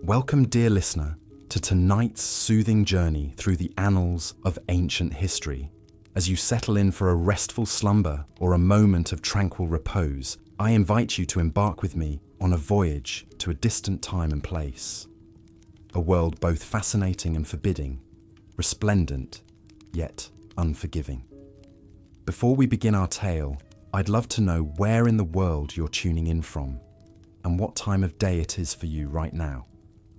Welcome, dear listener, to tonight's soothing journey through the annals of ancient history. As you settle in for a restful slumber or a moment of tranquil repose, I invite you to embark with me on a voyage to a distant time and place. A world both fascinating and forbidding, resplendent, yet unforgiving. Before we begin our tale, I'd love to know where in the world you're tuning in from and what time of day it is for you right now.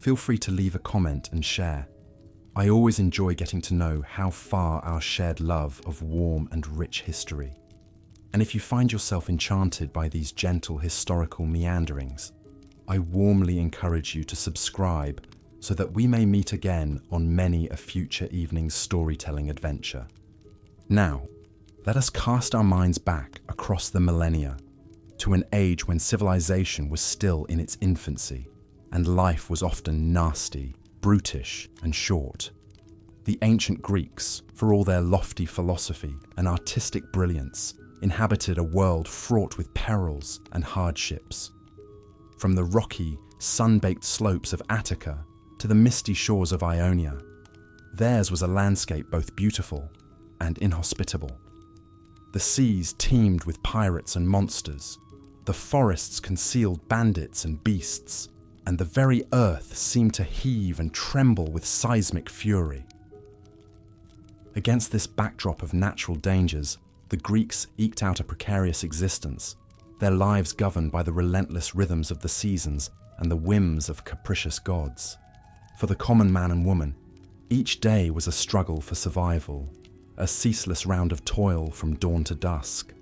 Feel free to leave a comment and share. I always enjoy getting to know how far our shared love of warm and rich history. And if you find yourself enchanted by these gentle historical meanderings, I warmly encourage you to subscribe so that we may meet again on many a future evening's storytelling adventure. Now, let us cast our minds back across the millennia to an age when civilization was still in its infancy and life was often nasty, brutish, and short. The ancient Greeks, for all their lofty philosophy and artistic brilliance, inhabited a world fraught with perils and hardships. From the rocky, sun-baked slopes of Attica to the misty shores of Ionia, theirs was a landscape both beautiful and inhospitable. The seas teemed with pirates and monsters, the forests concealed bandits and beasts, and the very earth seemed to heave and tremble with seismic fury. Against this backdrop of natural dangers, the Greeks eked out a precarious existence, their lives governed by the relentless rhythms of the seasons and the whims of capricious gods. For the common man and woman, each day was a struggle for survival, a ceaseless round of toil from dawn to dusk.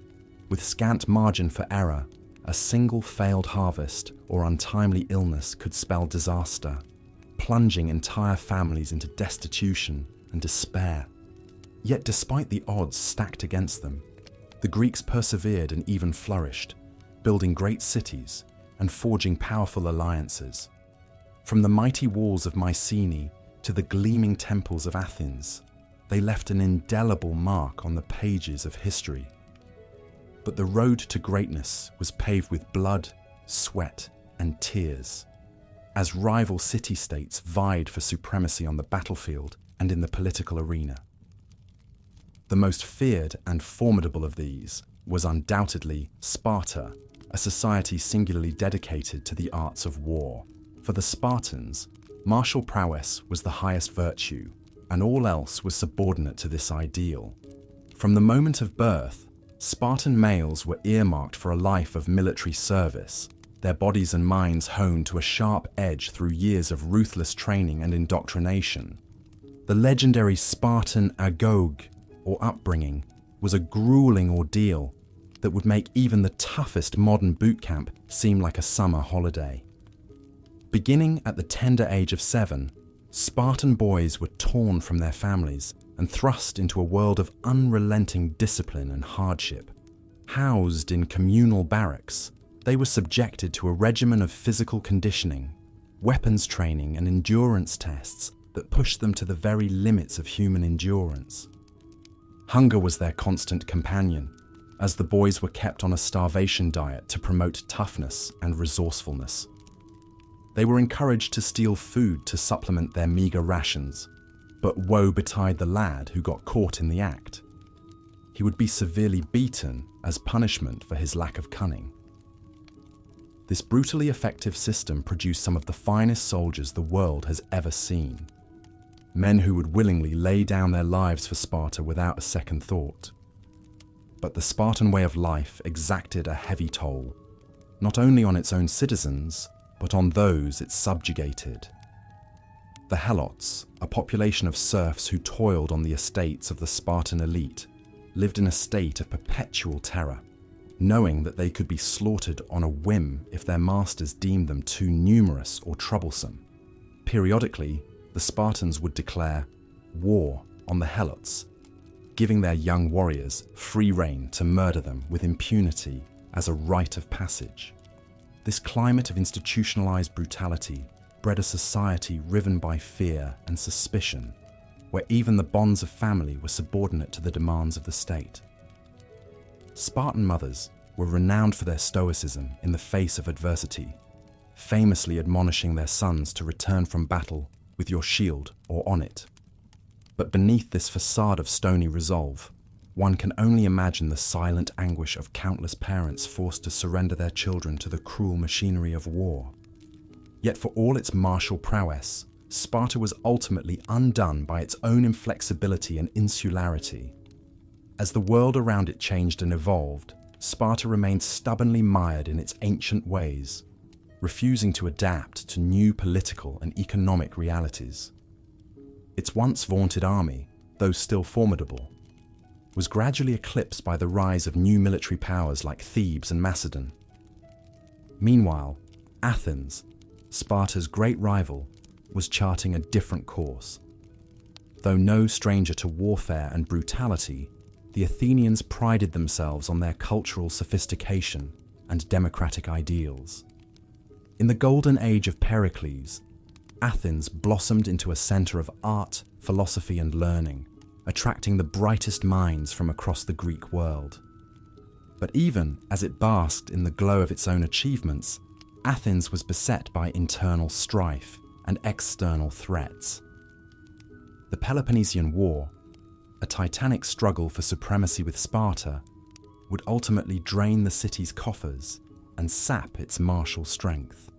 With scant margin for error, a single failed harvest or untimely illness could spell disaster, plunging entire families into destitution and despair. Yet despite the odds stacked against them, the Greeks persevered and even flourished, building great cities and forging powerful alliances. From the mighty walls of Mycenae to the gleaming temples of Athens, they left an indelible mark on the pages of history. But the road to greatness was paved with blood, sweat, and tears, as rival city-states vied for supremacy on the battlefield and in the political arena. The most feared and formidable of these was undoubtedly Sparta, a society singularly dedicated to the arts of war. For the Spartans, martial prowess was the highest virtue, and all else was subordinate to this ideal. From the moment of birth, Spartan males were earmarked for a life of military service, their bodies and minds honed to a sharp edge through years of ruthless training and indoctrination. The legendary Spartan agoge, or upbringing, was a grueling ordeal that would make even the toughest modern boot camp seem like a summer holiday. Beginning at the tender age of 7, Spartan boys were torn from their families and thrust into a world of unrelenting discipline and hardship. Housed in communal barracks, they were subjected to a regimen of physical conditioning, weapons training, and endurance tests that pushed them to the very limits of human endurance. Hunger was their constant companion, as the boys were kept on a starvation diet to promote toughness and resourcefulness. They were encouraged to steal food to supplement their meager rations, but woe betide the lad who got caught in the act. He would be severely beaten as punishment for his lack of cunning. This brutally effective system produced some of the finest soldiers the world has ever seen. Men who would willingly lay down their lives for Sparta without a second thought. But the Spartan way of life exacted a heavy toll, not only on its own citizens, but on those it subjugated. The Helots, a population of serfs who toiled on the estates of the Spartan elite, lived in a state of perpetual terror, knowing that they could be slaughtered on a whim if their masters deemed them too numerous or troublesome. Periodically, the Spartans would declare war on the Helots, giving their young warriors free rein to murder them with impunity as a rite of passage. This climate of institutionalized brutality bred a society riven by fear and suspicion, where even the bonds of family were subordinate to the demands of the state. Spartan mothers were renowned for their stoicism in the face of adversity, famously admonishing their sons to return from battle with your shield or on it. But beneath this facade of stony resolve, one can only imagine the silent anguish of countless parents forced to surrender their children to the cruel machinery of war. Yet for all its martial prowess, Sparta was ultimately undone by its own inflexibility and insularity. As the world around it changed and evolved, Sparta remained stubbornly mired in its ancient ways, refusing to adapt to new political and economic realities. Its once vaunted army, though still formidable, was gradually eclipsed by the rise of new military powers like Thebes and Macedon. Meanwhile, Athens, Sparta's great rival, was charting a different course. Though no stranger to warfare and brutality, the Athenians prided themselves on their cultural sophistication and democratic ideals. In the golden age of Pericles, Athens blossomed into a center of art, philosophy, and learning, attracting the brightest minds from across the Greek world. But even as it basked in the glow of its own achievements, Athens was beset by internal strife and external threats. The Peloponnesian War, a titanic struggle for supremacy with Sparta, would ultimately drain the city's coffers and sap its martial strength.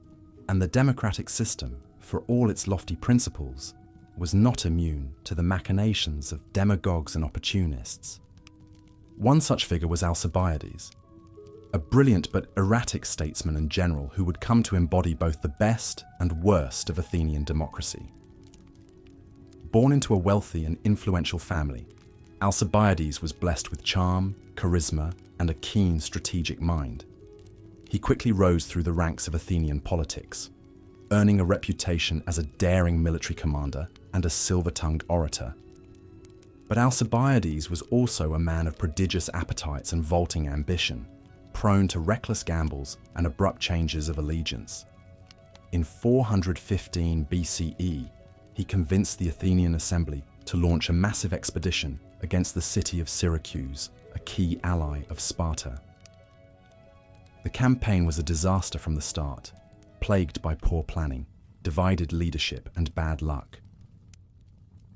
And the democratic system, for all its lofty principles, was not immune to the machinations of demagogues and opportunists. One such figure was Alcibiades, a brilliant but erratic statesman and general who would come to embody both the best and worst of Athenian democracy. Born into a wealthy and influential family, Alcibiades was blessed with charm, charisma, and a keen strategic mind. He quickly rose through the ranks of Athenian politics, earning a reputation as a daring military commander and a silver-tongued orator. But Alcibiades was also a man of prodigious appetites and vaulting ambition, prone to reckless gambles and abrupt changes of allegiance. In 415 BCE, he convinced the Athenian assembly to launch a massive expedition against the city of Syracuse, a key ally of Sparta. The campaign was a disaster from the start, plagued by poor planning, divided leadership, and bad luck.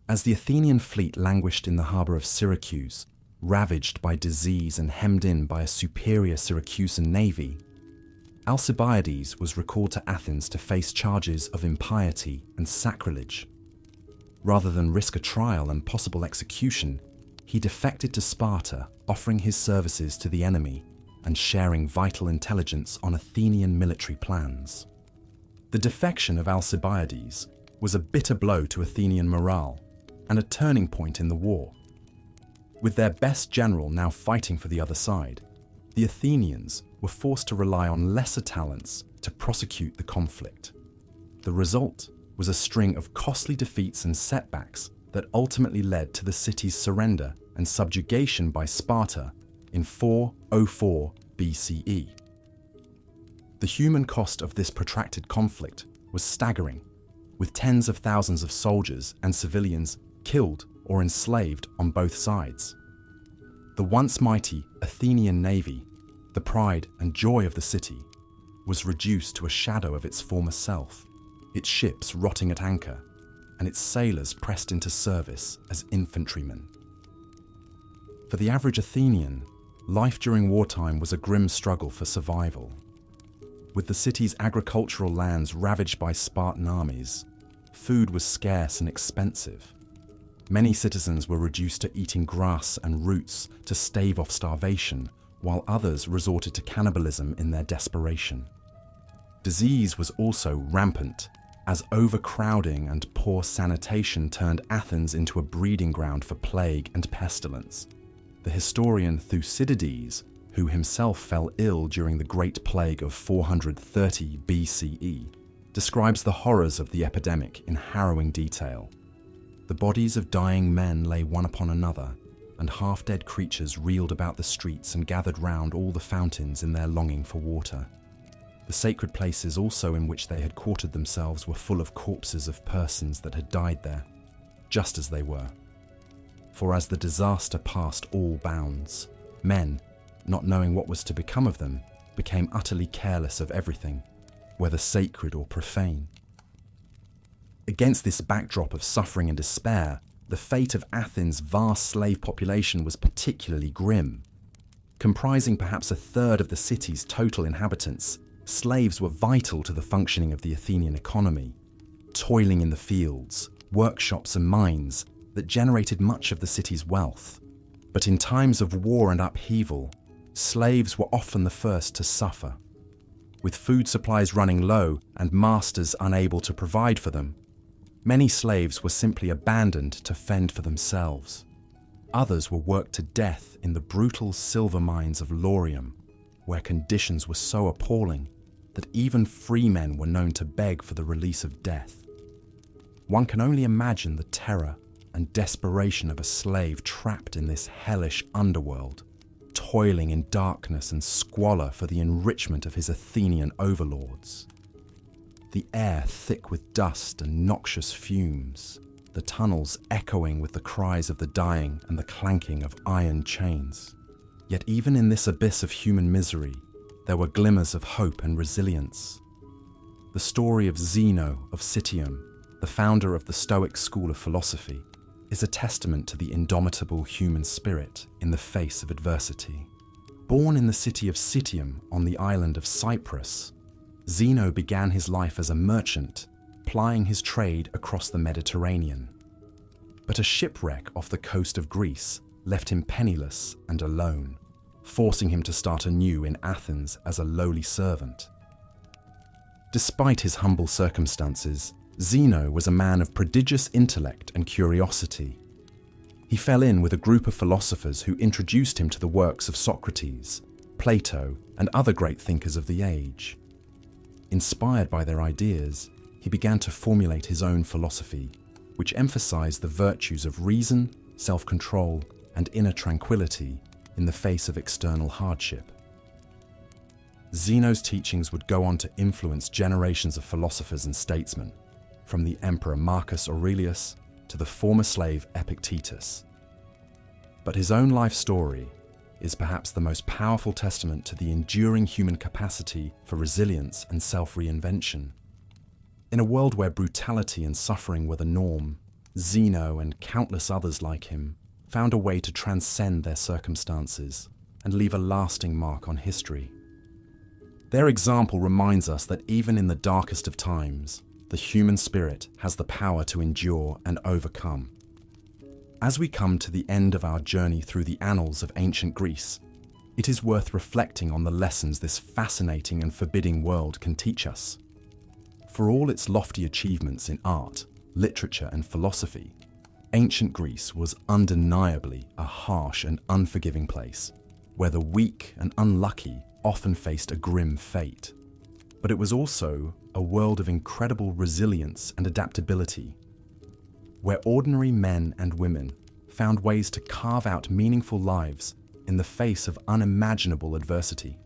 As the Athenian fleet languished in the harbour of Syracuse, ravaged by disease and hemmed in by a superior Syracusan navy, Alcibiades was recalled to Athens to face charges of impiety and sacrilege. Rather than risk a trial and possible execution, he defected to Sparta, offering his services to the enemy and sharing vital intelligence on Athenian military plans. The defection of Alcibiades was a bitter blow to Athenian morale and a turning point in the war. With their best general now fighting for the other side, the Athenians were forced to rely on lesser talents to prosecute the conflict. The result was a string of costly defeats and setbacks that ultimately led to the city's surrender and subjugation by Sparta in 404 BCE. The human cost of this protracted conflict was staggering, with tens of thousands of soldiers and civilians killed or enslaved on both sides. The once mighty Athenian navy, the pride and joy of the city, was reduced to a shadow of its former self, its ships rotting at anchor, and its sailors pressed into service as infantrymen. For the average Athenian, life during wartime was a grim struggle for survival. With the city's agricultural lands ravaged by Spartan armies, food was scarce and expensive. Many citizens were reduced to eating grass and roots to stave off starvation, while others resorted to cannibalism in their desperation. Disease was also rampant, as overcrowding and poor sanitation turned Athens into a breeding ground for plague and pestilence. The historian Thucydides, who himself fell ill during the Great Plague of 430 BCE, describes the horrors of the epidemic in harrowing detail. The bodies of dying men lay one upon another, and half-dead creatures reeled about the streets and gathered round all the fountains in their longing for water. The sacred places also in which they had quartered themselves were full of corpses of persons that had died there, just as they were. For as the disaster passed all bounds, men, not knowing what was to become of them, became utterly careless of everything, whether sacred or profane. Against this backdrop of suffering and despair, the fate of Athens' vast slave population was particularly grim. Comprising perhaps a third of the city's total inhabitants, slaves were vital to the functioning of the Athenian economy, toiling in the fields, workshops and mines that generated much of the city's wealth. But in times of war and upheaval, slaves were often the first to suffer. With food supplies running low and masters unable to provide for them, many slaves were simply abandoned to fend for themselves. Others were worked to death in the brutal silver mines of Laurium, where conditions were so appalling that even free men were known to beg for the release of death. One can only imagine the terror and desperation of a slave trapped in this hellish underworld, toiling in darkness and squalor for the enrichment of his Athenian overlords. The air thick with dust and noxious fumes, the tunnels echoing with the cries of the dying and the clanking of iron chains. Yet even in this abyss of human misery, there were glimmers of hope and resilience. The story of Zeno of Citium, the founder of the Stoic school of philosophy, is a testament to the indomitable human spirit in the face of adversity. Born in the city of Citium on the island of Cyprus, Zeno began his life as a merchant, plying his trade across the Mediterranean. But a shipwreck off the coast of Greece left him penniless and alone, forcing him to start anew in Athens as a lowly servant. Despite his humble circumstances, Zeno was a man of prodigious intellect and curiosity. He fell in with a group of philosophers who introduced him to the works of Socrates, Plato, and other great thinkers of the age. Inspired by their ideas, he began to formulate his own philosophy, which emphasized the virtues of reason, self-control, and inner tranquility in the face of external hardship. Zeno's teachings would go on to influence generations of philosophers and statesmen, from the emperor Marcus Aurelius to the former slave Epictetus. But his own life story is perhaps the most powerful testament to the enduring human capacity for resilience and self-reinvention. In a world where brutality and suffering were the norm, Zeno and countless others like him found a way to transcend their circumstances and leave a lasting mark on history. Their example reminds us that even in the darkest of times, the human spirit has the power to endure and overcome. As we come to the end of our journey through the annals of ancient Greece, it is worth reflecting on the lessons this fascinating and forbidding world can teach us. For all its lofty achievements in art, literature, and philosophy, ancient Greece was undeniably a harsh and unforgiving place, where the weak and unlucky often faced a grim fate. But it was also a world of incredible resilience and adaptability, where ordinary men and women found ways to carve out meaningful lives in the face of unimaginable adversity.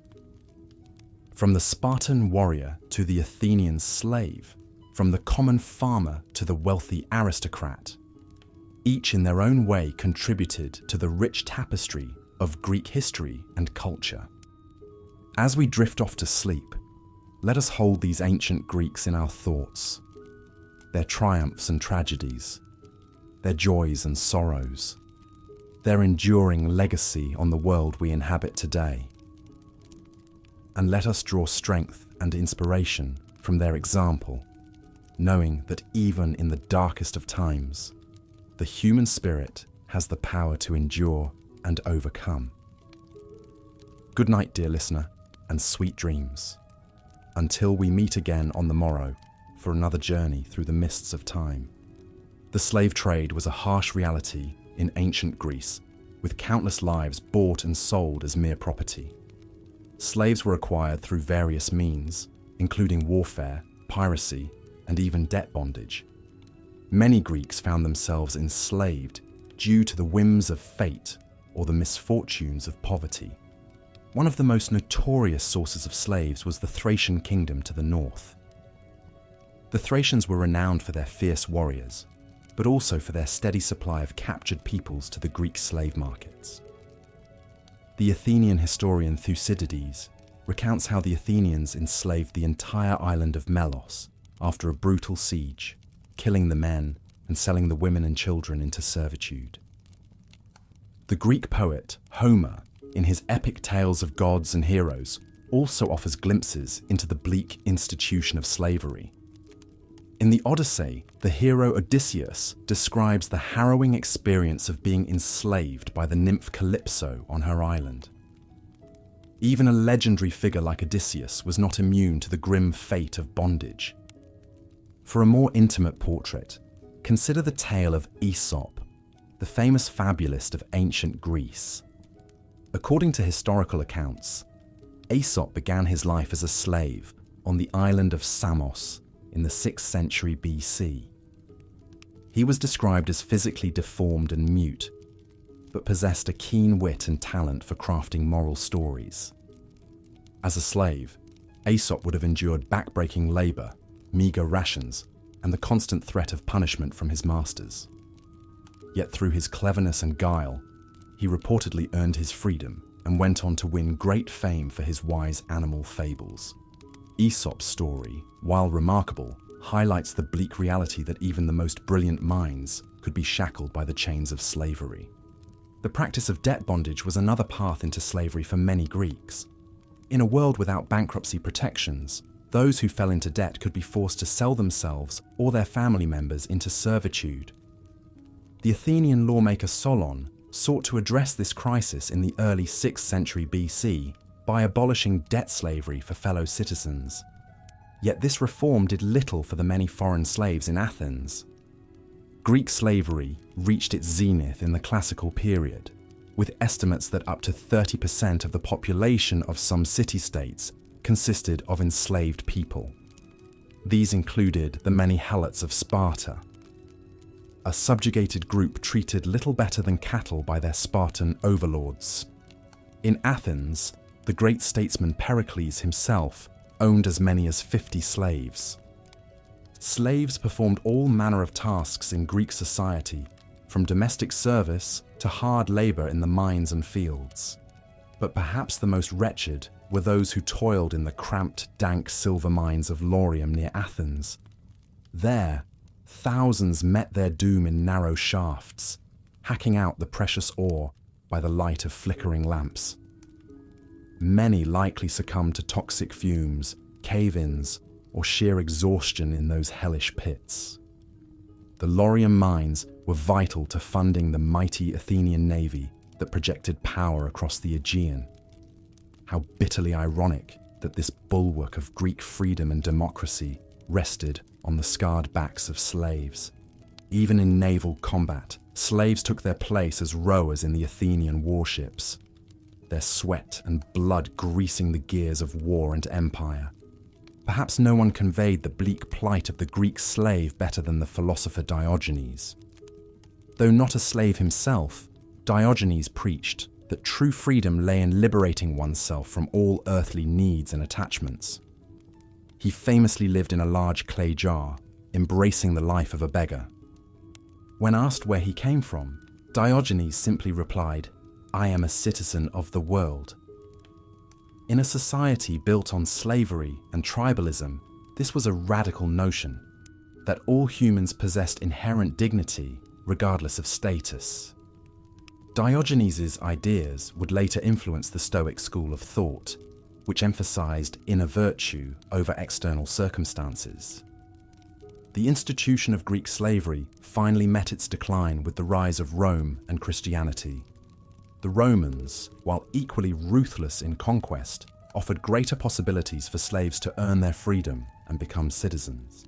From the Spartan warrior to the Athenian slave, from the common farmer to the wealthy aristocrat, each in their own way contributed to the rich tapestry of Greek history and culture. As we drift off to sleep, let us hold these ancient Greeks in our thoughts, their triumphs and tragedies, their joys and sorrows, their enduring legacy on the world we inhabit today. And let us draw strength and inspiration from their example, knowing that even in the darkest of times, the human spirit has the power to endure and overcome. Good night, dear listener, and sweet dreams. Until we meet again on the morrow for another journey through the mists of time. The slave trade was a harsh reality in ancient Greece, with countless lives bought and sold as mere property. Slaves were acquired through various means, including warfare, piracy, and even debt bondage. Many Greeks found themselves enslaved due to the whims of fate or the misfortunes of poverty. One of the most notorious sources of slaves was the Thracian kingdom to the north. The Thracians were renowned for their fierce warriors, but also for their steady supply of captured peoples to the Greek slave markets. The Athenian historian Thucydides recounts how the Athenians enslaved the entire island of Melos after a brutal siege, killing the men and selling the women and children into servitude. The Greek poet Homer, in his epic tales of gods and heroes, also offers glimpses into the bleak institution of slavery. In the Odyssey, the hero Odysseus describes the harrowing experience of being enslaved by the nymph Calypso on her island. Even a legendary figure like Odysseus was not immune to the grim fate of bondage. For a more intimate portrait, consider the tale of Aesop, the famous fabulist of ancient Greece. According to historical accounts, Aesop began his life as a slave on the island of Samos in the 6th century BC. He was described as physically deformed and mute, but possessed a keen wit and talent for crafting moral stories. As a slave, Aesop would have endured backbreaking labour, meagre rations, and the constant threat of punishment from his masters. Yet through his cleverness and guile, he reportedly earned his freedom and went on to win great fame for his wise animal fables. Aesop's story, while remarkable, highlights the bleak reality that even the most brilliant minds could be shackled by the chains of slavery. The practice of debt bondage was another path into slavery for many Greeks. In a world without bankruptcy protections, those who fell into debt could be forced to sell themselves or their family members into servitude. The Athenian lawmaker Solon sought to address this crisis in the early 6th century BC by abolishing debt slavery for fellow citizens. Yet this reform did little for the many foreign slaves in Athens. Greek slavery reached its zenith in the classical period, with estimates that up to 30% of the population of some city-states consisted of enslaved people. These included the many helots of Sparta, a subjugated group treated little better than cattle by their Spartan overlords. In Athens, the great statesman Pericles himself owned as many as 50 slaves. Slaves performed all manner of tasks in Greek society, from domestic service to hard labour in the mines and fields. But perhaps the most wretched were those who toiled in the cramped, dank silver mines of Laurium near Athens. There, thousands met their doom in narrow shafts, hacking out the precious ore by the light of flickering lamps. Many likely succumbed to toxic fumes, cave-ins, or sheer exhaustion in those hellish pits. The Laurium mines were vital to funding the mighty Athenian navy that projected power across the Aegean. How bitterly ironic that this bulwark of Greek freedom and democracy rested on the scarred backs of slaves. Even in naval combat, slaves took their place as rowers in the Athenian warships, their sweat and blood greasing the gears of war and empire. Perhaps no one conveyed the bleak plight of the Greek slave better than the philosopher Diogenes. Though not a slave himself, Diogenes preached that true freedom lay in liberating oneself from all earthly needs and attachments. He famously lived in a large clay jar, embracing the life of a beggar. When asked where he came from, Diogenes simply replied, "I am a citizen of the world." In a society built on slavery and tribalism, this was a radical notion, that all humans possessed inherent dignity regardless of status. Diogenes' ideas would later influence the Stoic school of thought, which emphasized inner virtue over external circumstances. The institution of Greek slavery finally met its decline with the rise of Rome and Christianity. The Romans, while equally ruthless in conquest, offered greater possibilities for slaves to earn their freedom and become citizens.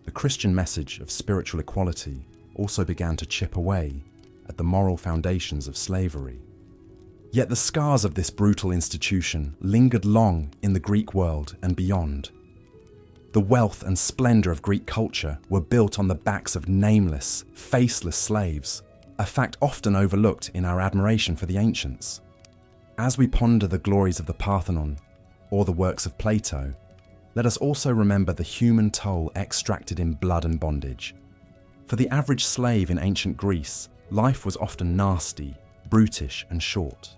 The Christian message of spiritual equality also began to chip away at the moral foundations of slavery. Yet the scars of this brutal institution lingered long in the Greek world and beyond. The wealth and splendor of Greek culture were built on the backs of nameless, faceless slaves, a fact often overlooked in our admiration for the ancients. As we ponder the glories of the Parthenon or the works of Plato, let us also remember the human toll extracted in blood and bondage. For the average slave in ancient Greece, life was often nasty, brutish, and short.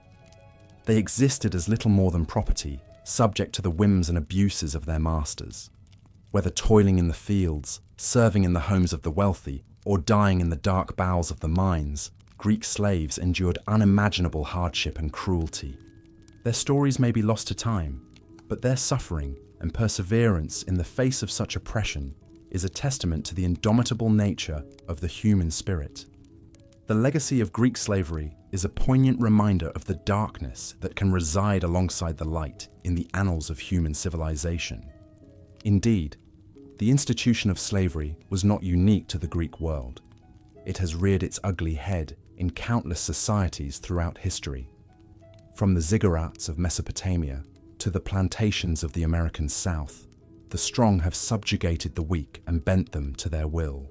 They existed as little more than property, subject to the whims and abuses of their masters. Whether toiling in the fields, serving in the homes of the wealthy, or dying in the dark bowels of the mines, Greek slaves endured unimaginable hardship and cruelty. Their stories may be lost to time, but their suffering and perseverance in the face of such oppression is a testament to the indomitable nature of the human spirit. The legacy of Greek slavery is a poignant reminder of the darkness that can reside alongside the light in the annals of human civilization. Indeed, the institution of slavery was not unique to the Greek world. It has reared its ugly head in countless societies throughout history. From the ziggurats of Mesopotamia to the plantations of the American South, the strong have subjugated the weak and bent them to their will.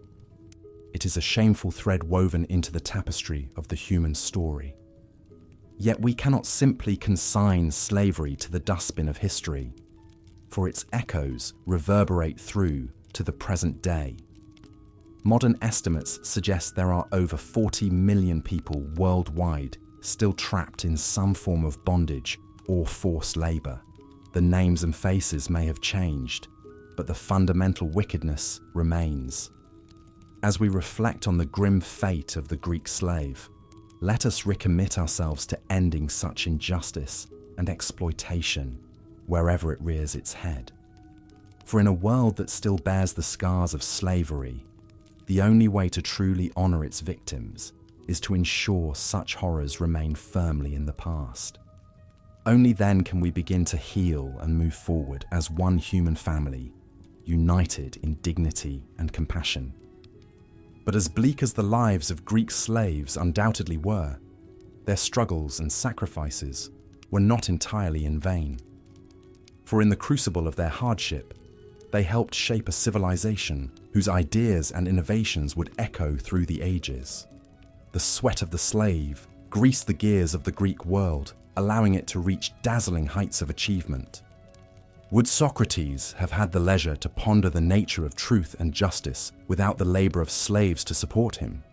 It is a shameful thread woven into the tapestry of the human story. Yet we cannot simply consign slavery to the dustbin of history, for its echoes reverberate through to the present day. Modern estimates suggest there are over 40 million people worldwide still trapped in some form of bondage or forced labor. The names and faces may have changed, but the fundamental wickedness remains. As we reflect on the grim fate of the Greek slave, let us recommit ourselves to ending such injustice and exploitation wherever it rears its head. For in a world that still bears the scars of slavery, the only way to truly honor its victims is to ensure such horrors remain firmly in the past. Only then can we begin to heal and move forward as one human family, united in dignity and compassion. But as bleak as the lives of Greek slaves undoubtedly were, their struggles and sacrifices were not entirely in vain. For in the crucible of their hardship, they helped shape a civilization whose ideas and innovations would echo through the ages. The sweat of the slave greased the gears of the Greek world, allowing it to reach dazzling heights of achievement. Would Socrates have had the leisure to ponder the nature of truth and justice without the labor of slaves to support him?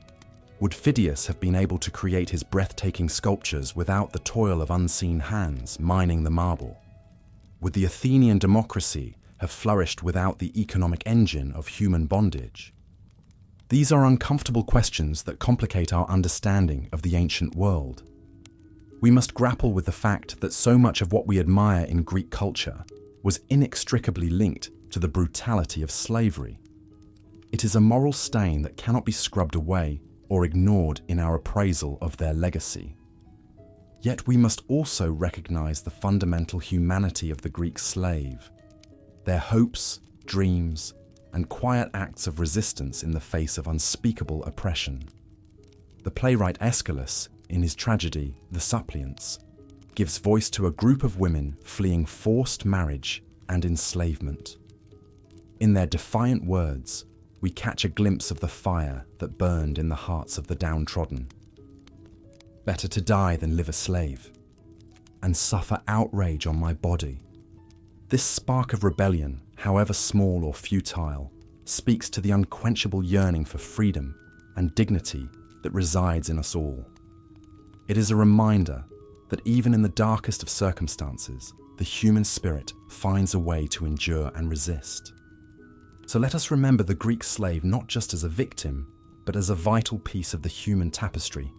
Would Phidias have been able to create his breathtaking sculptures without the toil of unseen hands mining the marble? Would the Athenian democracy have flourished without the economic engine of human bondage? These are uncomfortable questions that complicate our understanding of the ancient world. We must grapple with the fact that so much of what we admire in Greek culture was inextricably linked to the brutality of slavery. It is a moral stain that cannot be scrubbed away or ignored in our appraisal of their legacy. Yet we must also recognize the fundamental humanity of the Greek slave, their hopes, dreams, and quiet acts of resistance in the face of unspeakable oppression. The playwright Aeschylus, in his tragedy The Suppliants, gives voice to a group of women fleeing forced marriage and enslavement. In their defiant words, we catch a glimpse of the fire that burned in the hearts of the downtrodden. Better to die than live a slave, and suffer outrage on my body. This spark of rebellion, however small or futile, speaks to the unquenchable yearning for freedom and dignity that resides in us all. It is a reminder that even in the darkest of circumstances, the human spirit finds a way to endure and resist. So let us remember the Greek slave not just as a victim, but as a vital piece of the human tapestry,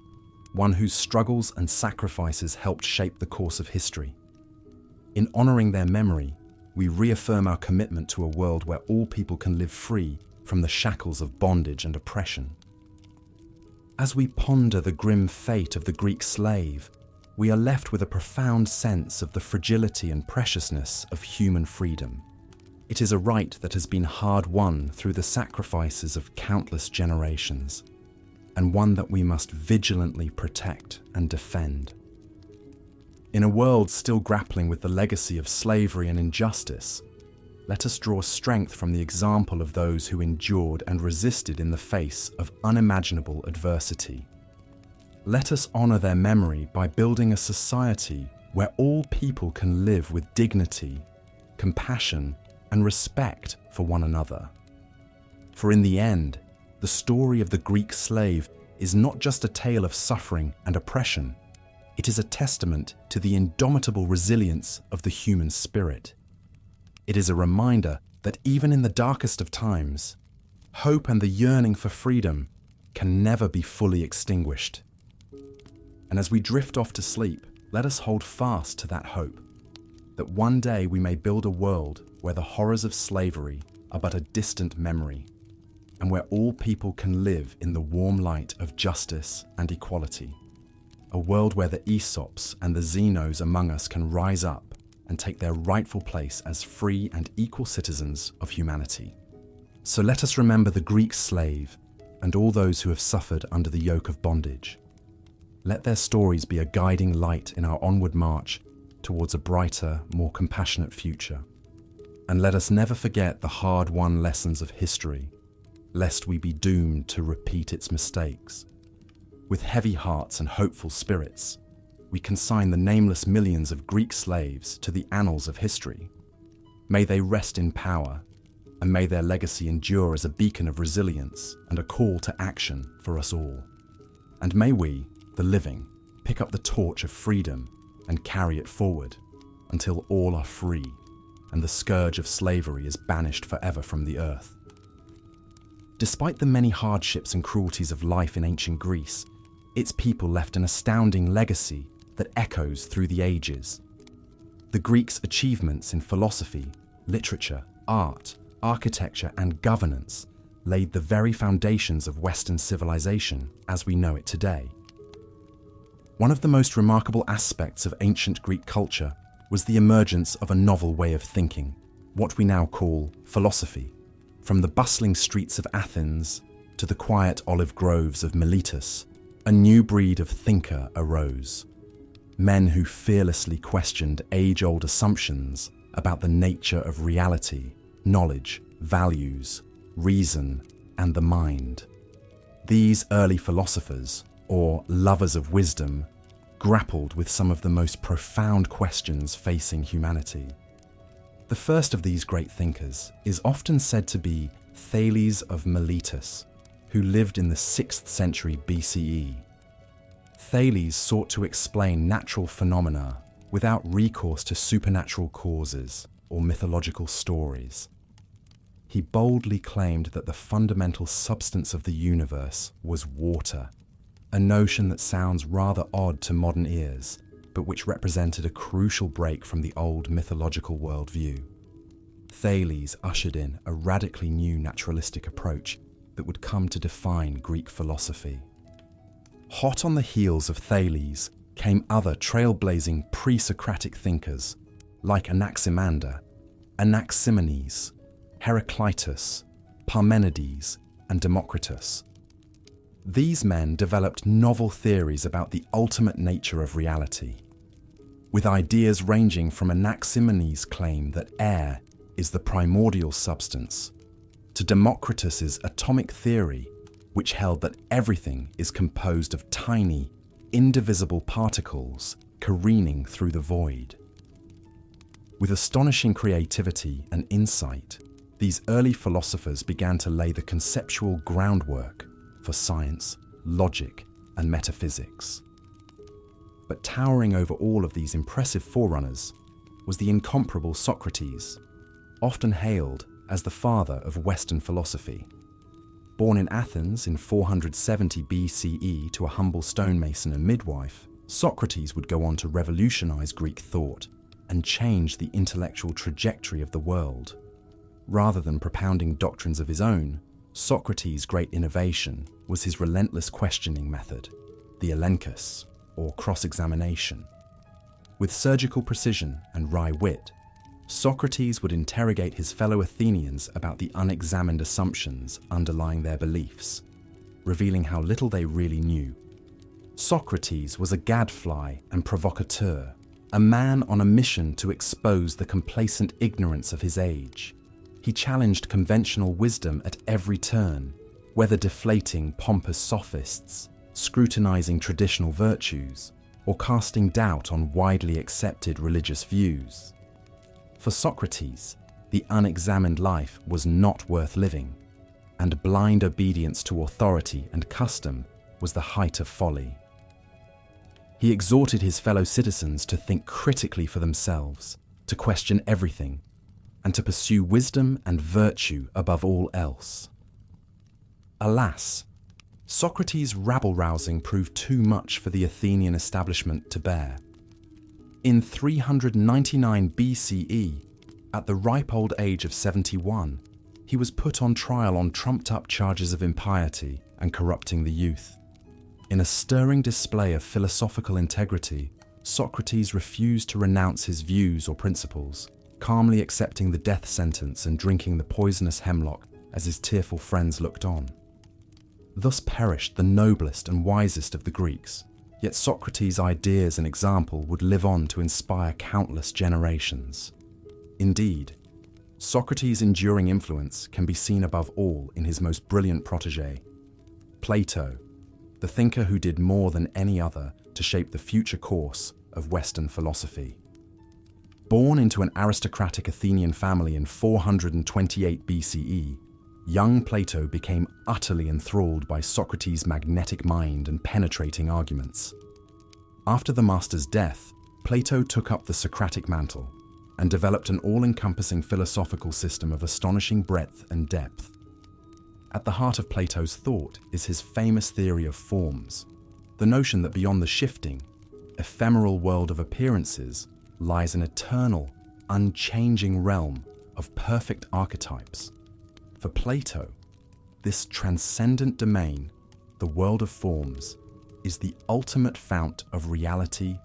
one whose struggles and sacrifices helped shape the course of history. In honoring their memory, we reaffirm our commitment to a world where all people can live free from the shackles of bondage and oppression. As we ponder the grim fate of the Greek slave, we are left with a profound sense of the fragility and preciousness of human freedom. It is a right that has been hard-won through the sacrifices of countless generations, and one that we must vigilantly protect and defend. In a world still grappling with the legacy of slavery and injustice, let us draw strength from the example of those who endured and resisted in the face of unimaginable adversity. Let us honor their memory by building a society where all people can live with dignity, compassion, and respect for one another. For in the end, the story of the Greek slave is not just a tale of suffering and oppression. It is a testament to the indomitable resilience of the human spirit. It is a reminder that even in the darkest of times, hope and the yearning for freedom can never be fully extinguished. And as we drift off to sleep, let us hold fast to that hope, that one day we may build a world where the horrors of slavery are but a distant memory, and where all people can live in the warm light of justice and equality. A world where the Aesops and the Zenos among us can rise up and take their rightful place as free and equal citizens of humanity. So let us remember the Greek slave and all those who have suffered under the yoke of bondage. Let their stories be a guiding light in our onward march towards a brighter, more compassionate future. And let us never forget the hard-won lessons of history, lest we be doomed to repeat its mistakes. With heavy hearts and hopeful spirits, we consign the nameless millions of Greek slaves to the annals of history. May they rest in power, and may their legacy endure as a beacon of resilience and a call to action for us all. And may we, the living, pick up the torch of freedom and carry it forward until all are free and the scourge of slavery is banished forever from the earth. Despite the many hardships and cruelties of life in ancient Greece, its people left an astounding legacy that echoes through the ages. The Greeks' achievements in philosophy, literature, art, architecture, and governance laid the very foundations of Western civilization as we know it today. One of the most remarkable aspects of ancient Greek culture was the emergence of a novel way of thinking, what we now call philosophy. From the bustling streets of Athens to the quiet olive groves of Miletus, a new breed of thinker arose. Men who fearlessly questioned age-old assumptions about the nature of reality, knowledge, values, reason, and the mind. These early philosophers, or lovers of wisdom, grappled with some of the most profound questions facing humanity. The first of these great thinkers is often said to be Thales of Miletus, who lived in the 6th century BCE. Thales sought to explain natural phenomena without recourse to supernatural causes or mythological stories. He boldly claimed that the fundamental substance of the universe was water, a notion that sounds rather odd to modern ears, but which represented a crucial break from the old mythological worldview. Thales ushered in a radically new naturalistic approach that would come to define Greek philosophy. Hot on the heels of Thales came other trailblazing pre-Socratic thinkers like Anaximander, Anaximenes, Heraclitus, Parmenides, and Democritus. These men developed novel theories about the ultimate nature of reality, with ideas ranging from Anaximenes' claim that air is the primordial substance, to Democritus's atomic theory, which held that everything is composed of tiny, indivisible particles careening through the void. With astonishing creativity and insight, these early philosophers began to lay the conceptual groundwork for science, logic, and metaphysics. But towering over all of these impressive forerunners was the incomparable Socrates, often hailed as the father of Western philosophy. Born in Athens in 470 BCE to a humble stonemason and midwife, Socrates would go on to revolutionize Greek thought and change the intellectual trajectory of the world. Rather than propounding doctrines of his own, Socrates' great innovation was his relentless questioning method, the elenchus, or cross-examination. With surgical precision and wry wit, Socrates would interrogate his fellow Athenians about the unexamined assumptions underlying their beliefs, revealing how little they really knew. Socrates was a gadfly and provocateur, a man on a mission to expose the complacent ignorance of his age. He challenged conventional wisdom at every turn, whether deflating pompous sophists, scrutinizing traditional virtues, or casting doubt on widely accepted religious views. For Socrates, the unexamined life was not worth living, and blind obedience to authority and custom was the height of folly. He exhorted his fellow citizens to think critically for themselves, to question everything, and to pursue wisdom and virtue above all else. Alas, Socrates' rabble-rousing proved too much for the Athenian establishment to bear. In 399 BCE, at the ripe old age of 71, he was put on trial on trumped-up charges of impiety and corrupting the youth. In a stirring display of philosophical integrity, Socrates refused to renounce his views or principles, calmly accepting the death sentence and drinking the poisonous hemlock as his tearful friends looked on. Thus perished the noblest and wisest of the Greeks, yet Socrates' ideas and example would live on to inspire countless generations. Indeed, Socrates' enduring influence can be seen above all in his most brilliant protege, Plato, the thinker who did more than any other to shape the future course of Western philosophy. Born into an aristocratic Athenian family in 428 BCE, young Plato became utterly enthralled by Socrates' magnetic mind and penetrating arguments. After the master's death, Plato took up the Socratic mantle and developed an all-encompassing philosophical system of astonishing breadth and depth. At the heart of Plato's thought is his famous theory of forms, the notion that beyond the shifting, ephemeral world of appearances lies an eternal, unchanging realm of perfect archetypes. For Plato, this transcendent domain, the world of forms, is the ultimate fount of reality,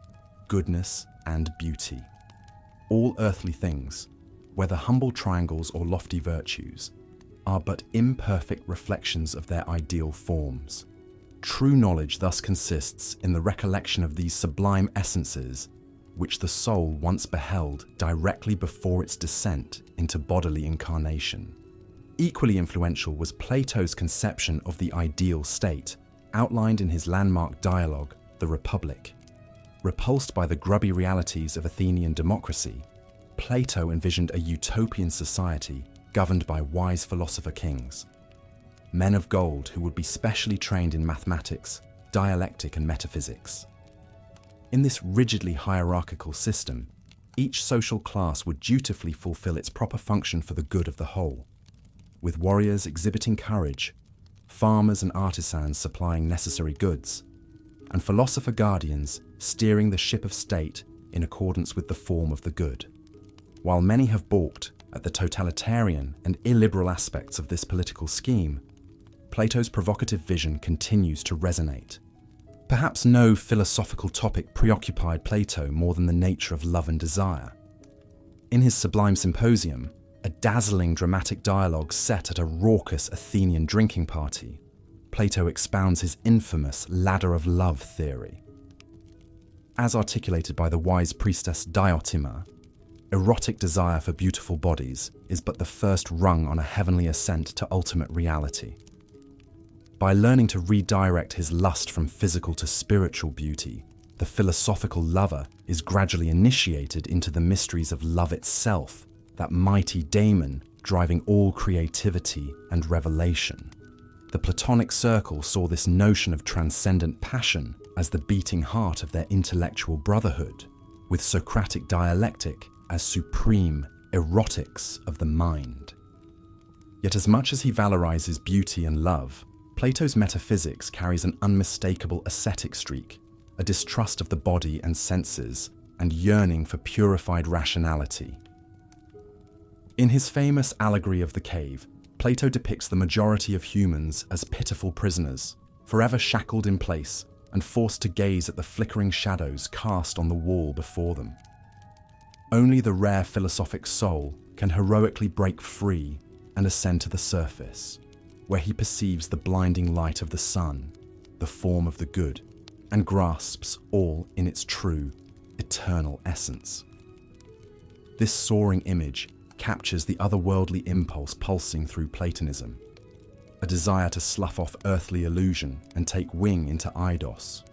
goodness, and beauty. All earthly things, whether humble triangles or lofty virtues, are but imperfect reflections of their ideal forms. True knowledge thus consists in the recollection of these sublime essences which the soul once beheld directly before its descent into bodily incarnation. Equally influential was Plato's conception of the ideal state, outlined in his landmark dialogue, The Republic. Repulsed by the grubby realities of Athenian democracy, Plato envisioned a utopian society governed by wise philosopher kings, men of gold who would be specially trained in mathematics, dialectic, and metaphysics. In this rigidly hierarchical system, each social class would dutifully fulfill its proper function for the good of the whole, with warriors exhibiting courage, farmers and artisans supplying necessary goods, and philosopher guardians steering the ship of state in accordance with the form of the good. While many have balked at the totalitarian and illiberal aspects of this political scheme, Plato's provocative vision continues to resonate. Perhaps no philosophical topic preoccupied Plato more than the nature of love and desire. In his sublime symposium, a dazzling dramatic dialogue set at a raucous Athenian drinking party, Plato expounds his infamous ladder of love theory. As articulated by the wise priestess Diotima, erotic desire for beautiful bodies is but the first rung on a heavenly ascent to ultimate reality. By learning to redirect his lust from physical to spiritual beauty, the philosophical lover is gradually initiated into the mysteries of love itself, that mighty daemon driving all creativity and revelation. The Platonic circle saw this notion of transcendent passion as the beating heart of their intellectual brotherhood, with Socratic dialectic as supreme erotics of the mind. Yet as much as he valorizes beauty and love, Plato's metaphysics carries an unmistakable ascetic streak, a distrust of the body and senses, and yearning for purified rationality. In his famous allegory of the cave, Plato depicts the majority of humans as pitiful prisoners, forever shackled in place and forced to gaze at the flickering shadows cast on the wall before them. Only the rare philosophic soul can heroically break free and ascend to the surface, where he perceives the blinding light of the sun, the form of the good, and grasps all in its true, eternal essence. This soaring image captures the otherworldly impulse pulsing through Platonism, a desire to slough off earthly illusion and take wing into eidos.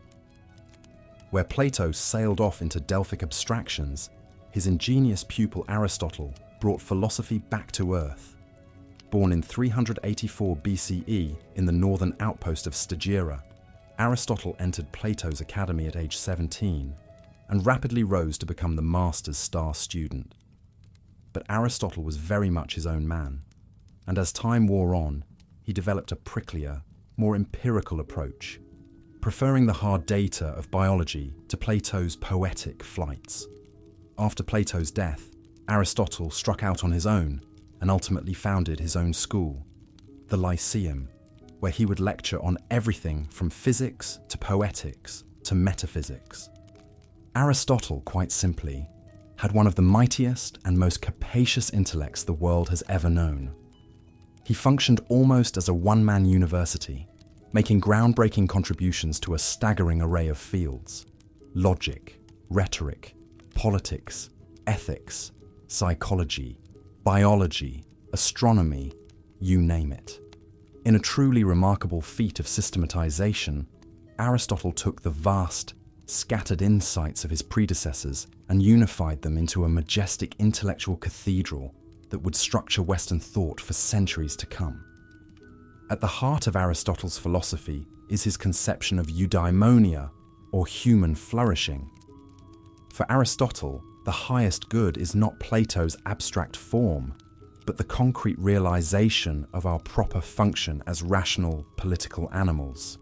Where Plato sailed off into Delphic abstractions, his ingenious pupil Aristotle brought philosophy back to earth. Born in 384 BCE in the northern outpost of Stagira, Aristotle entered Plato's academy at age 17 and rapidly rose to become the master's star student. But Aristotle was very much his own man, and as time wore on, he developed a pricklier, more empirical approach, preferring the hard data of biology to Plato's poetic flights. After Plato's death, Aristotle struck out on his own and ultimately founded his own school, the Lyceum, where he would lecture on everything from physics to poetics to metaphysics. Aristotle, quite simply, had one of the mightiest and most capacious intellects the world has ever known. He functioned almost as a one-man university, making groundbreaking contributions to a staggering array of fields: logic, rhetoric, politics, ethics, psychology, biology, astronomy, you name it. In a truly remarkable feat of systematization, Aristotle took the vast, scattered insights of his predecessors and unified them into a majestic intellectual cathedral that would structure Western thought for centuries to come. At the heart of Aristotle's philosophy is his conception of eudaimonia, or human flourishing. For Aristotle, the highest good is not Plato's abstract form, but the concrete realization of our proper function as rational, political animals.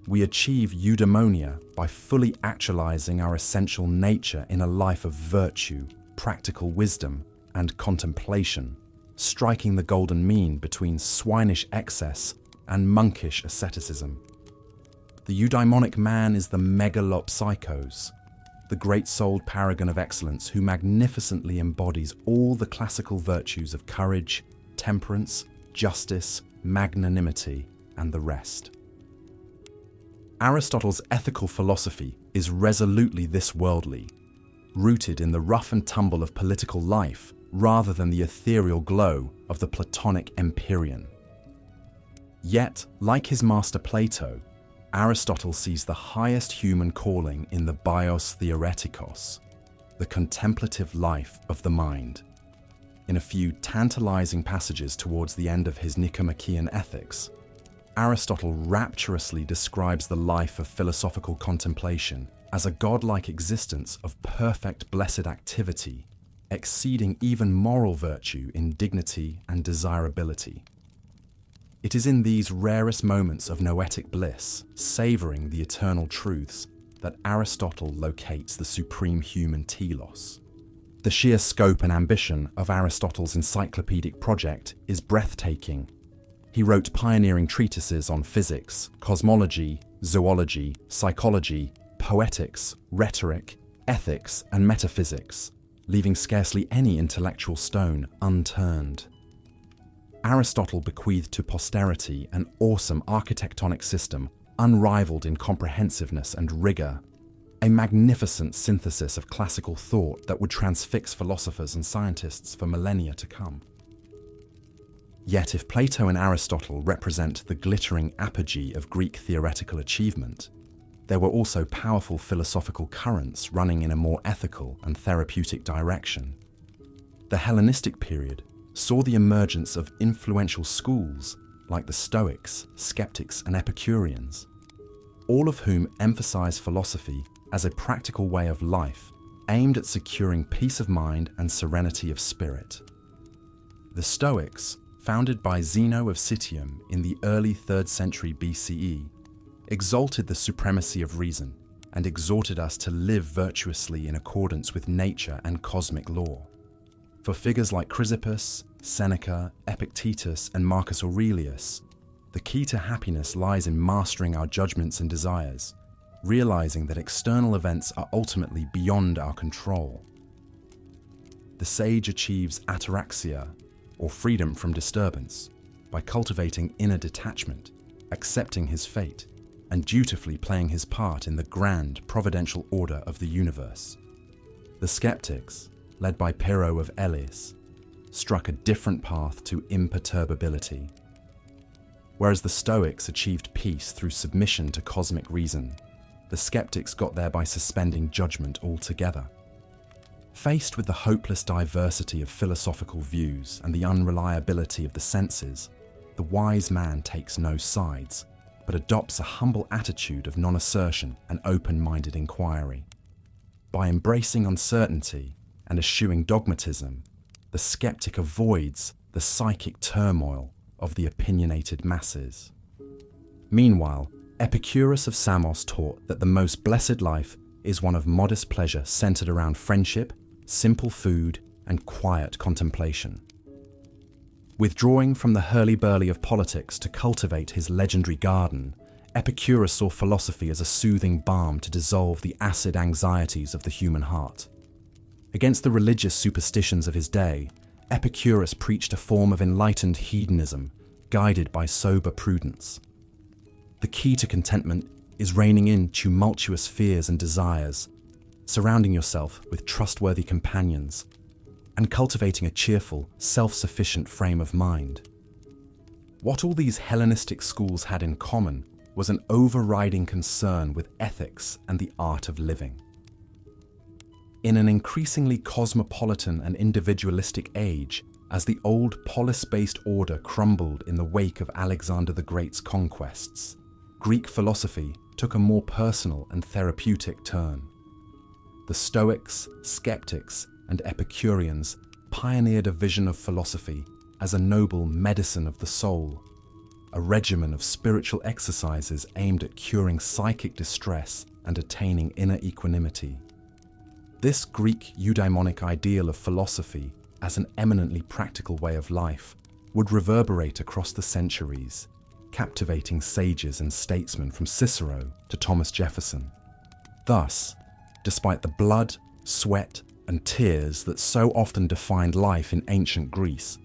We achieve eudaimonia by fully actualizing our essential nature in a life of virtue, practical wisdom, and contemplation, striking the golden mean between swinish excess and monkish asceticism. The eudaimonic man is the megalopsychos, the great-souled paragon of excellence who magnificently embodies all the classical virtues of courage, temperance, justice, magnanimity, and the rest. Aristotle's ethical philosophy is resolutely this worldly, rooted in the rough and tumble of political life rather than the ethereal glow of the Platonic empyrean. Yet, like his master Plato, Aristotle sees the highest human calling in the bios theoretikos, the contemplative life of the mind. In a few tantalizing passages towards the end of his Nicomachean Ethics, Aristotle rapturously describes the life of philosophical contemplation as a godlike existence of perfect blessed activity, exceeding even moral virtue in dignity and desirability. It is in these rarest moments of noetic bliss, savouring the eternal truths, that Aristotle locates the supreme human telos. The sheer scope and ambition of Aristotle's encyclopedic project is breathtaking. He wrote pioneering treatises on physics, cosmology, zoology, psychology, poetics, rhetoric, ethics, and metaphysics, leaving scarcely any intellectual stone unturned. Aristotle bequeathed to posterity an awesome architectonic system unrivaled in comprehensiveness and rigour, a magnificent synthesis of classical thought that would transfix philosophers and scientists for millennia to come. Yet if Plato and Aristotle represent the glittering apogee of Greek theoretical achievement, there were also powerful philosophical currents running in a more ethical and therapeutic direction. The Hellenistic period saw the emergence of influential schools like the Stoics, Skeptics, and Epicureans, all of whom emphasize philosophy as a practical way of life aimed at securing peace of mind and serenity of spirit. The Stoics, founded by Zeno of Citium in the early 3rd century BCE, exalted the supremacy of reason and exhorted us to live virtuously in accordance with nature and cosmic law. For figures like Chrysippus, Seneca, Epictetus, and Marcus Aurelius, the key to happiness lies in mastering our judgments and desires, realizing that external events are ultimately beyond our control. The sage achieves ataraxia, or freedom from disturbance, by cultivating inner detachment, accepting his fate, and dutifully playing his part in the grand providential order of the universe. The skeptics, led by Pyrrho of Elis, struck a different path to imperturbability. Whereas the Stoics achieved peace through submission to cosmic reason, the skeptics got there by suspending judgment altogether. Faced with the hopeless diversity of philosophical views and the unreliability of the senses, the wise man takes no sides, but adopts a humble attitude of non-assertion and open-minded inquiry. By embracing uncertainty and eschewing dogmatism, the skeptic avoids the psychic turmoil of the opinionated masses. Meanwhile, Epicurus of Samos taught that the most blessed life is one of modest pleasure centered around friendship, simple food, and quiet contemplation. Withdrawing from the hurly-burly of politics to cultivate his legendary garden, Epicurus saw philosophy as a soothing balm to dissolve the acid anxieties of the human heart. Against the religious superstitions of his day, Epicurus preached a form of enlightened hedonism, guided by sober prudence. The key to contentment is reining in tumultuous fears and desires, surrounding yourself with trustworthy companions, and cultivating a cheerful, self-sufficient frame of mind. What all these Hellenistic schools had in common was an overriding concern with ethics and the art of living. In an increasingly cosmopolitan and individualistic age, as the old polis-based order crumbled in the wake of Alexander the Great's conquests, Greek philosophy took a more personal and therapeutic turn. The Stoics, skeptics, and Epicureans pioneered a vision of philosophy as a noble medicine of the soul, a regimen of spiritual exercises aimed at curing psychic distress and attaining inner equanimity. This Greek eudaimonic ideal of philosophy as an eminently practical way of life would reverberate across the centuries, captivating sages and statesmen from Cicero to Thomas Jefferson. Thus, despite the blood, sweat, and tears that so often defined life in ancient Greece,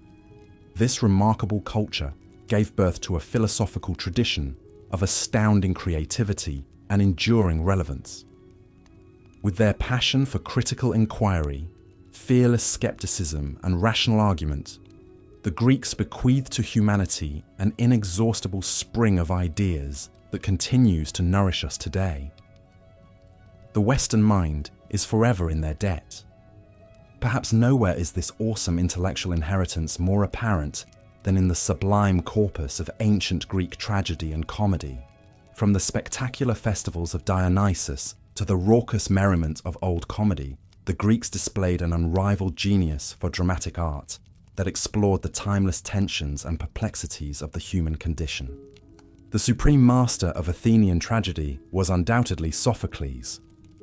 this remarkable culture gave birth to a philosophical tradition of astounding creativity and enduring relevance. With their passion for critical inquiry, fearless skepticism, and rational argument, the Greeks bequeathed to humanity an inexhaustible spring of ideas that continues to nourish us today. The Western mind is forever in their debt. Perhaps nowhere is this awesome intellectual inheritance more apparent than in the sublime corpus of ancient Greek tragedy and comedy. From the spectacular festivals of Dionysus to the raucous merriment of old comedy, the Greeks displayed an unrivaled genius for dramatic art that explored the timeless tensions and perplexities of the human condition. The supreme master of Athenian tragedy was undoubtedly Sophocles,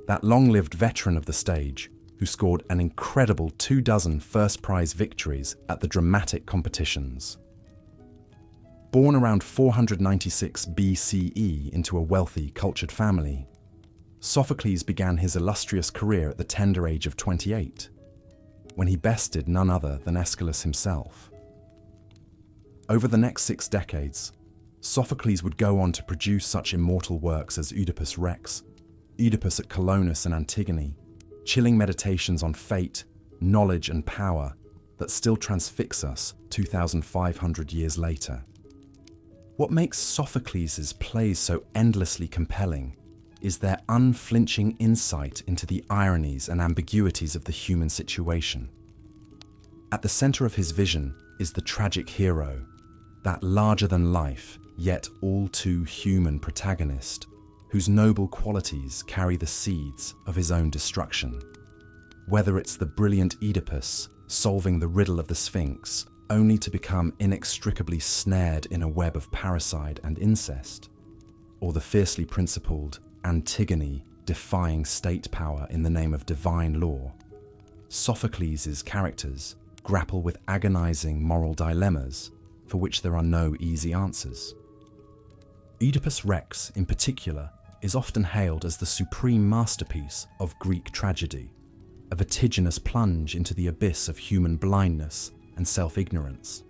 that long-lived veteran of the stage who scored an incredible 24 first-prize victories at the dramatic competitions. Born around 496 BCE into a wealthy, cultured family, Sophocles began his illustrious career at the tender age of 28, when he bested none other than Aeschylus himself. Over the next 6 decades, Sophocles would go on to produce such immortal works as Oedipus Rex, Oedipus at Colonus and Antigone, chilling meditations on fate, knowledge, and power that still transfix us 2,500 years later. What makes Sophocles' plays so endlessly compelling is their unflinching insight into the ironies and ambiguities of the human situation. At the center of his vision is the tragic hero, that larger-than-life, yet all-too-human protagonist, whose noble qualities carry the seeds of his own destruction. Whether it's the brilliant Oedipus solving the riddle of the Sphinx, only to become inextricably snared in a web of parricide and incest, or the fiercely principled Antigone defying state power in the name of divine law, Sophocles' characters grapple with agonizing moral dilemmas for which there are no easy answers. Oedipus Rex, in particular, is often hailed as the supreme masterpiece of Greek tragedy, a vertiginous plunge into the abyss of human blindness and self-ignorance.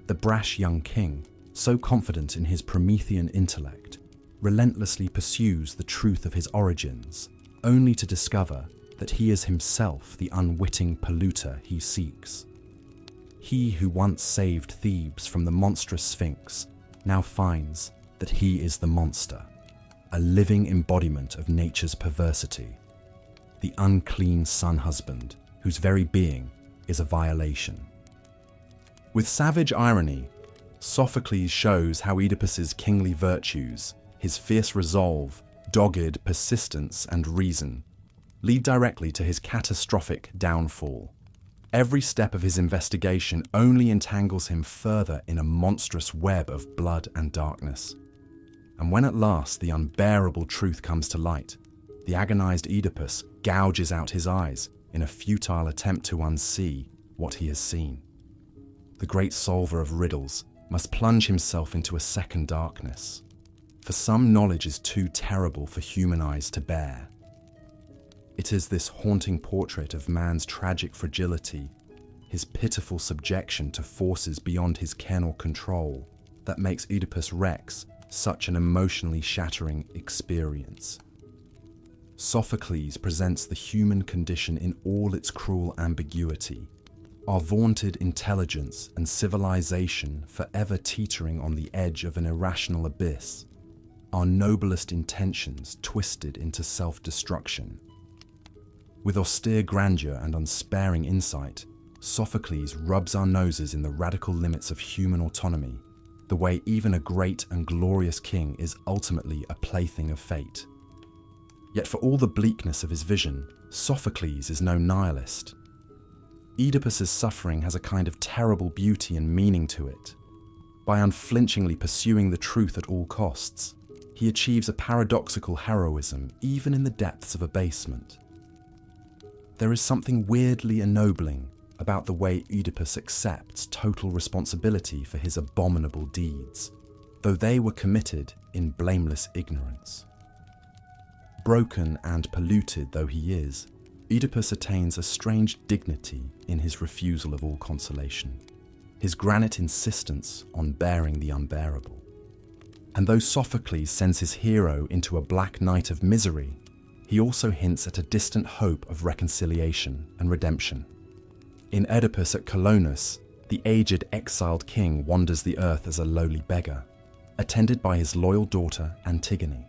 The brash young king, so confident in his Promethean intellect, relentlessly pursues the truth of his origins, only to discover that he is himself the unwitting polluter he seeks. He who once saved Thebes from the monstrous Sphinx now finds that he is the monster, a living embodiment of nature's perversity, the unclean son husband whose very being is a violation. With savage irony, Sophocles shows how Oedipus's kingly virtues, his fierce resolve, dogged persistence, and reason lead directly to his catastrophic downfall. Every step of his investigation only entangles him further in a monstrous web of blood and darkness. And when at last the unbearable truth comes to light, the agonized Oedipus gouges out his eyes in a futile attempt to unsee what he has seen. The great solver of riddles must plunge himself into a second darkness, for some knowledge is too terrible for human eyes to bear. It is this haunting portrait of man's tragic fragility, his pitiful subjection to forces beyond his ken or control, that makes Oedipus Rex such an emotionally shattering experience. Sophocles presents the human condition in all its cruel ambiguity, our vaunted intelligence and civilization forever teetering on the edge of an irrational abyss, our noblest intentions twisted into self-destruction. With austere grandeur and unsparing insight, Sophocles rubs our noses in the radical limits of human autonomy, the way even a great and glorious king is ultimately a plaything of fate. Yet for all the bleakness of his vision, Sophocles is no nihilist. Oedipus's suffering has a kind of terrible beauty and meaning to it. By unflinchingly pursuing the truth at all costs, he achieves a paradoxical heroism even in the depths of abasement. There is something weirdly ennobling about the way Oedipus accepts total responsibility for his abominable deeds, though they were committed in blameless ignorance. Broken and polluted though he is, Oedipus attains a strange dignity in his refusal of all consolation, his granite insistence on bearing the unbearable. And though Sophocles sends his hero into a black night of misery, he also hints at a distant hope of reconciliation and redemption. In Oedipus at Colonus, the aged exiled king wanders the earth as a lowly beggar, attended by his loyal daughter Antigone.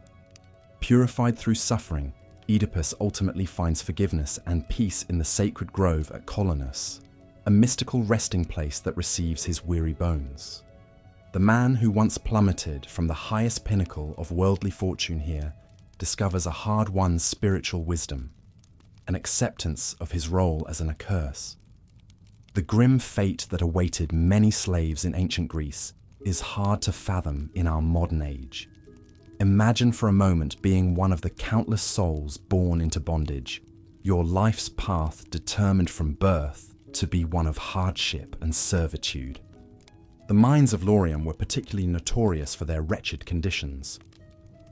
Purified through suffering, Oedipus ultimately finds forgiveness and peace in the sacred grove at Colonus, a mystical resting place that receives his weary bones. The man who once plummeted from the highest pinnacle of worldly fortune here discovers a hard-won spiritual wisdom, an acceptance of his role as an accurse. The grim fate that awaited many slaves in ancient Greece is hard to fathom in our modern age. Imagine for a moment being one of the countless souls born into bondage, your life's path determined from birth to be one of hardship and servitude. The mines of Laurium were particularly notorious for their wretched conditions.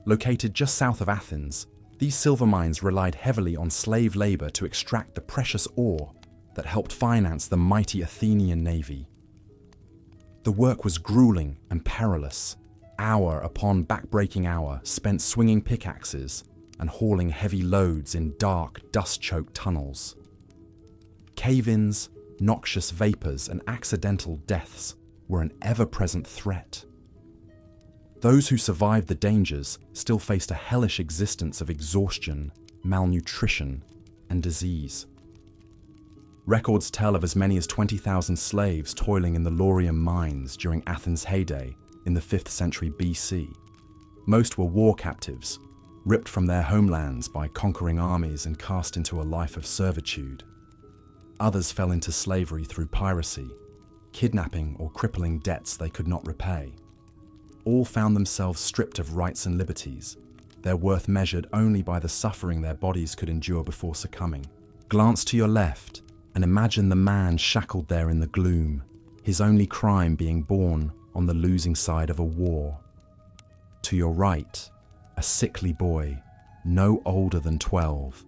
Located just south of Athens, these silver mines relied heavily on slave labor to extract the precious ore that helped finance the mighty Athenian navy. The work was grueling and perilous, hour upon back-breaking hour spent swinging pickaxes and hauling heavy loads in dark, dust-choked tunnels. Cave-ins, noxious vapors, and accidental deaths were an ever-present threat. Those who survived the dangers still faced a hellish existence of exhaustion, malnutrition, and disease. Records tell of as many as 20,000 slaves toiling in the Laurium mines during Athens' heyday in the 5th century BC. Most were war captives, ripped from their homelands by conquering armies and cast into a life of servitude. Others fell into slavery through piracy, kidnapping, or crippling debts they could not repay. All found themselves stripped of rights and liberties, their worth measured only by the suffering their bodies could endure before succumbing. Glance to your left and imagine the man shackled there in the gloom, his only crime being born on the losing side of a war. To your right, a sickly boy, no older than 12,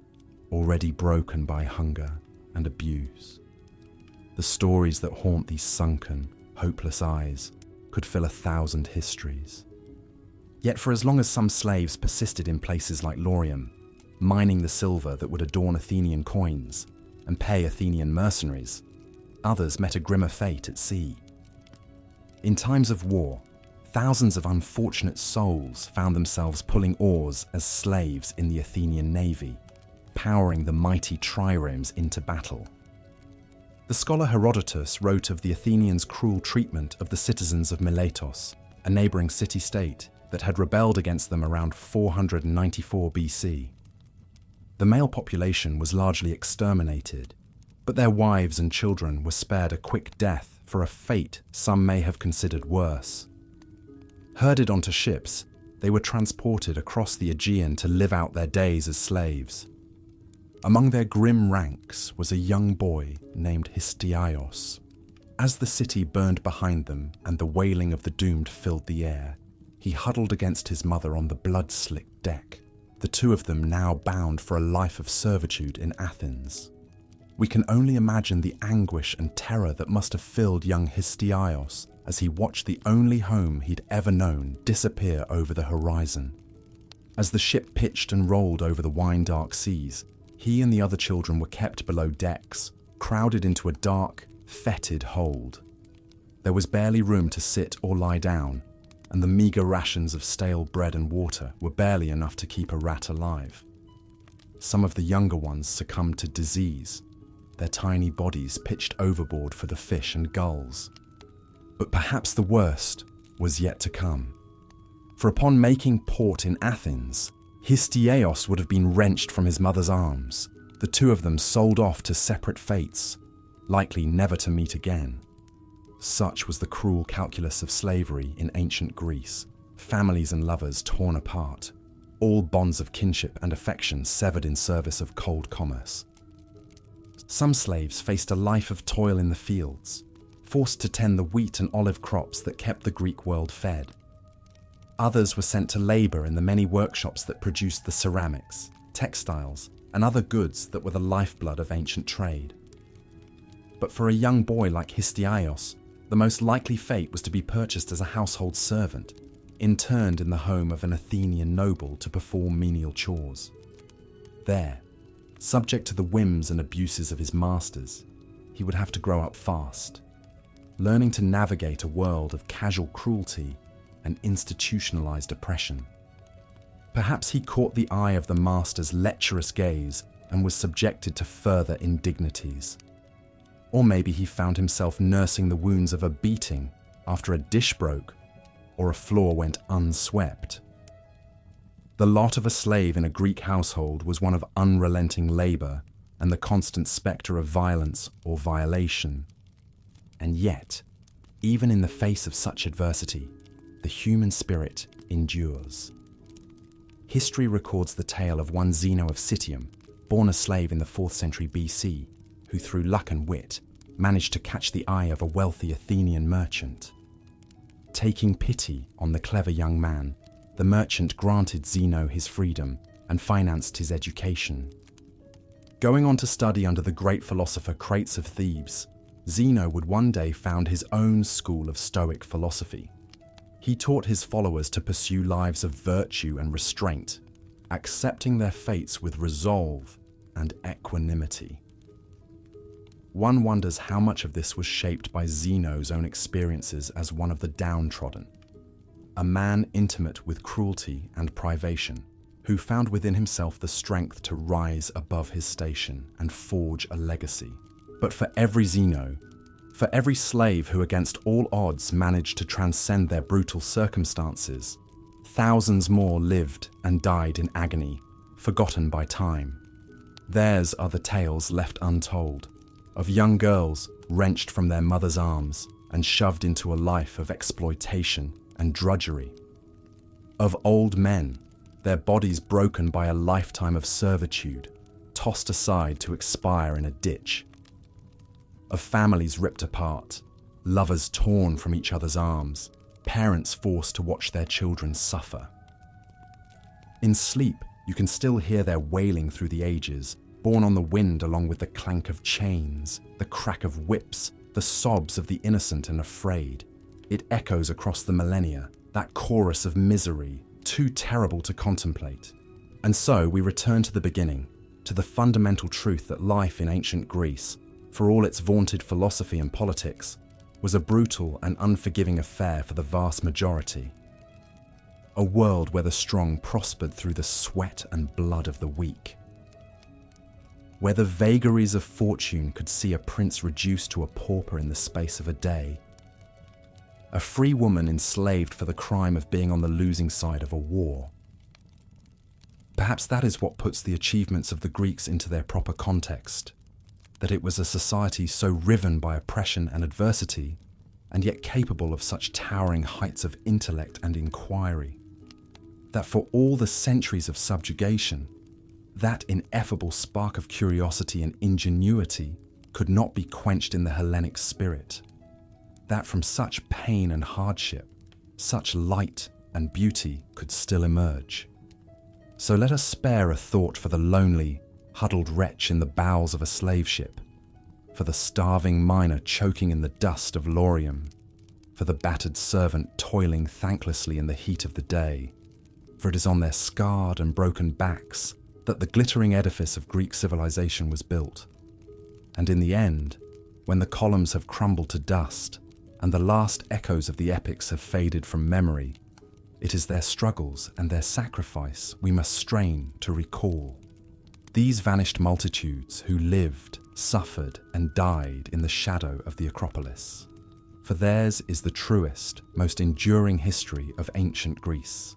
already broken by hunger and abuse. The stories that haunt these sunken, hopeless eyes could fill 1,000 histories. Yet for as long as some slaves persisted in places like Laurium, mining the silver that would adorn Athenian coins and pay Athenian mercenaries, others met a grimmer fate at sea. In times of war, thousands of unfortunate souls found themselves pulling oars as slaves in the Athenian navy, powering the mighty triremes into battle. The scholar Herodotus wrote of the Athenians' cruel treatment of the citizens of Miletos, a neighboring city-state that had rebelled against them around 494 BC. The male population was largely exterminated, but their wives and children were spared a quick death for a fate some may have considered worse. Herded onto ships, they were transported across the Aegean to live out their days as slaves. Among their grim ranks was a young boy named Histiaios. As the city burned behind them and the wailing of the doomed filled the air, he huddled against his mother on the blood-slicked deck, the two of them now bound for a life of servitude in Athens. We can only imagine the anguish and terror that must have filled young Histiaios as he watched the only home he'd ever known disappear over the horizon. As the ship pitched and rolled over the wine-dark seas, he and the other children were kept below decks, crowded into a dark, fetid hold. There was barely room to sit or lie down, and the meagre rations of stale bread and water were barely enough to keep a rat alive. Some of the younger ones succumbed to disease, their tiny bodies pitched overboard for the fish and gulls. But perhaps the worst was yet to come. For upon making port in Athens, Histiaios would have been wrenched from his mother's arms, the two of them sold off to separate fates, likely never to meet again. Such was the cruel calculus of slavery in ancient Greece, families and lovers torn apart, all bonds of kinship and affection severed in service of cold commerce. Some slaves faced a life of toil in the fields, forced to tend the wheat and olive crops that kept the Greek world fed. Others were sent to labor in the many workshops that produced the ceramics, textiles, and other goods that were the lifeblood of ancient trade. But for a young boy like Histiaios, the most likely fate was to be purchased as a household servant, interned in the home of an Athenian noble to perform menial chores. There, subject to the whims and abuses of his masters, he would have to grow up fast, learning to navigate a world of casual cruelty and institutionalized oppression. Perhaps he caught the eye of the master's lecherous gaze and was subjected to further indignities. Or maybe he found himself nursing the wounds of a beating after a dish broke or a floor went unswept. The lot of a slave in a Greek household was one of unrelenting labor and the constant specter of violence or violation. And yet, even in the face of such adversity, the human spirit endures. History records the tale of one Zeno of Citium, born a slave in the 4th century BC, who through luck and wit managed to catch the eye of a wealthy Athenian merchant. Taking pity on the clever young man, the merchant granted Zeno his freedom and financed his education. Going on to study under the great philosopher Crates of Thebes, Zeno would one day found his own school of Stoic philosophy. He taught his followers to pursue lives of virtue and restraint, accepting their fates with resolve and equanimity. One wonders how much of this was shaped by Zeno's own experiences as one of the downtrodden, a man intimate with cruelty and privation, who found within himself the strength to rise above his station and forge a legacy. But for every Zeno, for every slave who against all odds managed to transcend their brutal circumstances, thousands more lived and died in agony, forgotten by time. Theirs are the tales left untold, of young girls wrenched from their mother's arms and shoved into a life of exploitation and drudgery. Of old men, their bodies broken by a lifetime of servitude, tossed aside to expire in a ditch. Of families ripped apart, lovers torn from each other's arms, parents forced to watch their children suffer. In sleep, you can still hear their wailing through the ages, borne on the wind along with the clank of chains, the crack of whips, the sobs of the innocent and afraid. It echoes across the millennia, that chorus of misery, too terrible to contemplate. And so we return to the beginning, to the fundamental truth that life in ancient Greece, for all its vaunted philosophy and politics, was a brutal and unforgiving affair for the vast majority. A world where the strong prospered through the sweat and blood of the weak. where the vagaries of fortune could see a prince reduced to a pauper in the space of a day, a free woman enslaved for the crime of being on the losing side of a war. Perhaps that is what puts the achievements of the Greeks into their proper context, that it was a society so riven by oppression and adversity, and yet capable of such towering heights of intellect and inquiry, that for all the centuries of subjugation, that ineffable spark of curiosity and ingenuity could not be quenched in the Hellenic spirit, that from such pain and hardship, such light and beauty could still emerge. So let us spare a thought for the lonely, huddled wretch in the bowels of a slave ship, for the starving miner choking in the dust of Laurium, for the battered servant toiling thanklessly in the heat of the day, for it is on their scarred and broken backs that the glittering edifice of Greek civilization was built. And in the end, when the columns have crumbled to dust, and the last echoes of the epics have faded from memory, it is their struggles and their sacrifice we must strain to recall. These vanished multitudes who lived, suffered, and died in the shadow of the Acropolis. For theirs is the truest, most enduring history of ancient Greece.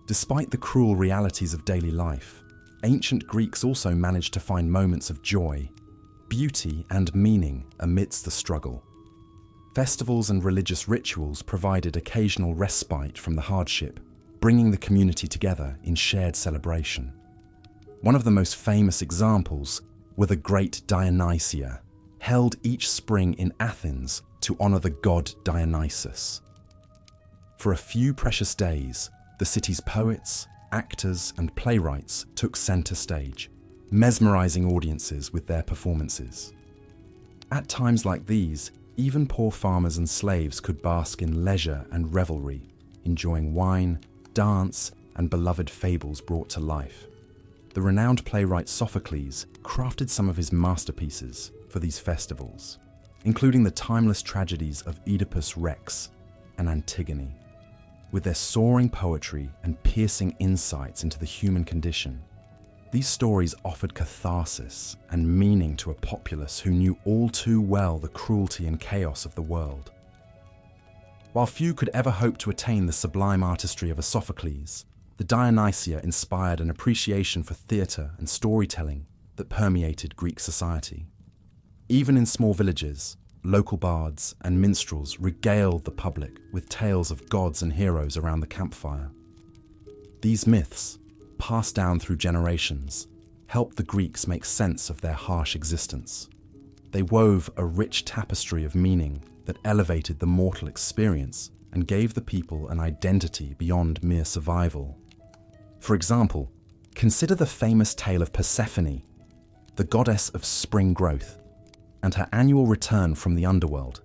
Despite the cruel realities of daily life, ancient Greeks also managed to find moments of joy, beauty, and meaning amidst the struggle. Festivals and religious rituals provided occasional respite from the hardship, bringing the community together in shared celebration. One of the most famous examples were the Great Dionysia, held each spring in Athens to honor the god Dionysus. For a few precious days, the city's poets, actors, and playwrights took center stage, mesmerizing audiences with their performances. At times like these, even poor farmers and slaves could bask in leisure and revelry, enjoying wine, dance, and beloved fables brought to life. The renowned playwright Sophocles crafted some of his masterpieces for these festivals, including the timeless tragedies of Oedipus Rex and Antigone. With their soaring poetry and piercing insights into the human condition, these stories offered catharsis and meaning to a populace who knew all too well the cruelty and chaos of the world. While few could ever hope to attain the sublime artistry of a Sophocles, the Dionysia inspired an appreciation for theatre and storytelling that permeated Greek society. Even in small villages, local bards and minstrels regaled the public with tales of gods and heroes around the campfire. These myths, passed down through generations, helped the Greeks make sense of their harsh existence. They wove a rich tapestry of meaning that elevated the mortal experience and gave the people an identity beyond mere survival. For example, consider the famous tale of Persephone, the goddess of spring growth, and her annual return from the underworld.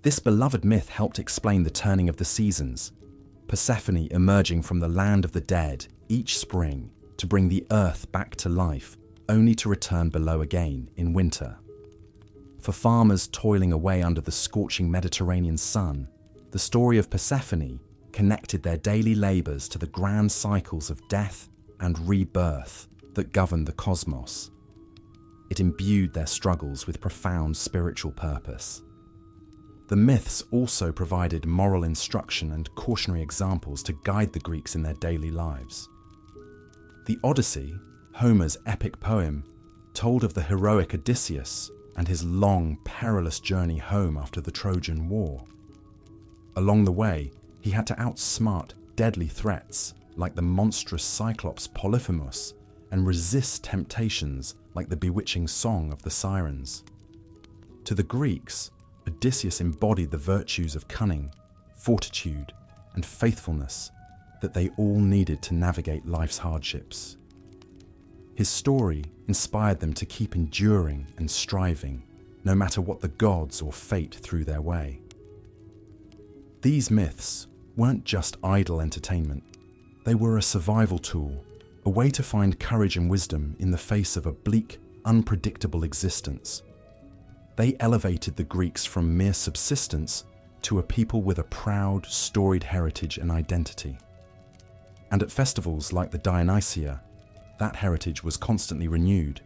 This beloved myth helped explain the turning of the seasons, Persephone emerging from the land of the dead each spring to bring the earth back to life, only to return below again in winter. For farmers toiling away under the scorching Mediterranean sun, the story of Persephone connected their daily labours to the grand cycles of death and rebirth that govern the cosmos. It imbued their struggles with profound spiritual purpose. The myths also provided moral instruction and cautionary examples to guide the Greeks in their daily lives. The Odyssey, Homer's epic poem, told of the heroic Odysseus and his long, perilous journey home after the Trojan War. Along the way, he had to outsmart deadly threats like the monstrous Cyclops Polyphemus and resist temptations like the bewitching song of the sirens. To the Greeks, Odysseus embodied the virtues of cunning, fortitude, and faithfulness that they all needed to navigate life's hardships. His story inspired them to keep enduring and striving, no matter what the gods or fate threw their way. These myths weren't just idle entertainment. They were a survival tool, a way to find courage and wisdom in the face of a bleak, unpredictable existence. They elevated the Greeks from mere subsistence to a people with a proud, storied heritage and identity. And at festivals like the Dionysia, that heritage was constantly renewed,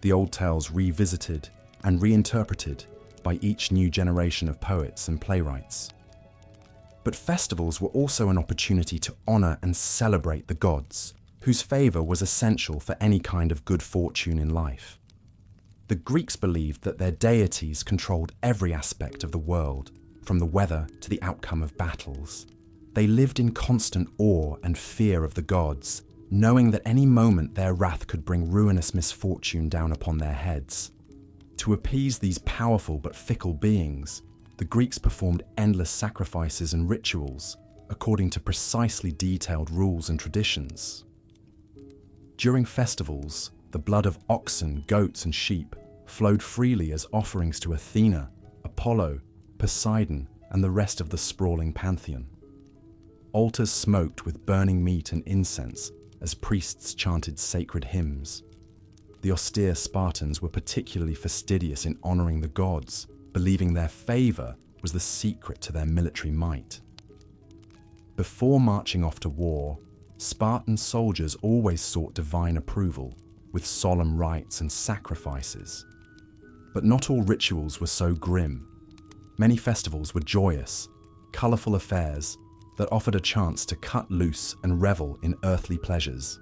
the old tales revisited and reinterpreted by each new generation of poets and playwrights. But festivals were also an opportunity to honor and celebrate the gods, whose favor was essential for any kind of good fortune in life. The Greeks believed that their deities controlled every aspect of the world, from the weather to the outcome of battles. They lived in constant awe and fear of the gods, knowing that any moment their wrath could bring ruinous misfortune down upon their heads. To appease these powerful but fickle beings, the Greeks performed endless sacrifices and rituals, according to precisely detailed rules and traditions. During festivals, the blood of oxen, goats, and sheep flowed freely as offerings to Athena, Apollo, Poseidon, and the rest of the sprawling pantheon. Altars smoked with burning meat and incense as priests chanted sacred hymns. The austere Spartans were particularly fastidious in honoring the gods, believing their favor was the secret to their military might. Before marching off to war, Spartan soldiers always sought divine approval with solemn rites and sacrifices. But not all rituals were so grim. Many festivals were joyous, colorful affairs that offered a chance to cut loose and revel in earthly pleasures.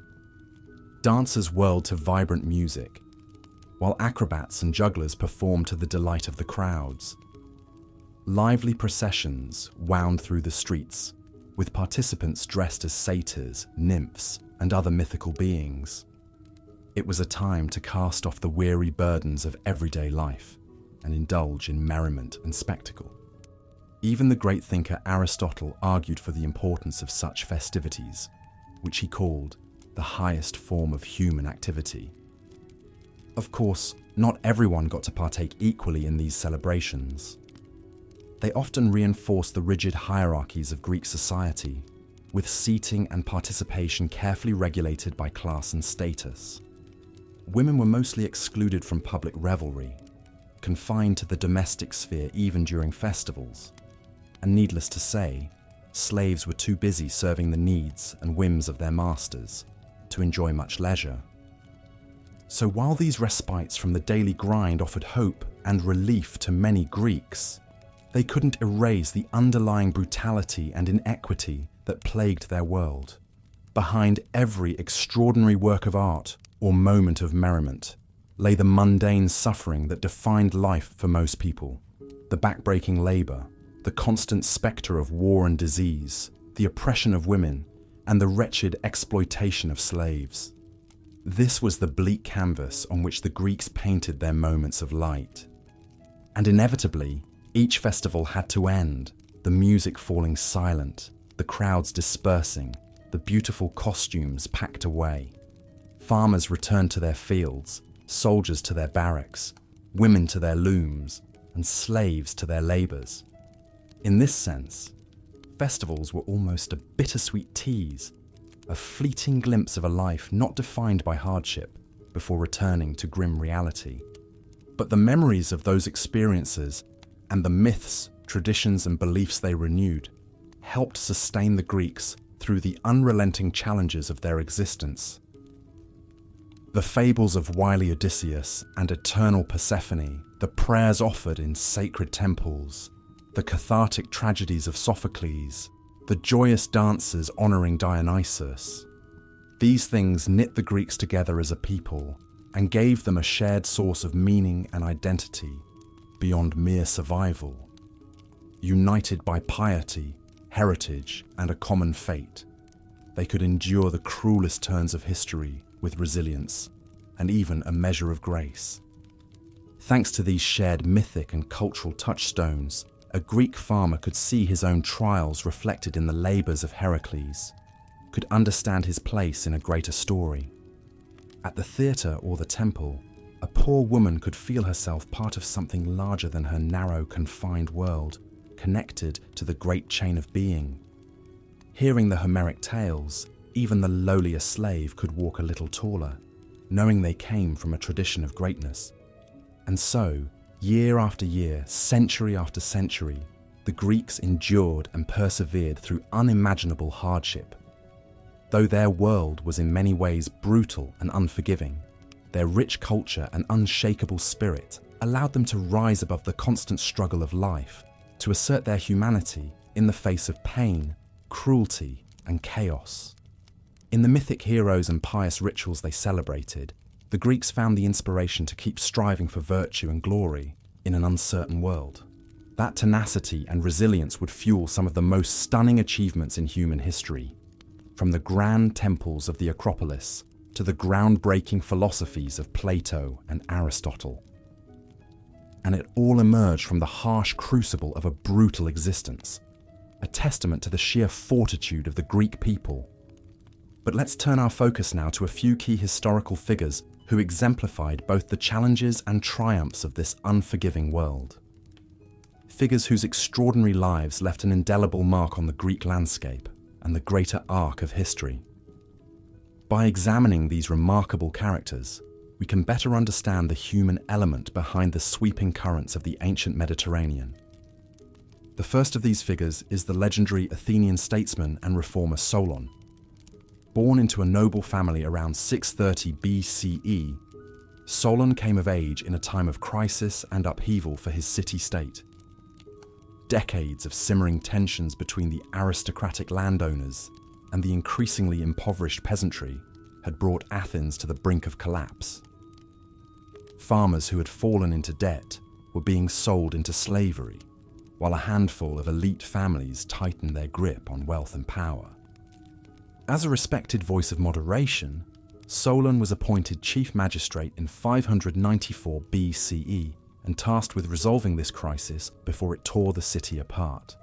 Dancers whirled to vibrant music, while acrobats and jugglers performed to the delight of the crowds. Lively processions wound through the streets, with participants dressed as satyrs, nymphs, and other mythical beings. It was a time to cast off the weary burdens of everyday life and indulge in merriment and spectacle. Even the great thinker Aristotle argued for the importance of such festivities, which he called the highest form of human activity. Of course, not everyone got to partake equally in these celebrations. They often reinforced the rigid hierarchies of Greek society, with seating and participation carefully regulated by class and status. Women were mostly excluded from public revelry, confined to the domestic sphere even during festivals. And needless to say, slaves were too busy serving the needs and whims of their masters to enjoy much leisure. So while these respites from the daily grind offered hope and relief to many Greeks, they couldn't erase the underlying brutality and inequity that plagued their world. Behind every extraordinary work of art or moment of merriment lay the mundane suffering that defined life for most people, the backbreaking labor, the constant spectre of war and disease, the oppression of women, and the wretched exploitation of slaves. This was the bleak canvas on which the Greeks painted their moments of light. And inevitably, each festival had to end, the music falling silent, the crowds dispersing, the beautiful costumes packed away. Farmers returned to their fields, soldiers to their barracks, women to their looms, and slaves to their labors. In this sense, festivals were almost a bittersweet tease, a fleeting glimpse of a life not defined by hardship before returning to grim reality. But the memories of those experiences and the myths, traditions, and beliefs they renewed helped sustain the Greeks through the unrelenting challenges of their existence. The fables of wily Odysseus and eternal Persephone, the prayers offered in sacred temples, the cathartic tragedies of Sophocles, the joyous dances honoring Dionysus. These things knit the Greeks together as a people and gave them a shared source of meaning and identity beyond mere survival. United by piety, heritage, and a common fate, they could endure the cruelest turns of history with resilience and even a measure of grace. Thanks to these shared mythic and cultural touchstones, a Greek farmer could see his own trials reflected in the labors of Heracles, could understand his place in a greater story. At the theatre or the temple, a poor woman could feel herself part of something larger than her narrow, confined world, connected to the great chain of being. Hearing the Homeric tales, even the lowliest slave could walk a little taller, knowing they came from a tradition of greatness. And so, year after year, century after century, the Greeks endured and persevered through unimaginable hardship. Though their world was in many ways brutal and unforgiving, Their rich culture and unshakable spirit allowed them to rise above the constant struggle of life, to assert their humanity in the face of pain, cruelty, and chaos. In the mythic heroes and pious rituals they celebrated, the Greeks found the inspiration to keep striving for virtue and glory in an uncertain world. That tenacity and resilience would fuel some of the most stunning achievements in human history, from the grand temples of the Acropolis to the groundbreaking philosophies of Plato and Aristotle. And it all emerged from the harsh crucible of a brutal existence, a testament to the sheer fortitude of the Greek people. But let's turn our focus now to a few key historical figures who exemplified both the challenges and triumphs of this unforgiving world. Figures whose extraordinary lives left an indelible mark on the Greek landscape and the greater arc of history. By examining these remarkable characters, we can better understand the human element behind the sweeping currents of the ancient Mediterranean. The first of these figures is the legendary Athenian statesman and reformer Solon. Born into a noble family around 630 BCE, Solon came of age in a time of crisis and upheaval for his city-state. Decades of simmering tensions between the aristocratic landowners and the increasingly impoverished peasantry had brought Athens to the brink of collapse. Farmers who had fallen into debt were being sold into slavery, while a handful of elite families tightened their grip on wealth and power. As a respected voice of moderation, Solon was appointed chief magistrate in 594 BCE and tasked with resolving this crisis before it tore the city apart.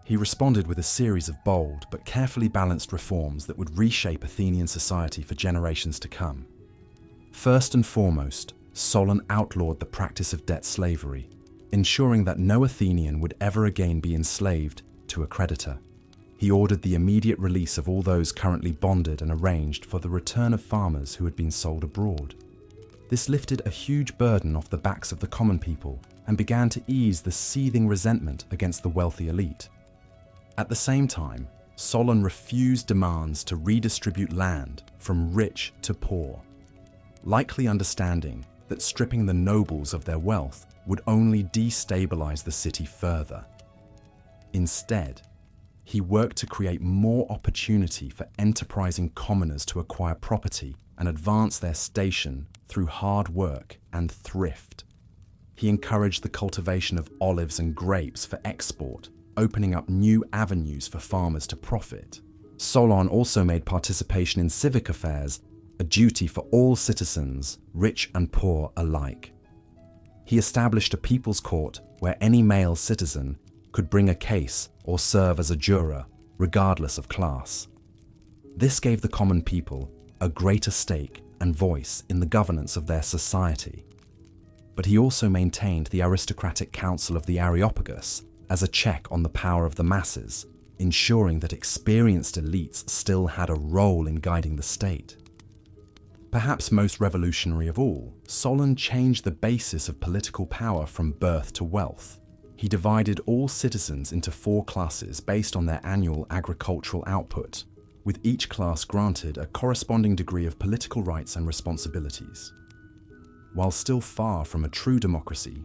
He responded with a series of bold but carefully balanced reforms that would reshape Athenian society for generations to come. First and foremost, Solon outlawed the practice of debt slavery, ensuring that no Athenian would ever again be enslaved to a creditor. He ordered the immediate release of all those currently bonded and arranged for the return of farmers who had been sold abroad. This lifted a huge burden off the backs of the common people and began to ease the seething resentment against the wealthy elite. At the same time, Solon refused demands to redistribute land from rich to poor, likely understanding that stripping the nobles of their wealth would only destabilize the city further. Instead, he worked to create more opportunity for enterprising commoners to acquire property and advance their station through hard work and thrift. He encouraged the cultivation of olives and grapes for export, opening up new avenues for farmers to profit. Solon also made participation in civic affairs a duty for all citizens, rich and poor alike. He established a people's court where any male citizen could bring a case or serve as a juror, regardless of class. This gave the common people a greater stake and voice in the governance of their society. But he also maintained the aristocratic council of the Areopagus as a check on the power of the masses, ensuring that experienced elites still had a role in guiding the state. Perhaps most revolutionary of all, Solon changed the basis of political power from birth to wealth. He divided all citizens into 4 classes based on their annual agricultural output, with each class granted a corresponding degree of political rights and responsibilities. While still far from a true democracy,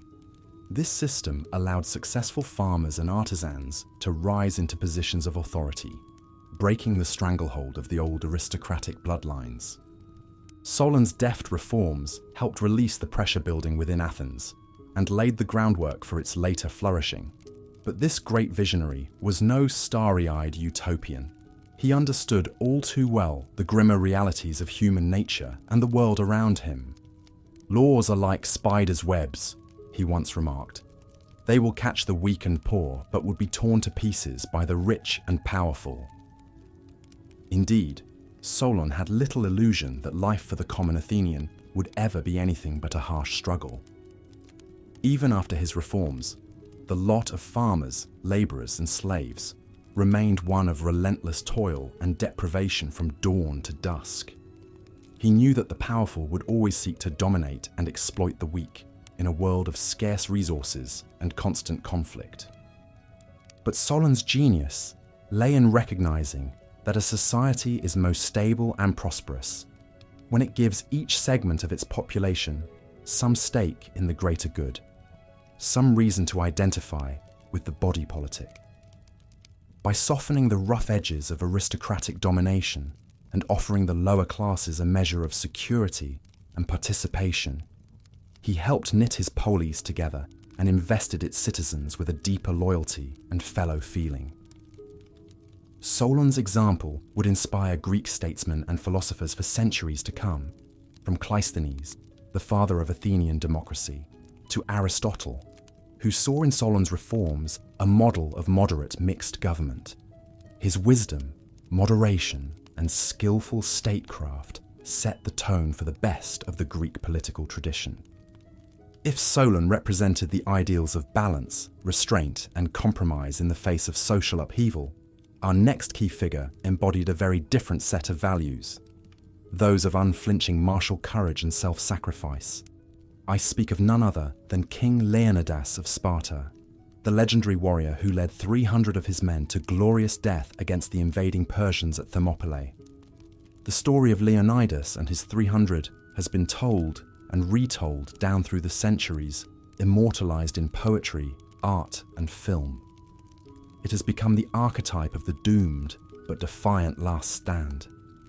this system allowed successful farmers and artisans to rise into positions of authority, breaking the stranglehold of the old aristocratic bloodlines. Solon's deft reforms helped release the pressure building within Athens and laid the groundwork for its later flourishing. But this great visionary was no starry-eyed utopian. He understood all too well the grimmer realities of human nature and the world around him. "Laws are like spiders' webs," he once remarked. "They will catch the weak and poor, but would be torn to pieces by the rich and powerful." Indeed, Solon had little illusion that life for the common Athenian would ever be anything but a harsh struggle. Even after his reforms, the lot of farmers, laborers, and slaves remained one of relentless toil and deprivation from dawn to dusk. He knew that the powerful would always seek to dominate and exploit the weak in a world of scarce resources and constant conflict. But Solon's genius lay in recognizing that a society is most stable and prosperous when it gives each segment of its population some stake in the greater good, some reason to identify with the body politic. By softening the rough edges of aristocratic domination and offering the lower classes a measure of security and participation, he helped knit his polis together and invested its citizens with a deeper loyalty and fellow feeling. Solon's example would inspire Greek statesmen and philosophers for centuries to come, from Cleisthenes, the father of Athenian democracy, to Aristotle, who saw in Solon's reforms a model of moderate mixed government. His wisdom, moderation, and skillful statecraft set the tone for the best of the Greek political tradition. If Solon represented the ideals of balance, restraint, and compromise in the face of social upheaval, our next key figure embodied a very different set of values, those of unflinching martial courage and self-sacrifice. I speak of none other than King Leonidas of Sparta, the legendary warrior who led 300 of his men to glorious death against the invading Persians at Thermopylae. The story of Leonidas and his 300 has been told and retold down through the centuries, immortalized in poetry, art, and film. It has become the archetype of the doomed but defiant last stand,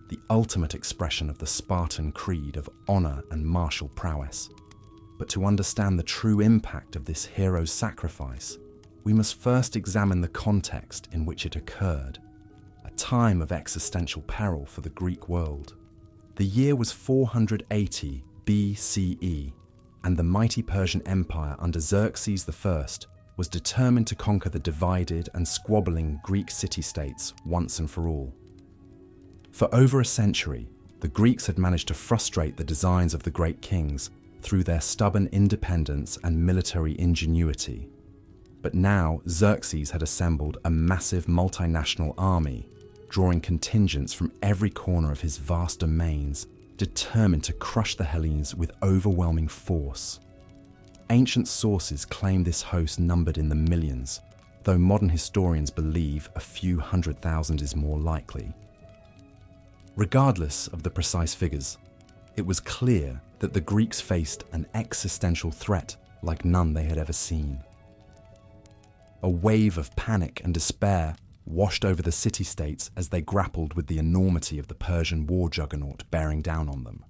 the ultimate expression of the Spartan creed of honor and martial prowess. But to understand the true impact of this hero's sacrifice, we must first examine the context in which it occurred, a time of existential peril for the Greek world. The year was 480 BCE, and the mighty Persian Empire under Xerxes I was determined to conquer the divided and squabbling Greek city-states once and for all. For over a century, the Greeks had managed to frustrate the designs of the great kings through their stubborn independence and military ingenuity. But now Xerxes had assembled a massive multinational army, drawing contingents from every corner of his vast domains, determined to crush the Hellenes with overwhelming force. Ancient sources claim this host numbered in the millions, though modern historians believe a few 100,000 is more likely. Regardless of the precise figures, it was clear that the Greeks faced an existential threat like none they had ever seen. A wave of panic and despair washed over the city-states as they grappled with the enormity of the Persian war juggernaut bearing down on them.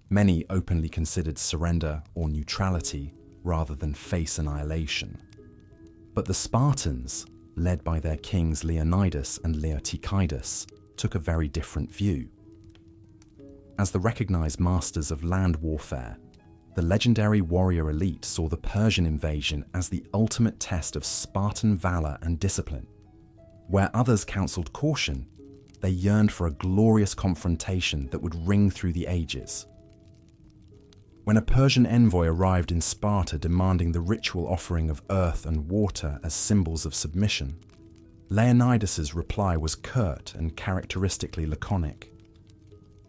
Many openly considered surrender or neutrality rather than face annihilation. But the Spartans, led by their kings Leonidas and Leotychidas, took a very different view. As the recognized masters of land warfare, the legendary warrior elite saw the Persian invasion as the ultimate test of Spartan valor and discipline. Where others counseled caution, they yearned for a glorious confrontation that would ring through the ages. When a Persian envoy arrived in Sparta demanding the ritual offering of earth and water as symbols of submission, Leonidas's reply was curt and characteristically laconic.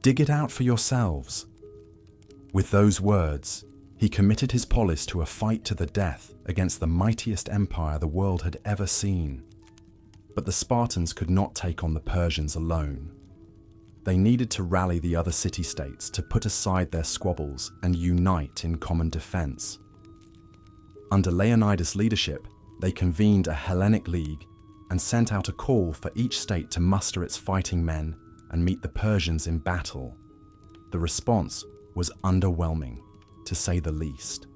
"Dig it out for yourselves." With those words, he committed his polis to a fight to the death against the mightiest empire the world had ever seen. But the Spartans could not take on the Persians alone. They needed to rally the other city-states to put aside their squabbles and unite in common defense. Under Leonidas' leadership, they convened a Hellenic League and sent out a call for each state to muster its fighting men and meet the Persians in battle. The response was underwhelming, to say the least.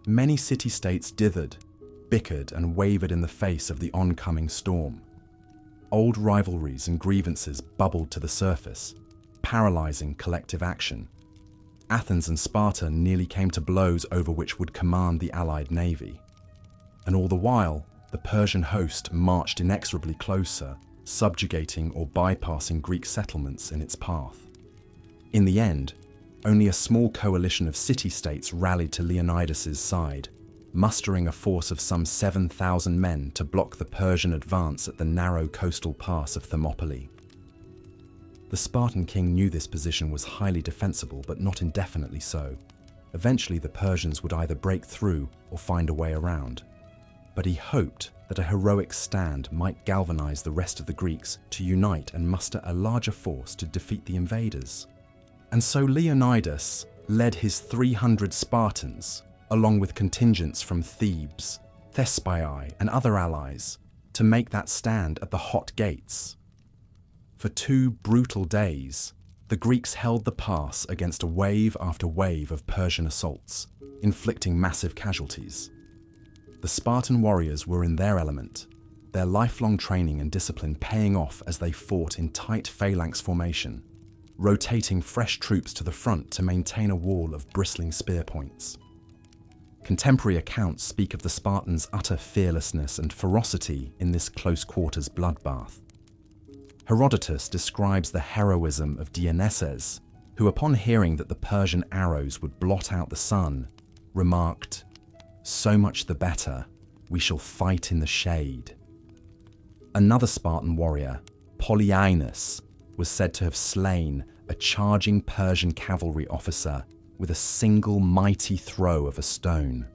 Many city-states dithered, bickered, and wavered in the face of the oncoming storm. Old rivalries and grievances bubbled to the surface, paralyzing collective action. Athens and Sparta nearly came to blows over which would command the allied navy. And all the while, the Persian host marched inexorably closer, subjugating or bypassing Greek settlements in its path. In the end, only a small coalition of city-states rallied to Leonidas's side, mustering a force of some 7,000 men to block the Persian advance at the narrow coastal pass of Thermopylae. The Spartan king knew this position was highly defensible, but not indefinitely so. Eventually the Persians would either break through or find a way around. But he hoped that a heroic stand might galvanize the rest of the Greeks to unite and muster a larger force to defeat the invaders. And so Leonidas led his 300 Spartans, along with contingents from Thebes, Thespiae, and other allies, to make that stand at the hot gates. For 2 brutal days, the Greeks held the pass against a wave after wave of Persian assaults, inflicting massive casualties. The Spartan warriors were in their element, their lifelong training and discipline paying off as they fought in tight phalanx formation, rotating fresh troops to the front to maintain a wall of bristling spear points. Contemporary accounts speak of the Spartans' utter fearlessness and ferocity in this close-quarters bloodbath. Herodotus describes the heroism of Dionysus, who, upon hearing that the Persian arrows would blot out the sun, remarked, "So much the better, we shall fight in the shade." Another Spartan warrior, Polyaenus, was said to have slain a charging Persian cavalry officer with a single mighty throw of a stone.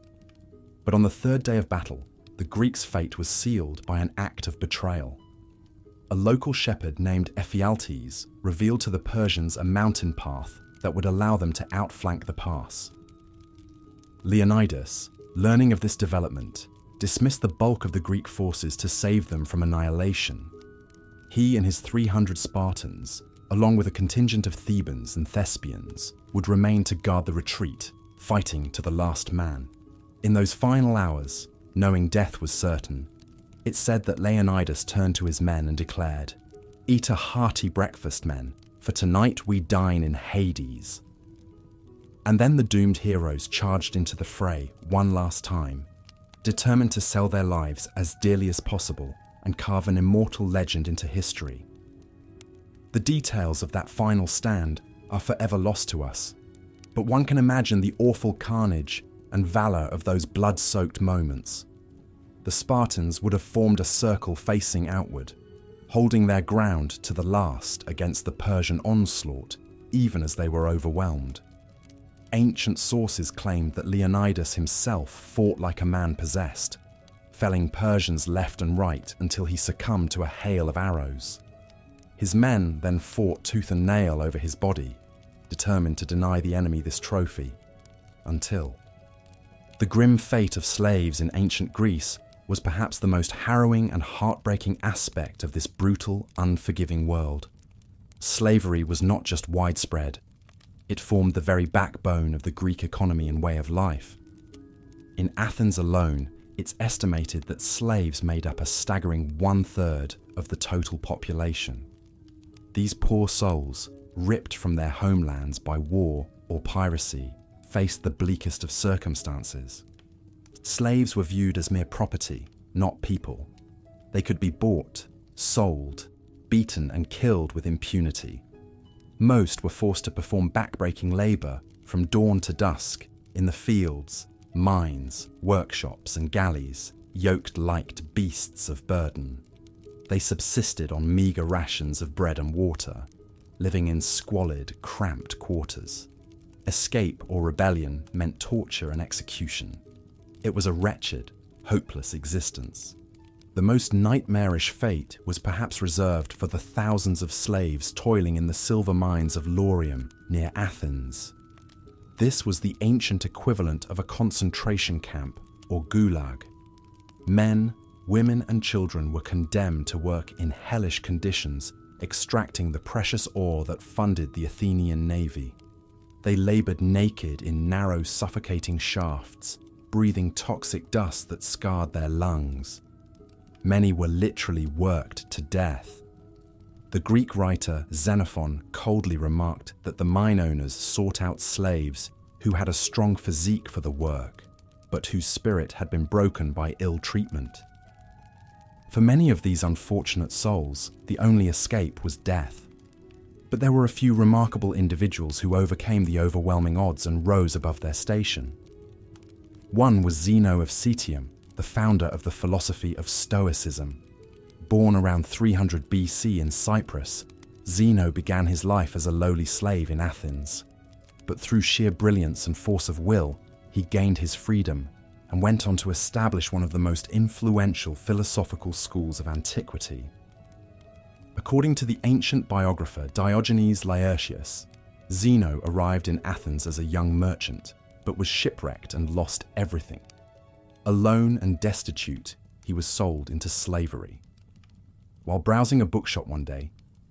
But on the 3rd day of battle, the Greeks' fate was sealed by an act of betrayal. A local shepherd named Ephialtes revealed to the Persians a mountain path that would allow them to outflank the pass. Leonidas, learning of this development, dismissed the bulk of the Greek forces to save them from annihilation. He and his 300 Spartans, along with a contingent of Thebans and Thespians, would remain to guard the retreat, fighting to the last man. In those final hours, knowing death was certain, it's said that Leonidas turned to his men and declared, "Eat a hearty breakfast, men, for tonight we dine in Hades." And then the doomed heroes charged into the fray one last time, determined to sell their lives as dearly as possible and carve an immortal legend into history. The details of that final stand are forever lost to us, but one can imagine the awful carnage and valor of those blood-soaked moments. The Spartans would have formed a circle facing outward, holding their ground to the last against the Persian onslaught, even as they were overwhelmed. Ancient sources claimed that Leonidas himself fought like a man possessed, felling Persians left and right until he succumbed to a hail of arrows. His men then fought tooth and nail over his body, determined to deny the enemy this trophy, until... The grim fate of slaves in ancient Greece was perhaps the most harrowing and heartbreaking aspect of this brutal, unforgiving world. Slavery was not just widespread, it formed the very backbone of the Greek economy and way of life. In Athens alone, it's estimated that slaves made up a staggering 1/3 of the total population. These poor souls, ripped from their homelands by war or piracy, faced the bleakest of circumstances. Slaves were viewed as mere property, not people. They could be bought, sold, beaten and killed with impunity. Most were forced to perform backbreaking labor from dawn to dusk in the fields, mines, workshops and galleys, yoked like to beasts of burden. They subsisted on meager rations of bread and water, living in squalid, cramped quarters. Escape or rebellion meant torture and execution. It was a wretched, hopeless existence. The most nightmarish fate was perhaps reserved for the thousands of slaves toiling in the silver mines of Laurium near Athens. This was the ancient equivalent of a concentration camp or gulag. Men, women and children were condemned to work in hellish conditions, extracting the precious ore that funded the Athenian navy. They labored naked in narrow, suffocating shafts, breathing toxic dust that scarred their lungs. Many were literally worked to death. The Greek writer Xenophon coldly remarked that the mine owners sought out slaves who had a strong physique for the work, but whose spirit had been broken by ill treatment. For many of these unfortunate souls, the only escape was death. But there were a few remarkable individuals who overcame the overwhelming odds and rose above their station. One was Zeno of Citium, the founder of the philosophy of Stoicism. Born around 300 BC in Cyprus, Zeno began his life as a lowly slave in Athens. But through sheer brilliance and force of will, he gained his freedom and went on to establish one of the most influential philosophical schools of antiquity. According to the ancient biographer Diogenes Laertius, Zeno arrived in Athens as a young merchant, but was shipwrecked and lost everything. Alone and destitute, he was sold into slavery. While browsing a bookshop one day,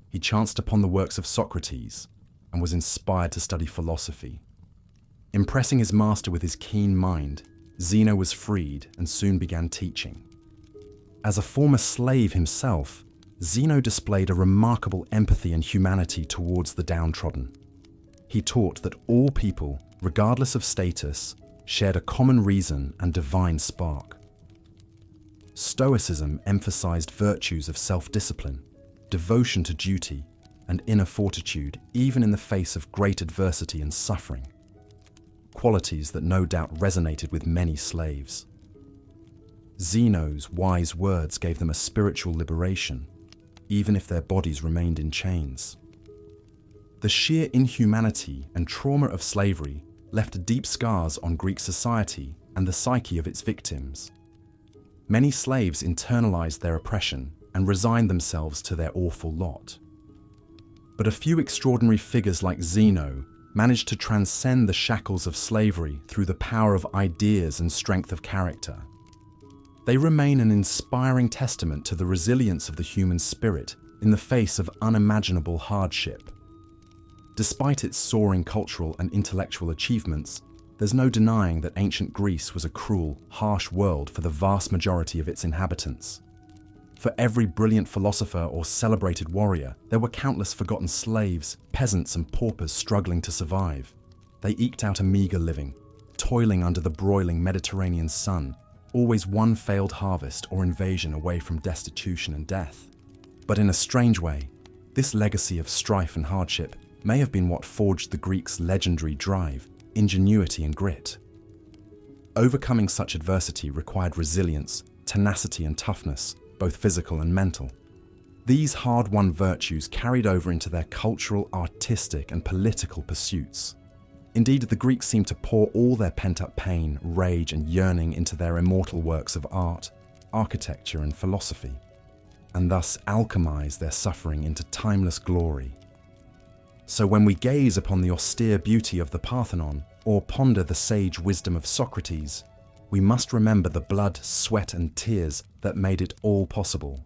he chanced upon the works of Socrates and was inspired to study philosophy. Impressing his master with his keen mind, Zeno was freed and soon began teaching. As a former slave himself, Zeno displayed a remarkable empathy and humanity towards the downtrodden. He taught that all people, regardless of status, shared a common reason and divine spark. Stoicism emphasized virtues of self-discipline, devotion to duty, and inner fortitude even in the face of great adversity and suffering, qualities that no doubt resonated with many slaves. Zeno's wise words gave them a spiritual liberation, even if their bodies remained in chains. The sheer inhumanity and trauma of slavery left deep scars on Greek society and the psyche of its victims. Many slaves internalized their oppression and resigned themselves to their awful lot. But a few extraordinary figures like Zeno managed to transcend the shackles of slavery through the power of ideas and strength of character. They remain an inspiring testament to the resilience of the human spirit in the face of unimaginable hardship. Despite its soaring cultural and intellectual achievements, there's no denying that ancient Greece was a cruel, harsh world for the vast majority of its inhabitants. For every brilliant philosopher or celebrated warrior, there were countless forgotten slaves, peasants, and paupers struggling to survive. They eked out a meager living, toiling under the broiling Mediterranean sun, always one failed harvest or invasion away from destitution and death. But in a strange way, this legacy of strife and hardship may have been what forged the Greeks' legendary drive, ingenuity, and grit. Overcoming such adversity required resilience, tenacity, and toughness, both physical and mental. These hard-won virtues carried over into their cultural, artistic, and political pursuits. Indeed, the Greeks seemed to pour all their pent-up pain, rage, and yearning into their immortal works of art, architecture, and philosophy, and thus alchemize their suffering into timeless glory. So when we gaze upon the austere beauty of the Parthenon, or ponder the sage wisdom of Socrates, we must remember the blood, sweat, and tears that made it all possible,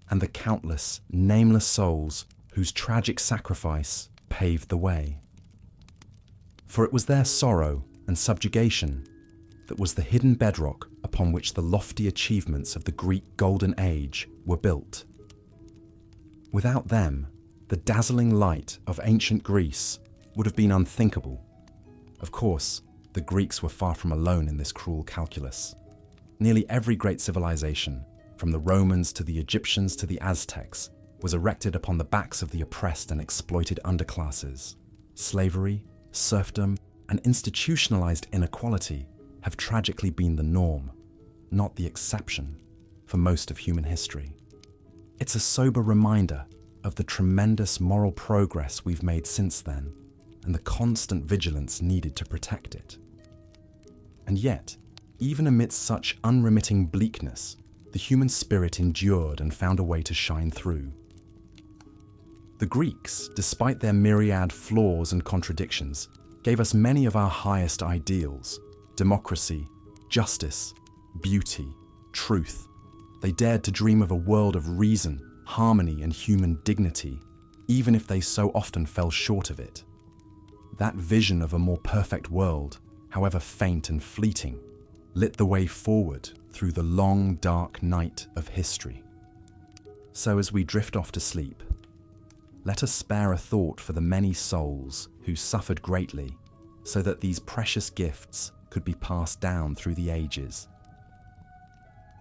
and the countless, nameless souls whose tragic sacrifice paved the way. For it was their sorrow and subjugation that was the hidden bedrock upon which the lofty achievements of the Greek Golden Age were built. Without them, the dazzling light of ancient Greece would have been unthinkable. Of course, the Greeks were far from alone in this cruel calculus. Nearly every great civilization, from the Romans to the Egyptians to the Aztecs, was erected upon the backs of the oppressed and exploited underclasses. Slavery, serfdom, and institutionalized inequality have tragically been the norm, not the exception, for most of human history. It's a sober reminder of the tremendous moral progress we've made since then, and the constant vigilance needed to protect it. And yet, even amidst such unremitting bleakness, the human spirit endured and found a way to shine through. The Greeks, despite their myriad flaws and contradictions, gave us many of our highest ideals: democracy, justice, beauty, truth. They dared to dream of a world of reason, harmony, and human dignity, even if they so often fell short of it. That vision of a more perfect world, however faint and fleeting, lit the way forward through the long, dark night of history. So as we drift off to sleep, let us spare a thought for the many souls who suffered greatly so that these precious gifts could be passed down through the ages.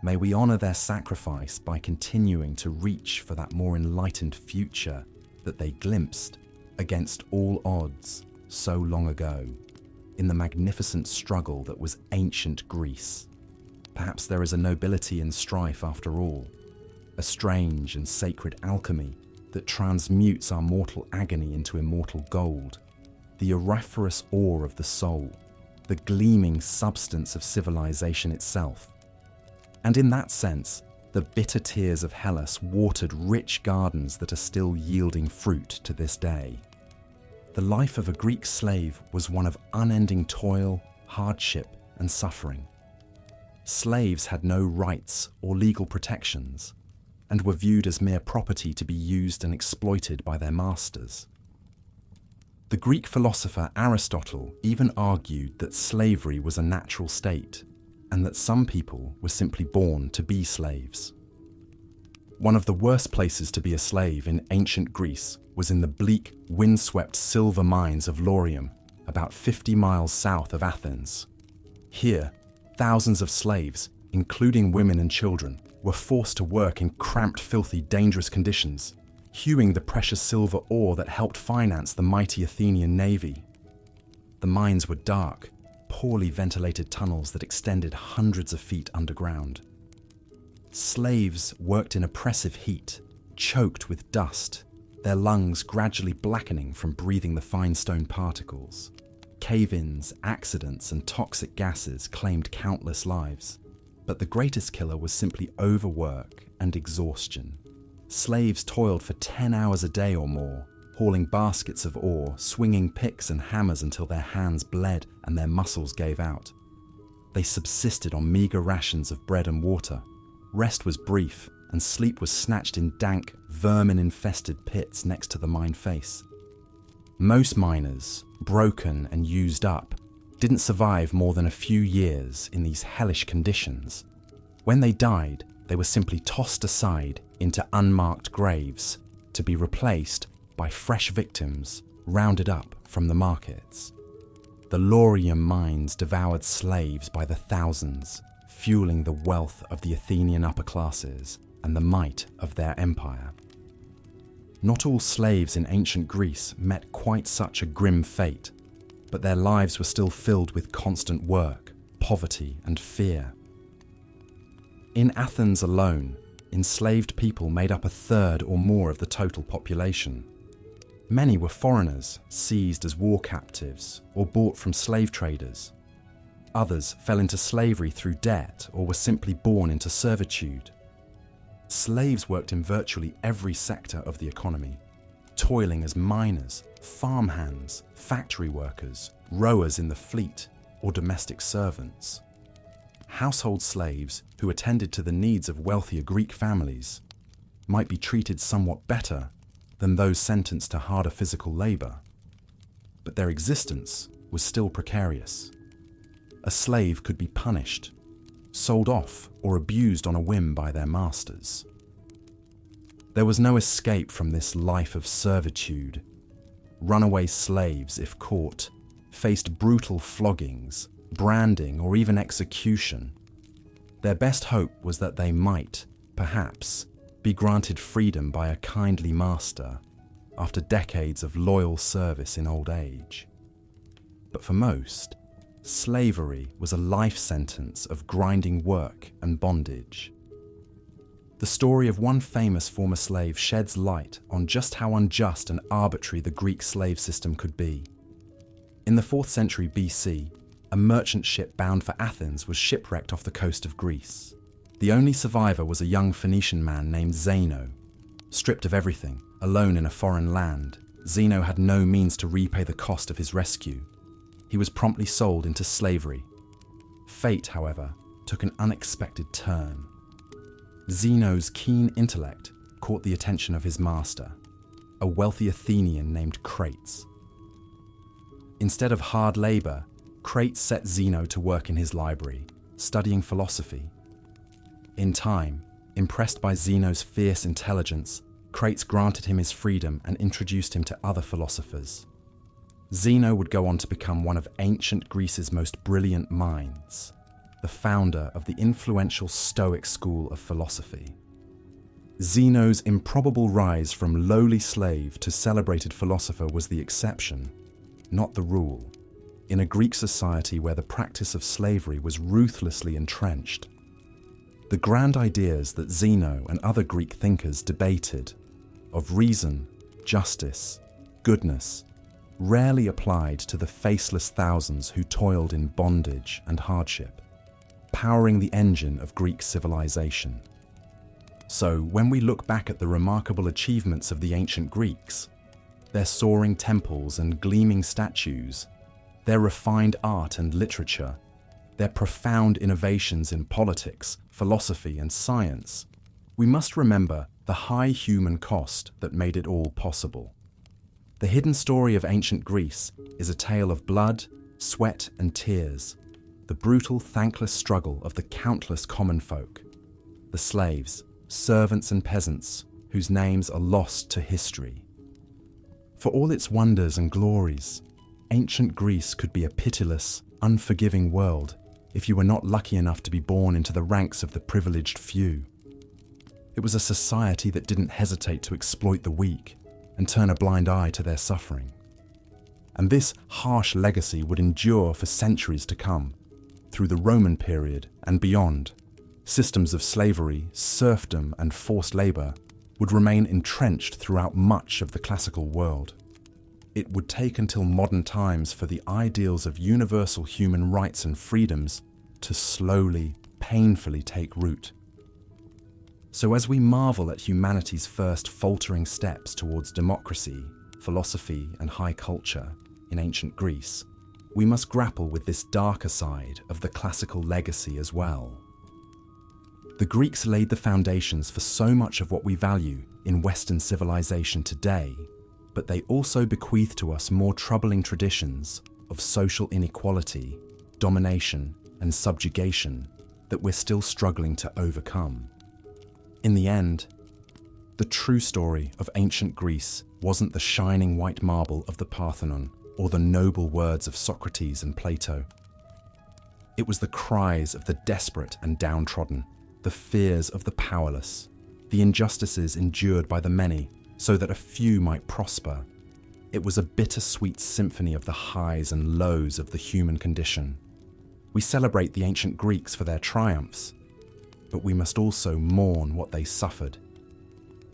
May we honor their sacrifice by continuing to reach for that more enlightened future that they glimpsed against all odds so long ago in the magnificent struggle that was ancient Greece. Perhaps there is a nobility in strife after all, a strange and sacred alchemy that transmutes our mortal agony into immortal gold, the auriferous ore of the soul, the gleaming substance of civilization itself. And in that sense, the bitter tears of Hellas watered rich gardens that are still yielding fruit to this day. The life of a Greek slave was one of unending toil, hardship, and suffering. Slaves had no rights or legal protections, and were viewed as mere property to be used and exploited by their masters. The Greek philosopher Aristotle even argued that slavery was a natural state, and that some people were simply born to be slaves. One of the worst places to be a slave in ancient Greece was in the bleak, windswept silver mines of Laurium, about 50 miles south of Athens. Here, thousands of slaves, including women and children, were forced to work in cramped, filthy, dangerous conditions, hewing the precious silver ore that helped finance the mighty Athenian navy. The mines were dark, poorly ventilated tunnels that extended hundreds of feet underground. Slaves worked in oppressive heat, choked with dust, their lungs gradually blackening from breathing the fine stone particles. Cave-ins, accidents, and toxic gases claimed countless lives. But the greatest killer was simply overwork and exhaustion. Slaves toiled for 10 hours a day or more, hauling baskets of ore, swinging picks and hammers until their hands bled and their muscles gave out. They subsisted on meager rations of bread and water. Rest was brief, and sleep was snatched in dank, vermin-infested pits next to the mine face. Most miners, broken and used up, didn't survive more than a few years in these hellish conditions. When they died, they were simply tossed aside into unmarked graves to be replaced by fresh victims rounded up from the markets. The Laurium mines devoured slaves by the thousands, fueling the wealth of the Athenian upper classes and the might of their empire. Not all slaves in ancient Greece met quite such a grim fate, but their lives were still filled with constant work, poverty, and fear. In Athens alone, enslaved people made up a third or more of the total population. Many were foreigners, seized as war captives or bought from slave traders. Others fell into slavery through debt or were simply born into servitude. Slaves worked in virtually every sector of the economy, toiling as miners, farmhands, factory workers, rowers in the fleet, or domestic servants. Household slaves who attended to the needs of wealthier Greek families might be treated somewhat better than those sentenced to harder physical labor, but their existence was still precarious. A slave could be punished, sold off, or abused on a whim by their masters. There was no escape from this life of servitude. Runaway slaves, if caught, faced brutal floggings, branding, or even execution. Their best hope was that they might, perhaps, be granted freedom by a kindly master after decades of loyal service in old age. But for most, slavery was a life sentence of grinding work and bondage. The story of one famous former slave sheds light on just how unjust and arbitrary the Greek slave system could be. In the 4th century BC, a merchant ship bound for Athens was shipwrecked off the coast of Greece. The only survivor was a young Phoenician man named Zeno. Stripped of everything, alone in a foreign land, Zeno had no means to repay the cost of his rescue. He was promptly sold into slavery. Fate, however, took an unexpected turn. Zeno's keen intellect caught the attention of his master, a wealthy Athenian named Crates. Instead of hard labor, Crates set Zeno to work in his library, studying philosophy. In time, impressed by Zeno's fierce intelligence, Crates granted him his freedom and introduced him to other philosophers. Zeno would go on to become one of ancient Greece's most brilliant minds, the founder of the influential Stoic school of philosophy. Zeno's improbable rise from lowly slave to celebrated philosopher was the exception, not the rule, in a Greek society where the practice of slavery was ruthlessly entrenched. The grand ideas that Zeno and other Greek thinkers debated, of reason, justice, goodness, rarely applied to the faceless thousands who toiled in bondage and hardship, powering the engine of Greek civilization. So, when we look back at the remarkable achievements of the ancient Greeks, their soaring temples and gleaming statues, their refined art and literature, their profound innovations in politics, philosophy, and science, we must remember the high human cost that made it all possible. The hidden story of ancient Greece is a tale of blood, sweat, and tears, the brutal, thankless struggle of the countless common folk, the slaves, servants, and peasants whose names are lost to history. For all its wonders and glories, ancient Greece could be a pitiless, unforgiving world if you were not lucky enough to be born into the ranks of the privileged few. It was a society that didn't hesitate to exploit the weak and turn a blind eye to their suffering. And this harsh legacy would endure for centuries to come, through the Roman period and beyond. Systems of slavery, serfdom, and forced labor would remain entrenched throughout much of the classical world. It would take until modern times for the ideals of universal human rights and freedoms to slowly, painfully take root. So as we marvel at humanity's first faltering steps towards democracy, philosophy, and high culture in ancient Greece, we must grapple with this darker side of the classical legacy as well. The Greeks laid the foundations for so much of what we value in Western civilization today, but they also bequeath to us more troubling traditions of social inequality, domination, and subjugation that we're still struggling to overcome. In the end, the true story of ancient Greece wasn't the shining white marble of the Parthenon or the noble words of Socrates and Plato. It was the cries of the desperate and downtrodden, the fears of the powerless, the injustices endured by the many so that a few might prosper. It was a bittersweet symphony of the highs and lows of the human condition. We celebrate the ancient Greeks for their triumphs, but we must also mourn what they suffered.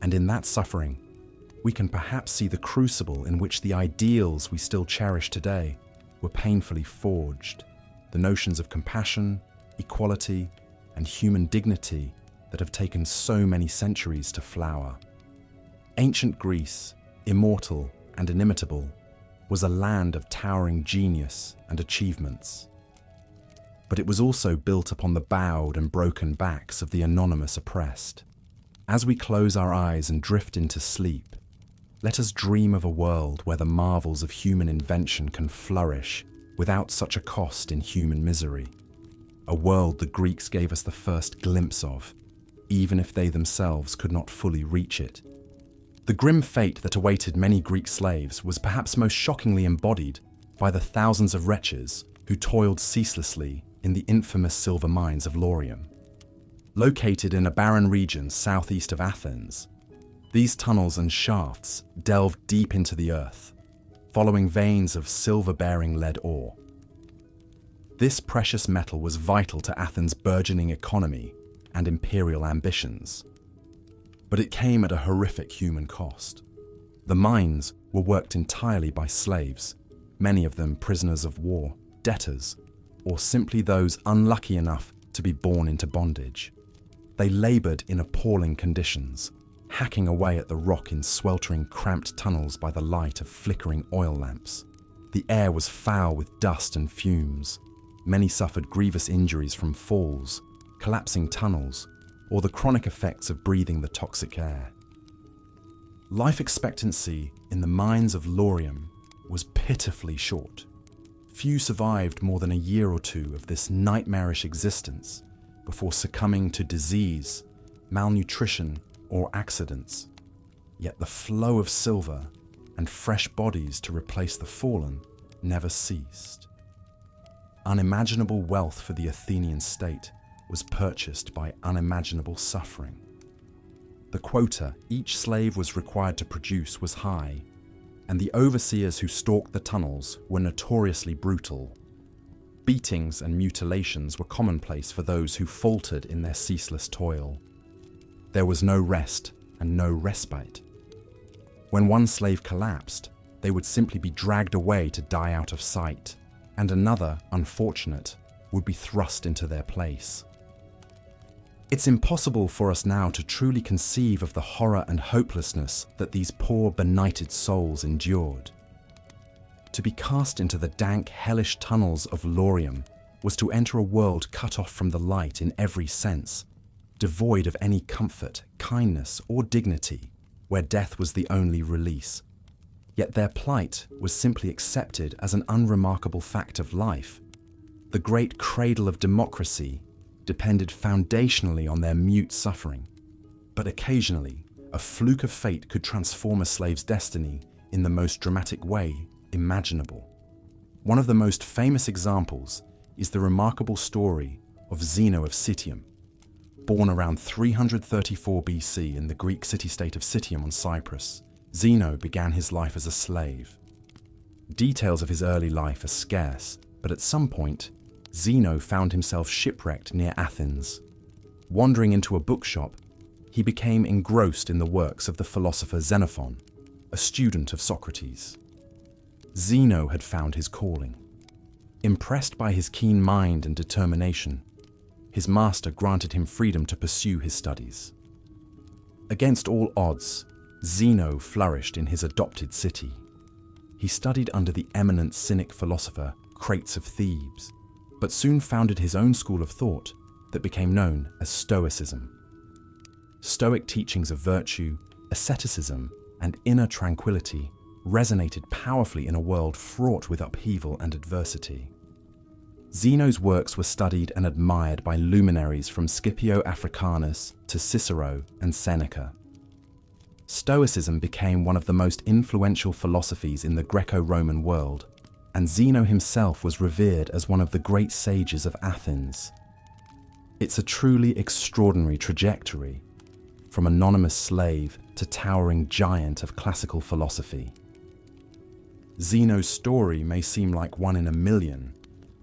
And in that suffering, we can perhaps see the crucible in which the ideals we still cherish today were painfully forged, the notions of compassion, equality, and human dignity that have taken so many centuries to flower. Ancient Greece, immortal and inimitable, was a land of towering genius and achievements. But it was also built upon the bowed and broken backs of the anonymous oppressed. As we close our eyes and drift into sleep, let us dream of a world where the marvels of human invention can flourish without such a cost in human misery. A world the Greeks gave us the first glimpse of, even if they themselves could not fully reach it. The grim fate that awaited many Greek slaves was perhaps most shockingly embodied by the thousands of wretches who toiled ceaselessly in the infamous silver mines of Laurium. Located in a barren region southeast of Athens, these tunnels and shafts delved deep into the earth, following veins of silver-bearing lead ore. This precious metal was vital to Athens' burgeoning economy and imperial ambitions. But it came at a horrific human cost. The mines were worked entirely by slaves, many of them prisoners of war, debtors, or simply those unlucky enough to be born into bondage. They labored in appalling conditions, hacking away at the rock in sweltering, cramped tunnels by the light of flickering oil lamps. The air was foul with dust and fumes. Many suffered grievous injuries from falls, collapsing tunnels, or the chronic effects of breathing the toxic air. Life expectancy in the mines of Laurium was pitifully short. Few survived more than a year or two of this nightmarish existence before succumbing to disease, malnutrition, or accidents. Yet the flow of silver and fresh bodies to replace the fallen never ceased. Unimaginable wealth for the Athenian state was purchased by unimaginable suffering. The quota each slave was required to produce was high, and the overseers who stalked the tunnels were notoriously brutal. Beatings and mutilations were commonplace for those who faltered in their ceaseless toil. There was no rest and no respite. When one slave collapsed, they would simply be dragged away to die out of sight, and another, unfortunate, would be thrust into their place. It's impossible for us now to truly conceive of the horror and hopelessness that these poor, benighted souls endured. To be cast into the dank, hellish tunnels of Laurium was to enter a world cut off from the light in every sense, devoid of any comfort, kindness, or dignity, where death was the only release. Yet their plight was simply accepted as an unremarkable fact of life. The great cradle of democracy depended foundationally on their mute suffering. But occasionally, a fluke of fate could transform a slave's destiny in the most dramatic way imaginable. One of the most famous examples is the remarkable story of Zeno of Citium. Born around 334 BC in the Greek city-state of Citium on Cyprus, Zeno began his life as a slave. Details of his early life are scarce, but at some point, Zeno found himself shipwrecked near Athens. Wandering into a bookshop, he became engrossed in the works of the philosopher Xenophon, a student of Socrates. Zeno had found his calling. Impressed by his keen mind and determination, his master granted him freedom to pursue his studies. Against all odds, Zeno flourished in his adopted city. He studied under the eminent Cynic philosopher Crates of Thebes, but soon founded his own school of thought that became known as Stoicism. Stoic teachings of virtue, asceticism, and inner tranquility resonated powerfully in a world fraught with upheaval and adversity. Zeno's works were studied and admired by luminaries from Scipio Africanus to Cicero and Seneca. Stoicism became one of the most influential philosophies in the Greco-Roman world, and Zeno himself was revered as one of the great sages of Athens. It's a truly extraordinary trajectory, from anonymous slave to towering giant of classical philosophy. Zeno's story may seem like one in a million,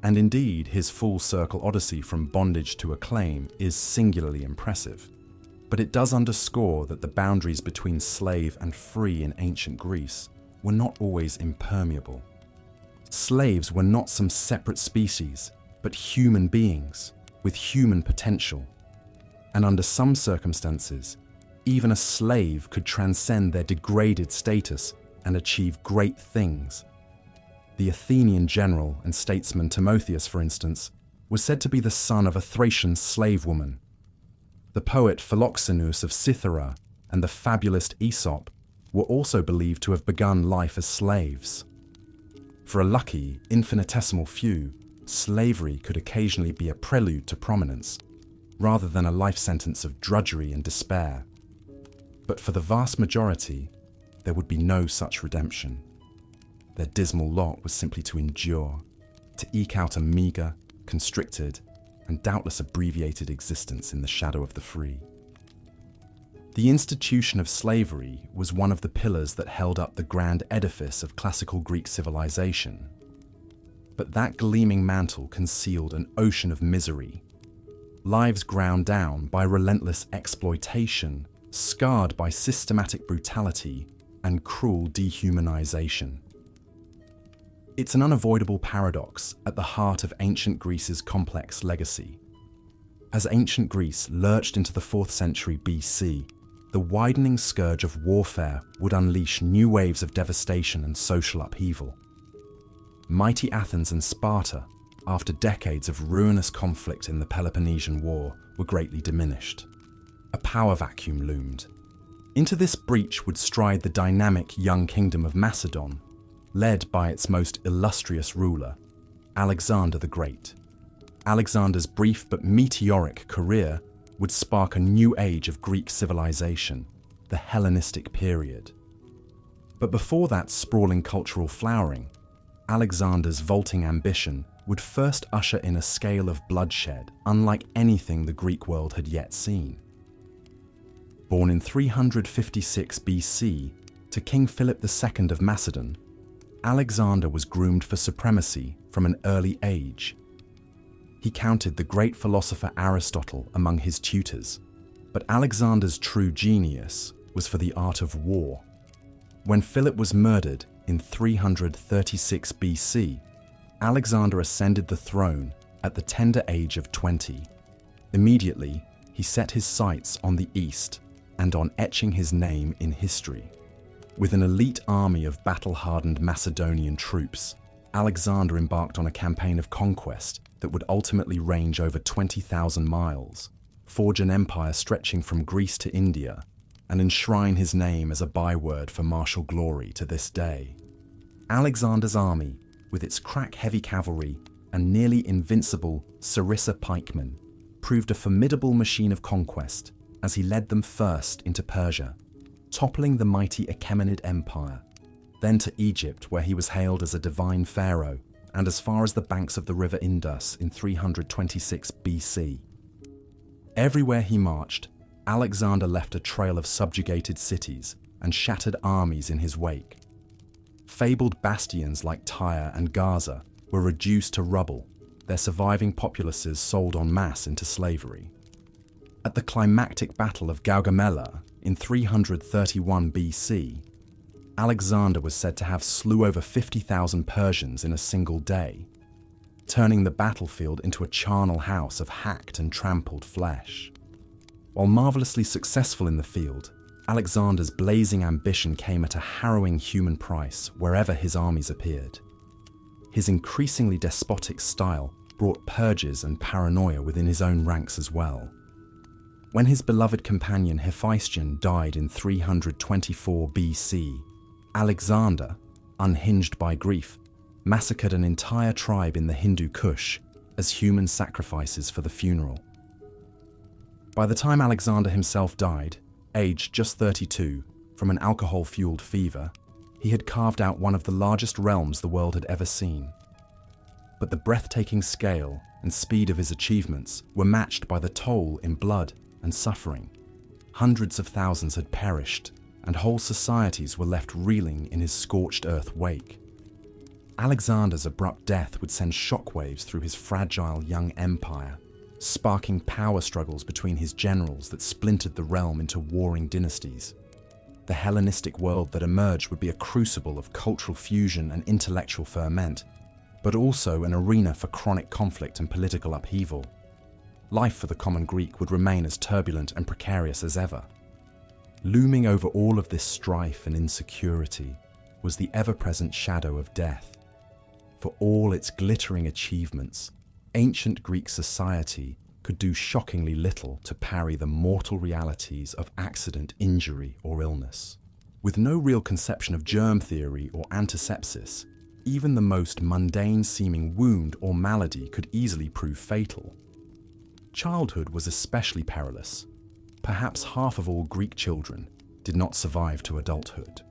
and indeed his full-circle odyssey from bondage to acclaim is singularly impressive. But it does underscore that the boundaries between slave and free in ancient Greece were not always impermeable. Slaves were not some separate species, but human beings with human potential. And under some circumstances, even a slave could transcend their degraded status and achieve great things. The Athenian general and statesman Timotheus, for instance, was said to be the son of a Thracian slave woman. The poet Philoxenus of Cythera and the fabulist Aesop were also believed to have begun life as slaves. For a lucky, infinitesimal few, slavery could occasionally be a prelude to prominence, rather than a life sentence of drudgery and despair. But for the vast majority, there would be no such redemption. Their dismal lot was simply to endure, to eke out a meagre, constricted, and doubtless abbreviated existence in the shadow of the free. The institution of slavery was one of the pillars that held up the grand edifice of classical Greek civilization. But that gleaming mantle concealed an ocean of misery, lives ground down by relentless exploitation, scarred by systematic brutality and cruel dehumanization. It's an unavoidable paradox at the heart of ancient Greece's complex legacy. As ancient Greece lurched into the 4th century BC, the widening scourge of warfare would unleash new waves of devastation and social upheaval. Mighty Athens and Sparta, after decades of ruinous conflict in the Peloponnesian War, were greatly diminished. A power vacuum loomed. Into this breach would stride the dynamic young kingdom of Macedon, led by its most illustrious ruler, Alexander the Great. Alexander's brief but meteoric career would spark a new age of Greek civilization, the Hellenistic period. But before that sprawling cultural flowering, Alexander's vaulting ambition would first usher in a scale of bloodshed unlike anything the Greek world had yet seen. Born in 356 BC to King Philip II of Macedon, Alexander was groomed for supremacy from an early age. He counted the great philosopher Aristotle among his tutors, but Alexander's true genius was for the art of war. When Philip was murdered in 336 BC, Alexander ascended the throne at the tender age of 20. Immediately, he set his sights on the east and on etching his name in history. With an elite army of battle-hardened Macedonian troops, Alexander embarked on a campaign of conquest that would ultimately range over 20,000 miles, forge an empire stretching from Greece to India, and enshrine his name as a byword for martial glory to this day. Alexander's army, with its crack-heavy cavalry and nearly invincible Sarissa pikemen, proved a formidable machine of conquest as he led them first into Persia, toppling the mighty Achaemenid Empire, then to Egypt, where he was hailed as a divine pharaoh, and as far as the banks of the river Indus in 326 BC. Everywhere he marched, Alexander left a trail of subjugated cities and shattered armies in his wake. Fabled bastions like Tyre and Gaza were reduced to rubble, their surviving populaces sold en masse into slavery. At the climactic Battle of Gaugamela in 331 BC, Alexander was said to have slew over 50,000 Persians in a single day, turning the battlefield into a charnel house of hacked and trampled flesh. While marvelously successful in the field, Alexander's blazing ambition came at a harrowing human price wherever his armies appeared. His increasingly despotic style brought purges and paranoia within his own ranks as well. When his beloved companion Hephaestion died in 324 BC, Alexander, unhinged by grief, massacred an entire tribe in the Hindu Kush as human sacrifices for the funeral. By the time Alexander himself died, aged just 32, from an alcohol-fueled fever, he had carved out one of the largest realms the world had ever seen. But the breathtaking scale and speed of his achievements were matched by the toll in blood and suffering. Hundreds of thousands had perished, and whole societies were left reeling in his scorched earth wake. Alexander's abrupt death would send shockwaves through his fragile young empire, sparking power struggles between his generals that splintered the realm into warring dynasties. The Hellenistic world that emerged would be a crucible of cultural fusion and intellectual ferment, but also an arena for chronic conflict and political upheaval. Life for the common Greek would remain as turbulent and precarious as ever. Looming over all of this strife and insecurity was the ever-present shadow of death. For all its glittering achievements, ancient Greek society could do shockingly little to parry the mortal realities of accident, injury, or illness. With no real conception of germ theory or antisepsis, even the most mundane-seeming wound or malady could easily prove fatal. Childhood was especially perilous. Perhaps half of all Greek children did not survive to adulthood.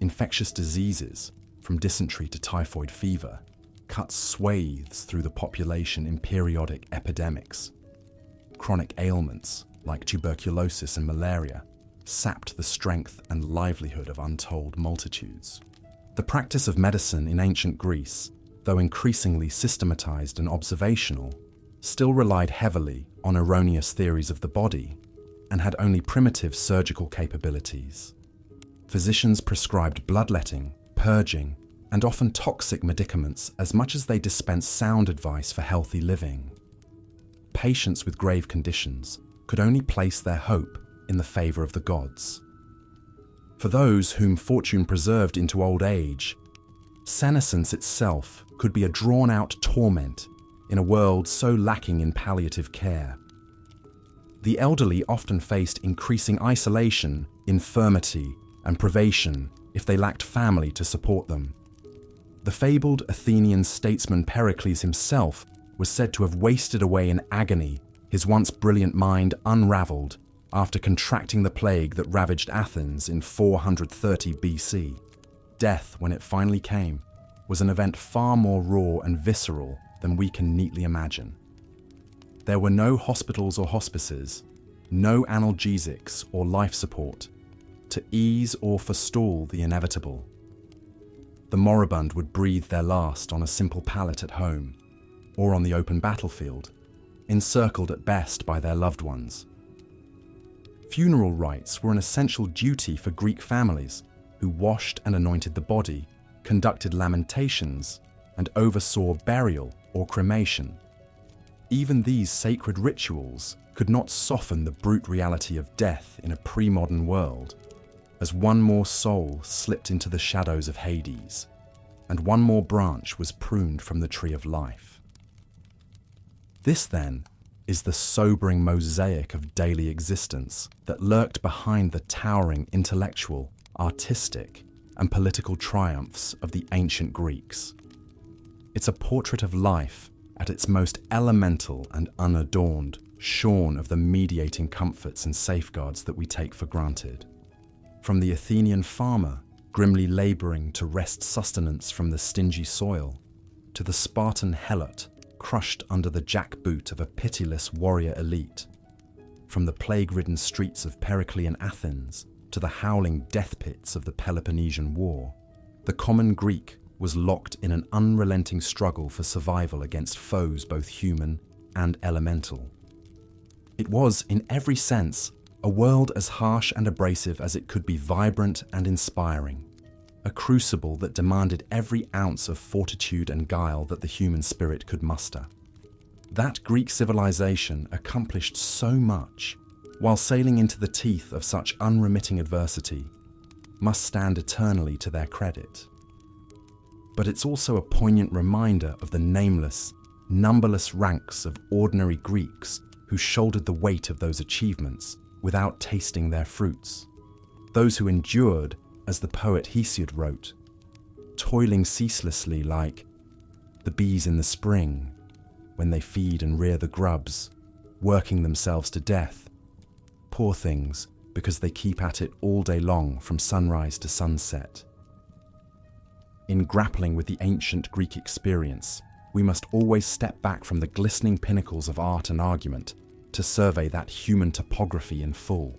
Infectious diseases, from dysentery to typhoid fever, cut swathes through the population in periodic epidemics. Chronic ailments, like tuberculosis and malaria, sapped the strength and livelihood of untold multitudes. The practice of medicine in ancient Greece, though increasingly systematized and observational, still relied heavily on erroneous theories of the body and had only primitive surgical capabilities. Physicians prescribed bloodletting, purging, and often toxic medicaments as much as they dispensed sound advice for healthy living. Patients with grave conditions could only place their hope in the favor of the gods. For those whom fortune preserved into old age, senescence itself could be a drawn-out torment in a world so lacking in palliative care. The elderly often faced increasing isolation, infirmity, and privation if they lacked family to support them. The fabled Athenian statesman Pericles himself was said to have wasted away in agony, his once brilliant mind unraveled after contracting the plague that ravaged Athens in 430 BC. Death, when it finally came, was an event far more raw and visceral than we can neatly imagine. There were no hospitals or hospices, no analgesics or life support to ease or forestall the inevitable. The moribund would breathe their last on a simple pallet at home, or on the open battlefield, encircled at best by their loved ones. Funeral rites were an essential duty for Greek families, who washed and anointed the body, conducted lamentations, and oversaw burial or cremation. Even these sacred rituals could not soften the brute reality of death in a pre-modern world, as one more soul slipped into the shadows of Hades, and one more branch was pruned from the tree of life. This, then, is the sobering mosaic of daily existence that lurked behind the towering intellectual, artistic, and political triumphs of the ancient Greeks. It's a portrait of life at its most elemental and unadorned, shorn of the mediating comforts and safeguards that we take for granted. From the Athenian farmer, grimly labouring to wrest sustenance from the stingy soil, to the Spartan helot, crushed under the jackboot of a pitiless warrior elite. From the plague-ridden streets of Periclean Athens to the howling death pits of the Peloponnesian War, the common Greek was locked in an unrelenting struggle for survival against foes both human and elemental. It was, in every sense, a world as harsh and abrasive as it could be vibrant and inspiring, a crucible that demanded every ounce of fortitude and guile that the human spirit could muster. That Greek civilization accomplished so much, while sailing into the teeth of such unremitting adversity, must stand eternally to their credit. But it's also a poignant reminder of the nameless, numberless ranks of ordinary Greeks who shouldered the weight of those achievements without tasting their fruits. Those who endured, as the poet Hesiod wrote, toiling ceaselessly like the bees in the spring, when they feed and rear the grubs, working themselves to death. Poor things, because they keep at it all day long from sunrise to sunset. In grappling with the ancient Greek experience, we must always step back from the glistening pinnacles of art and argument to survey that human topography in full.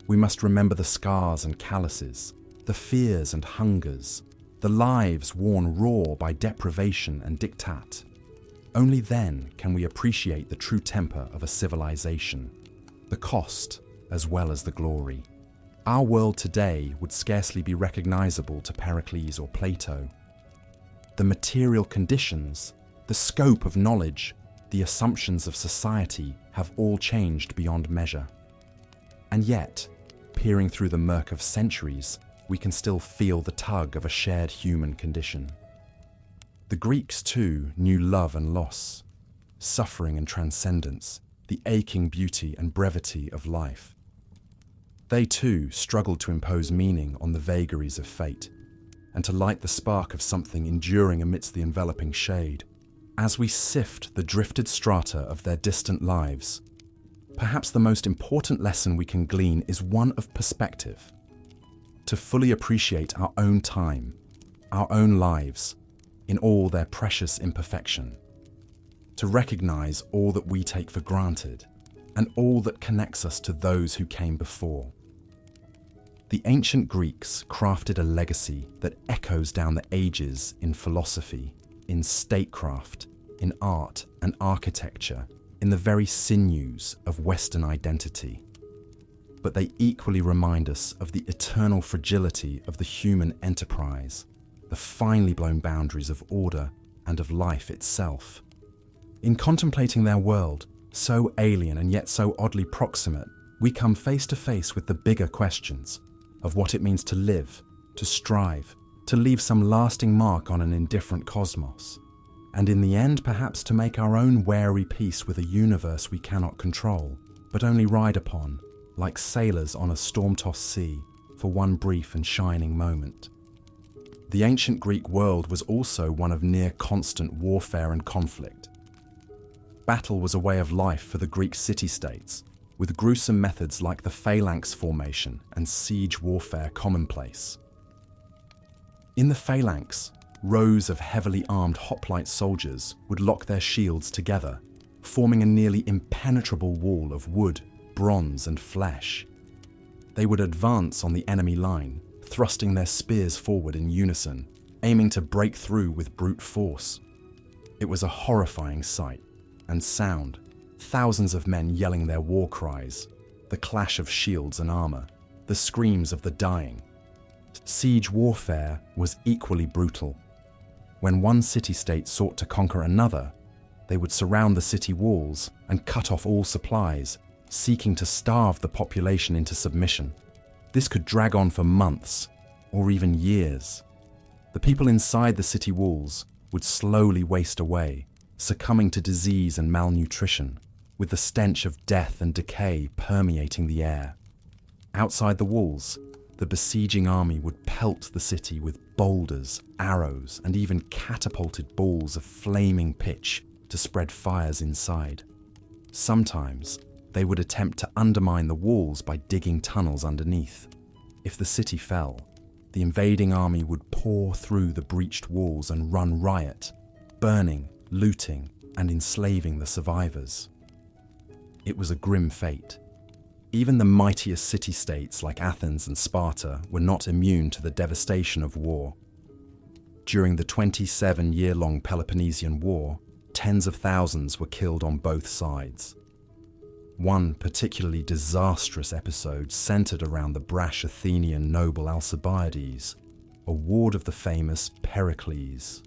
We must remember the scars and calluses, the fears and hungers, the lives worn raw by deprivation and diktat. Only then can we appreciate the true temper of a civilization, the cost as well as the glory. Our world today would scarcely be recognizable to Pericles or Plato. The material conditions, the scope of knowledge, the assumptions of society have all changed beyond measure. And yet, peering through the murk of centuries, we can still feel the tug of a shared human condition. The Greeks, too, knew love and loss, suffering and transcendence, the aching beauty and brevity of life. They, too, struggled to impose meaning on the vagaries of fate, and to light the spark of something enduring amidst the enveloping shade. As we sift the drifted strata of their distant lives, perhaps the most important lesson we can glean is one of perspective. To fully appreciate our own time, our own lives, in all their precious imperfection. To recognize all that we take for granted, and all that connects us to those who came before. The ancient Greeks crafted a legacy that echoes down the ages in philosophy, in statecraft, in art and architecture, in the very sinews of Western identity. But they equally remind us of the eternal fragility of the human enterprise, the finely blown boundaries of order and of life itself. In contemplating their world, so alien and yet so oddly proximate, we come face to face with the bigger questions of what it means to live, to strive, to leave some lasting mark on an indifferent cosmos, and in the end perhaps to make our own wary peace with a universe we cannot control, but only ride upon, like sailors on a storm-tossed sea, for one brief and shining moment. The ancient Greek world was also one of near constant warfare and conflict. Battle was a way of life for the Greek city-states, with gruesome methods like the phalanx formation and siege warfare commonplace. In the phalanx, rows of heavily armed hoplite soldiers would lock their shields together, forming a nearly impenetrable wall of wood, bronze, and flesh. They would advance on the enemy line, thrusting their spears forward in unison, aiming to break through with brute force. It was a horrifying sight and sound, thousands of men yelling their war cries, the clash of shields and armor, the screams of the dying. Siege warfare was equally brutal. When one city-state sought to conquer another, They would surround the city walls and cut off all supplies, seeking to starve the population into submission. This could drag on for months or even years. The people inside the city walls would slowly waste away, succumbing to disease and malnutrition, with the stench of death and decay permeating the air. Outside the walls, the besieging army would pelt the city with boulders, arrows, and even catapulted balls of flaming pitch to spread fires inside. Sometimes, they would attempt to undermine the walls by digging tunnels underneath. If the city fell, the invading army would pour through the breached walls and run riot, burning, looting, and enslaving the survivors. It was a grim fate. Even the mightiest city-states like Athens and Sparta were not immune to the devastation of war. During the 27-year-long Peloponnesian War, tens of thousands were killed on both sides. One particularly disastrous episode centered around the brash Athenian noble Alcibiades, a ward of the famous Pericles.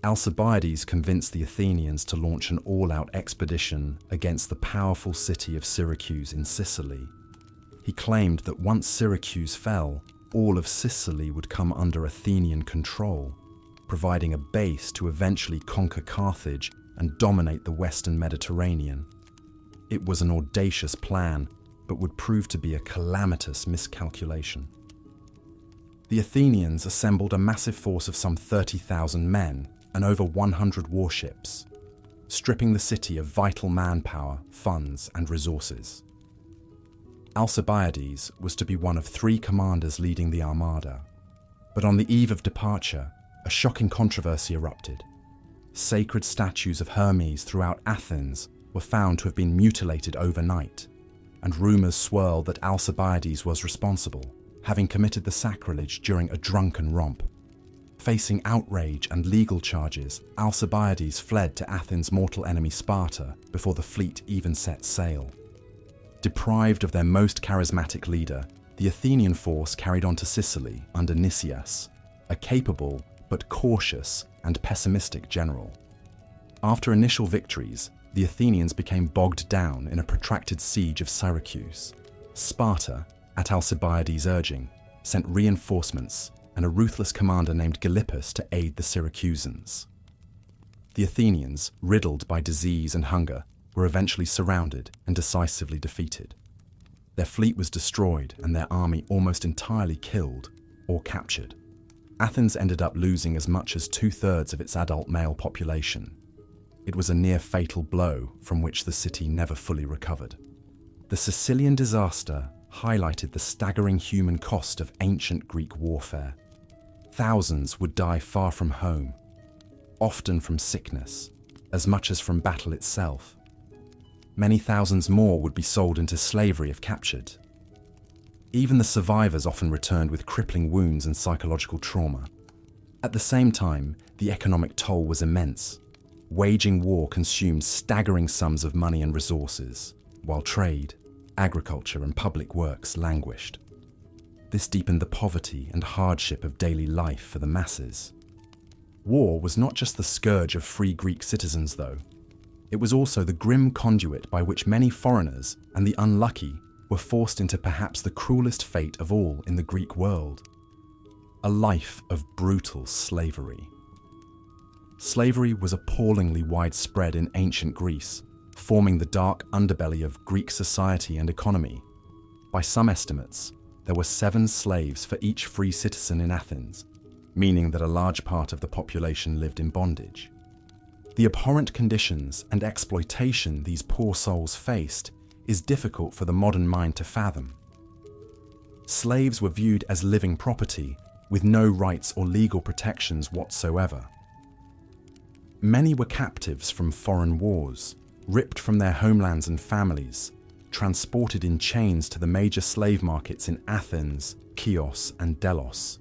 Alcibiades convinced the Athenians to launch an all-out expedition against the powerful city of Syracuse in Sicily. He claimed that once Syracuse fell, all of Sicily would come under Athenian control, providing a base to eventually conquer Carthage and dominate the Western Mediterranean. It was an audacious plan, but would prove to be a calamitous miscalculation. The Athenians assembled a massive force of some 30,000 men and over 100 warships, stripping the city of vital manpower, funds, and resources. Alcibiades was to be one of 3 commanders leading the armada, but on the eve of departure, a shocking controversy erupted. Sacred statues of Hermes throughout Athens were found to have been mutilated overnight, and rumours swirled that Alcibiades was responsible, having committed the sacrilege during a drunken romp. Facing outrage and legal charges, Alcibiades fled to Athens' mortal enemy Sparta before the fleet even set sail. Deprived of their most charismatic leader, the Athenian force carried on to Sicily under Nicias, a capable but cautious and pessimistic general. After initial victories, the Athenians became bogged down in a protracted siege of Syracuse. Sparta, at Alcibiades' urging, sent reinforcements and a ruthless commander named Gylippus to aid the Syracusans. The Athenians, riddled by disease and hunger, were eventually surrounded and decisively defeated. Their fleet was destroyed and their army almost entirely killed or captured. Athens ended up losing as much as 2/3 of its adult male population. It was a near-fatal blow from which the city never fully recovered. The Sicilian disaster highlighted the staggering human cost of ancient Greek warfare. Thousands would die far from home, often from sickness, as much as from battle itself. Many thousands more would be sold into slavery if captured. Even the survivors often returned with crippling wounds and psychological trauma. At the same time, the economic toll was immense. Waging war consumed staggering sums of money and resources, while trade, agriculture, and public works languished. This deepened the poverty and hardship of daily life for the masses. War was not just the scourge of free Greek citizens, though. It was also the grim conduit by which many foreigners and the unlucky were forced into perhaps the cruelest fate of all in the Greek world: a life of brutal slavery. Slavery was appallingly widespread in ancient Greece, forming the dark underbelly of Greek society and economy. By some estimates, there were 7 slaves for each free citizen in Athens, meaning that a large part of the population lived in bondage. The abhorrent conditions and exploitation these poor souls faced is difficult for the modern mind to fathom. Slaves were viewed as living property, with no rights or legal protections whatsoever. Many were captives from foreign wars, ripped from their homelands and families, transported in chains to the major slave markets in Athens, Chios, and Delos.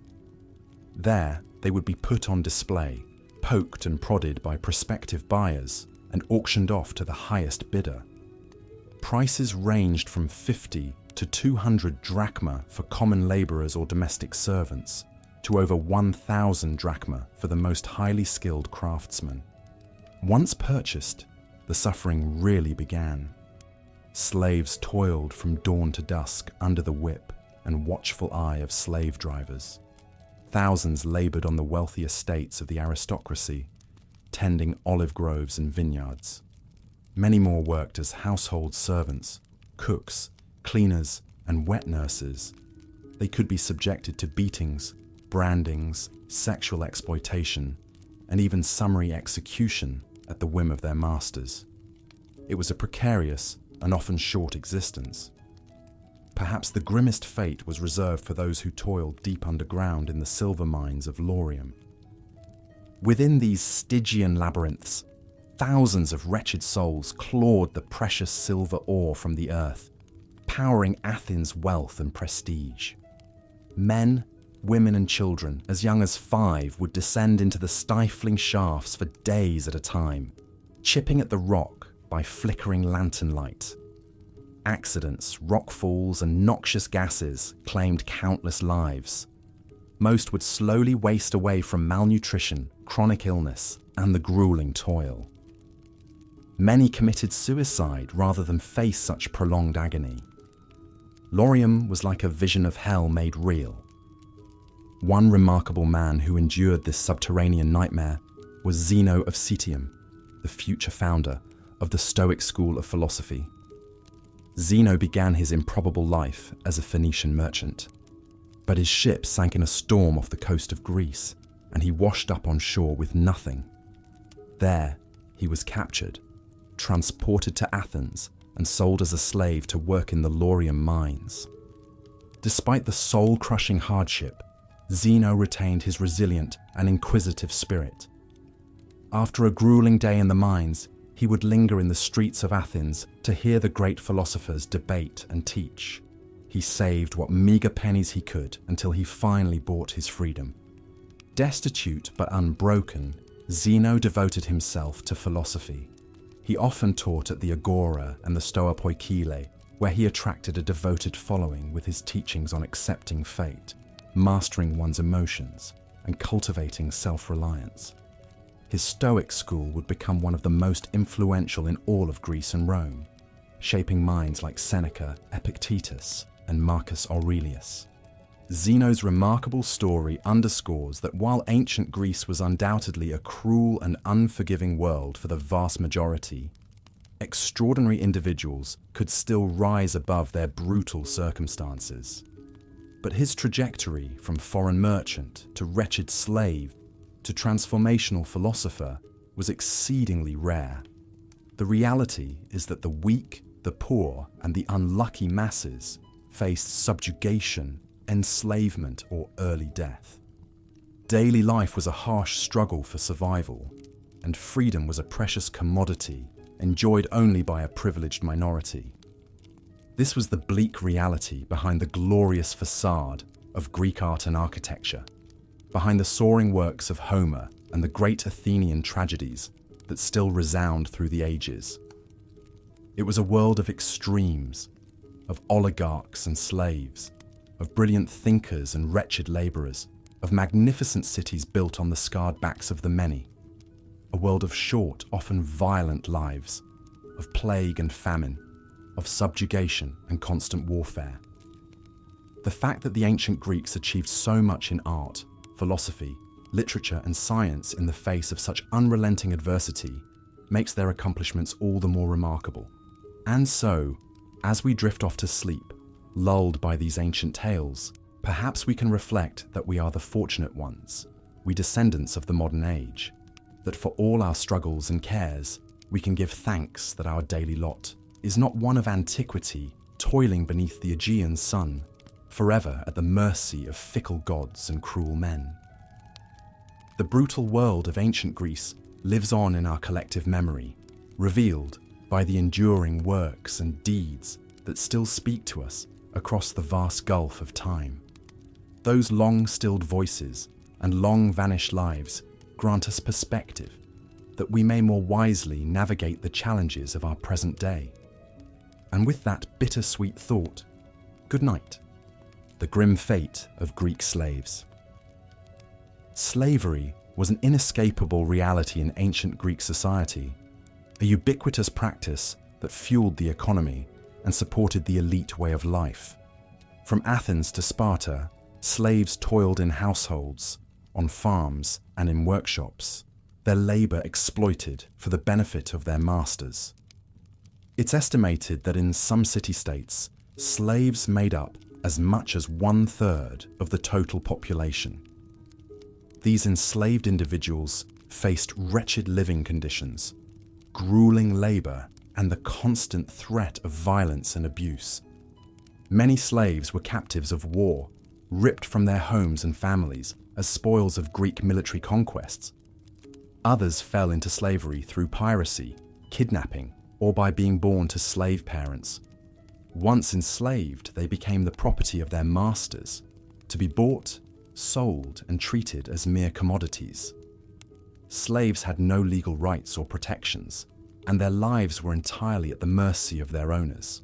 There, they would be put on display, poked and prodded by prospective buyers, and auctioned off to the highest bidder. Prices ranged from 50 to 200 drachma for common laborers or domestic servants, to over 1,000 drachma for the most highly skilled craftsmen. Once purchased, the suffering really began. Slaves toiled from dawn to dusk under the whip and watchful eye of slave drivers. Thousands labored on the wealthy estates of the aristocracy, tending olive groves and vineyards. Many more worked as household servants, cooks, cleaners, and wet nurses. They could be subjected to beatings, brandings, sexual exploitation, and even summary execution at the whim of their masters. It was a precarious and often short existence. Perhaps the grimmest fate was reserved for those who toiled deep underground in the silver mines of Laurium. Within these Stygian labyrinths, thousands of wretched souls clawed the precious silver ore from the earth, powering Athens' wealth and prestige. Men, women and children, as young as 5, would descend into the stifling shafts for days at a time, chipping at the rock by flickering lantern light. Accidents, rockfalls, and noxious gases claimed countless lives. Most would slowly waste away from malnutrition, chronic illness, and the grueling toil. Many committed suicide rather than face such prolonged agony. Laurium was like a vision of hell made real. One remarkable man who endured this subterranean nightmare was Zeno of Citium, the future founder of the Stoic school of philosophy. Zeno began his improbable life as a Phoenician merchant, but his ship sank in a storm off the coast of Greece, and he washed up on shore with nothing. There, he was captured, transported to Athens, and sold as a slave to work in the Laurium mines. Despite the soul-crushing hardship, Zeno retained his resilient and inquisitive spirit. After a grueling day in the mines, he would linger in the streets of Athens to hear the great philosophers debate and teach. He saved what meager pennies he could until he finally bought his freedom. Destitute but unbroken, Zeno devoted himself to philosophy. He often taught at the Agora and the Stoa Poikile, where he attracted a devoted following with his teachings on accepting fate, mastering one's emotions, and cultivating self-reliance. His Stoic school would become one of the most influential in all of Greece and Rome, shaping minds like Seneca, Epictetus, and Marcus Aurelius. Zeno's remarkable story underscores that while ancient Greece was undoubtedly a cruel and unforgiving world for the vast majority, extraordinary individuals could still rise above their brutal circumstances. But his trajectory from foreign merchant to wretched slave to transformational philosopher was exceedingly rare. The reality is that the weak, the poor, and the unlucky masses faced subjugation, enslavement, or early death. Daily life was a harsh struggle for survival, and freedom was a precious commodity enjoyed only by a privileged minority. This was the bleak reality behind the glorious facade of Greek art and architecture, behind the soaring works of Homer and the great Athenian tragedies that still resound through the ages. It was a world of extremes, of oligarchs and slaves, of brilliant thinkers and wretched laborers, of magnificent cities built on the scarred backs of the many, a world of short, often violent lives, of plague and famine, of subjugation and constant warfare. The fact that the ancient Greeks achieved so much in art, philosophy, literature, and science in the face of such unrelenting adversity makes their accomplishments all the more remarkable. And so, as we drift off to sleep, lulled by these ancient tales, perhaps we can reflect that we are the fortunate ones, we descendants of the modern age, that for all our struggles and cares, we can give thanks that our daily lot is not one of antiquity, toiling beneath the Aegean sun, forever at the mercy of fickle gods and cruel men. The brutal world of ancient Greece lives on in our collective memory, revealed by the enduring works and deeds that still speak to us across the vast gulf of time. Those long-stilled voices and long-vanished lives grant us perspective, that we may more wisely navigate the challenges of our present day. And with that bittersweet thought, good night. The grim fate of Greek slaves. Slavery was an inescapable reality in ancient Greek society, a ubiquitous practice that fueled the economy and supported the elite way of life. From Athens to Sparta, slaves toiled in households, on farms, and in workshops, their labor exploited for the benefit of their masters. It's estimated that in some city-states, slaves made up as much as 1/3 of the total population. These enslaved individuals faced wretched living conditions, grueling labor, and the constant threat of violence and abuse. Many slaves were captives of war, ripped from their homes and families as spoils of Greek military conquests. Others fell into slavery through piracy, kidnapping, or by being born to slave parents. Once enslaved, they became the property of their masters, to be bought, sold, and treated as mere commodities. Slaves had no legal rights or protections, and their lives were entirely at the mercy of their owners.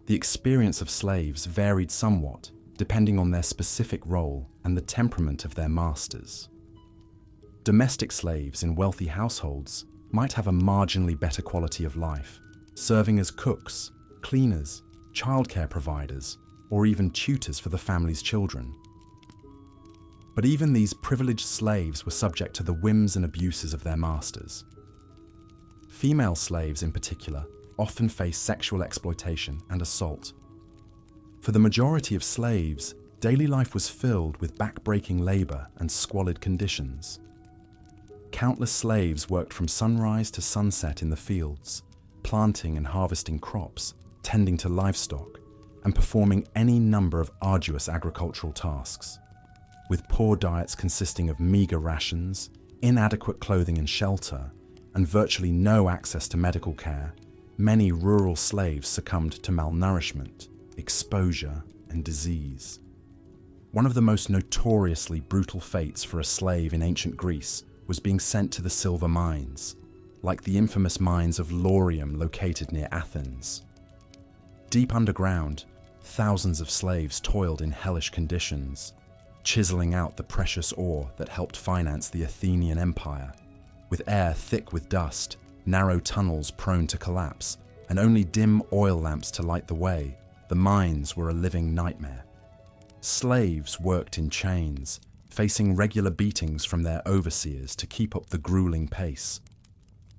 The experience of slaves varied somewhat, depending on their specific role and the temperament of their masters. Domestic slaves in wealthy households might have a marginally better quality of life, serving as cooks, cleaners, childcare providers, or even tutors for the family's children. But even these privileged slaves were subject to the whims and abuses of their masters. Female slaves in particular often face sexual exploitation and assault. For the majority of slaves, daily life was filled with back-breaking labor and squalid conditions. Countless slaves worked from sunrise to sunset in the fields, planting and harvesting crops, tending to livestock, and performing any number of arduous agricultural tasks. With poor diets consisting of meager rations, inadequate clothing and shelter, and virtually no access to medical care, many rural slaves succumbed to malnourishment, exposure, and disease. One of the most notoriously brutal fates for a slave in ancient Greece was being sent to the silver mines, like the infamous mines of Laurium located near Athens. Deep underground, thousands of slaves toiled in hellish conditions, chiseling out the precious ore that helped finance the Athenian Empire. With air thick with dust, narrow tunnels prone to collapse, and only dim oil lamps to light the way, the mines were a living nightmare. Slaves worked in chains, facing regular beatings from their overseers to keep up the grueling pace.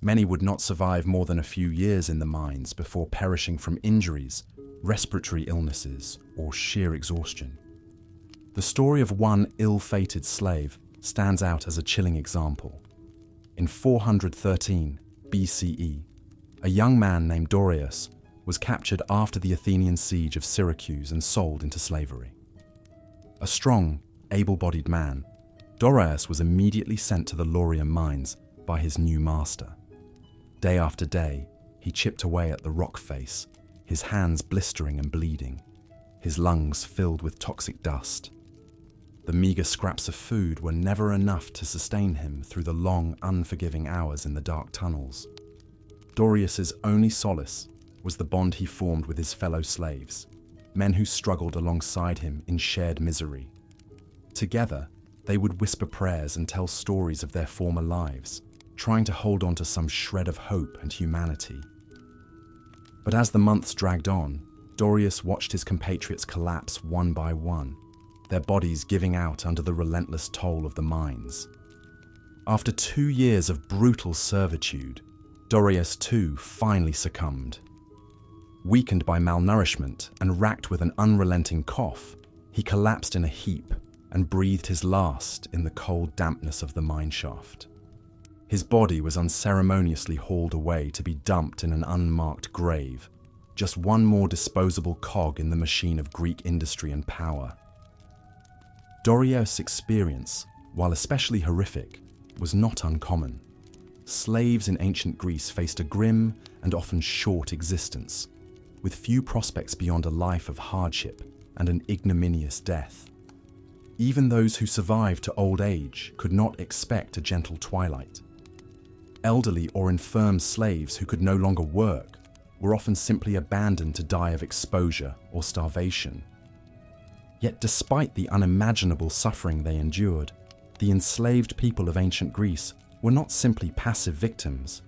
Many would not survive more than a few years in the mines before perishing from injuries, respiratory illnesses, or sheer exhaustion. The story of one ill-fated slave stands out as a chilling example. In 413 BCE, a young man named Dorius was captured after the Athenian siege of Syracuse and sold into slavery. A strong, able-bodied man, Dorius was immediately sent to the Laurium mines by his new master. Day after day, he chipped away at the rock face, his hands blistering and bleeding, his lungs filled with toxic dust. The meager scraps of food were never enough to sustain him through the long, unforgiving hours in the dark tunnels. Dorius's only solace was the bond he formed with his fellow slaves, men who struggled alongside him in shared misery. Together, they would whisper prayers and tell stories of their former lives, trying to hold on to some shred of hope and humanity. But as the months dragged on, Dorius watched his compatriots collapse one by one, their bodies giving out under the relentless toll of the mines. After 2 years of brutal servitude, Dorius too finally succumbed. Weakened by malnourishment and racked with an unrelenting cough, he collapsed in a heap and breathed his last in the cold dampness of the mine shaft. His body was unceremoniously hauled away to be dumped in an unmarked grave, just one more disposable cog in the machine of Greek industry and power. Dorius' experience, while especially horrific, was not uncommon. Slaves in ancient Greece faced a grim and often short existence, with few prospects beyond a life of hardship and an ignominious death. Even those who survived to old age could not expect a gentle twilight. Elderly or infirm slaves who could no longer work were often simply abandoned to die of exposure or starvation. Yet despite the unimaginable suffering they endured, the enslaved people of ancient Greece were not simply passive victims.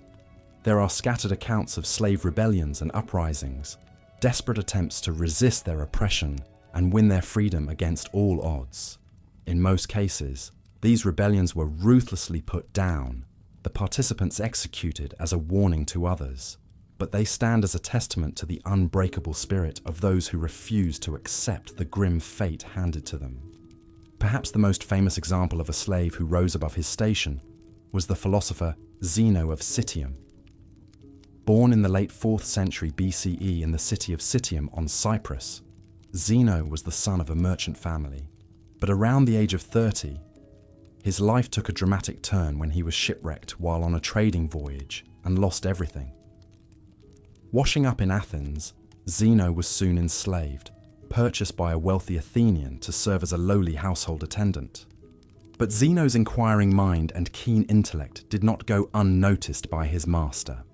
There are scattered accounts of slave rebellions and uprisings, desperate attempts to resist their oppression and win their freedom against all odds. In most cases, these rebellions were ruthlessly put down, the participants executed as a warning to others, but they stand as a testament to the unbreakable spirit of those who refuse to accept the grim fate handed to them. Perhaps the most famous example of a slave who rose above his station was the philosopher Zeno of Citium. Born in the late 4th century BCE in the city of Citium on Cyprus, Zeno was the son of a merchant family, but around the age of 30, his life took a dramatic turn when he was shipwrecked while on a trading voyage and lost everything. Washing up in Athens, Zeno was soon enslaved, purchased by a wealthy Athenian to serve as a lowly household attendant. But Zeno's inquiring mind and keen intellect did not go unnoticed by his master.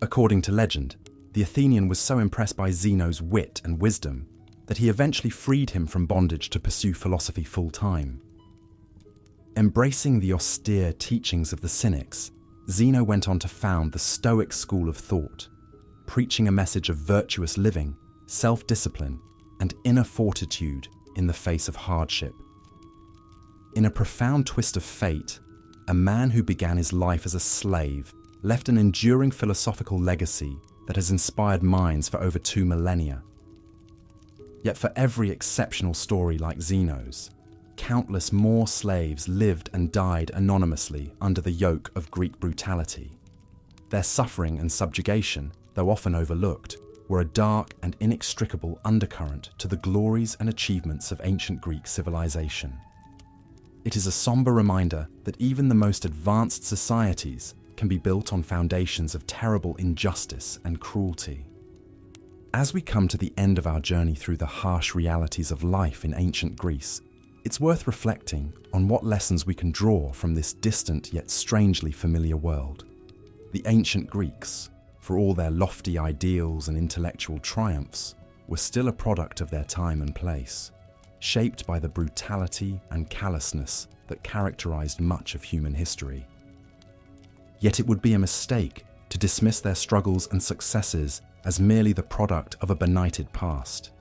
According to legend, the Athenian was so impressed by Zeno's wit and wisdom that he eventually freed him from bondage to pursue philosophy full-time. Embracing the austere teachings of the Cynics, Zeno went on to found the Stoic school of thought, preaching a message of virtuous living, self-discipline, and inner fortitude in the face of hardship. In a profound twist of fate, a man who began his life as a slave left an enduring philosophical legacy that has inspired minds for over 2 millennia. Yet for every exceptional story like Zeno's, countless more slaves lived and died anonymously under the yoke of Greek brutality. Their suffering and subjugation, though often overlooked, were a dark and inextricable undercurrent to the glories and achievements of ancient Greek civilization. It is a somber reminder that even the most advanced societies can be built on foundations of terrible injustice and cruelty. As we come to the end of our journey through the harsh realities of life in ancient Greece, it's worth reflecting on what lessons we can draw from this distant yet strangely familiar world. The ancient Greeks, for all their lofty ideals and intellectual triumphs, were still a product of their time and place, shaped by the brutality and callousness that characterized much of human history. Yet it would be a mistake to dismiss their struggles and successes as merely the product of a benighted past.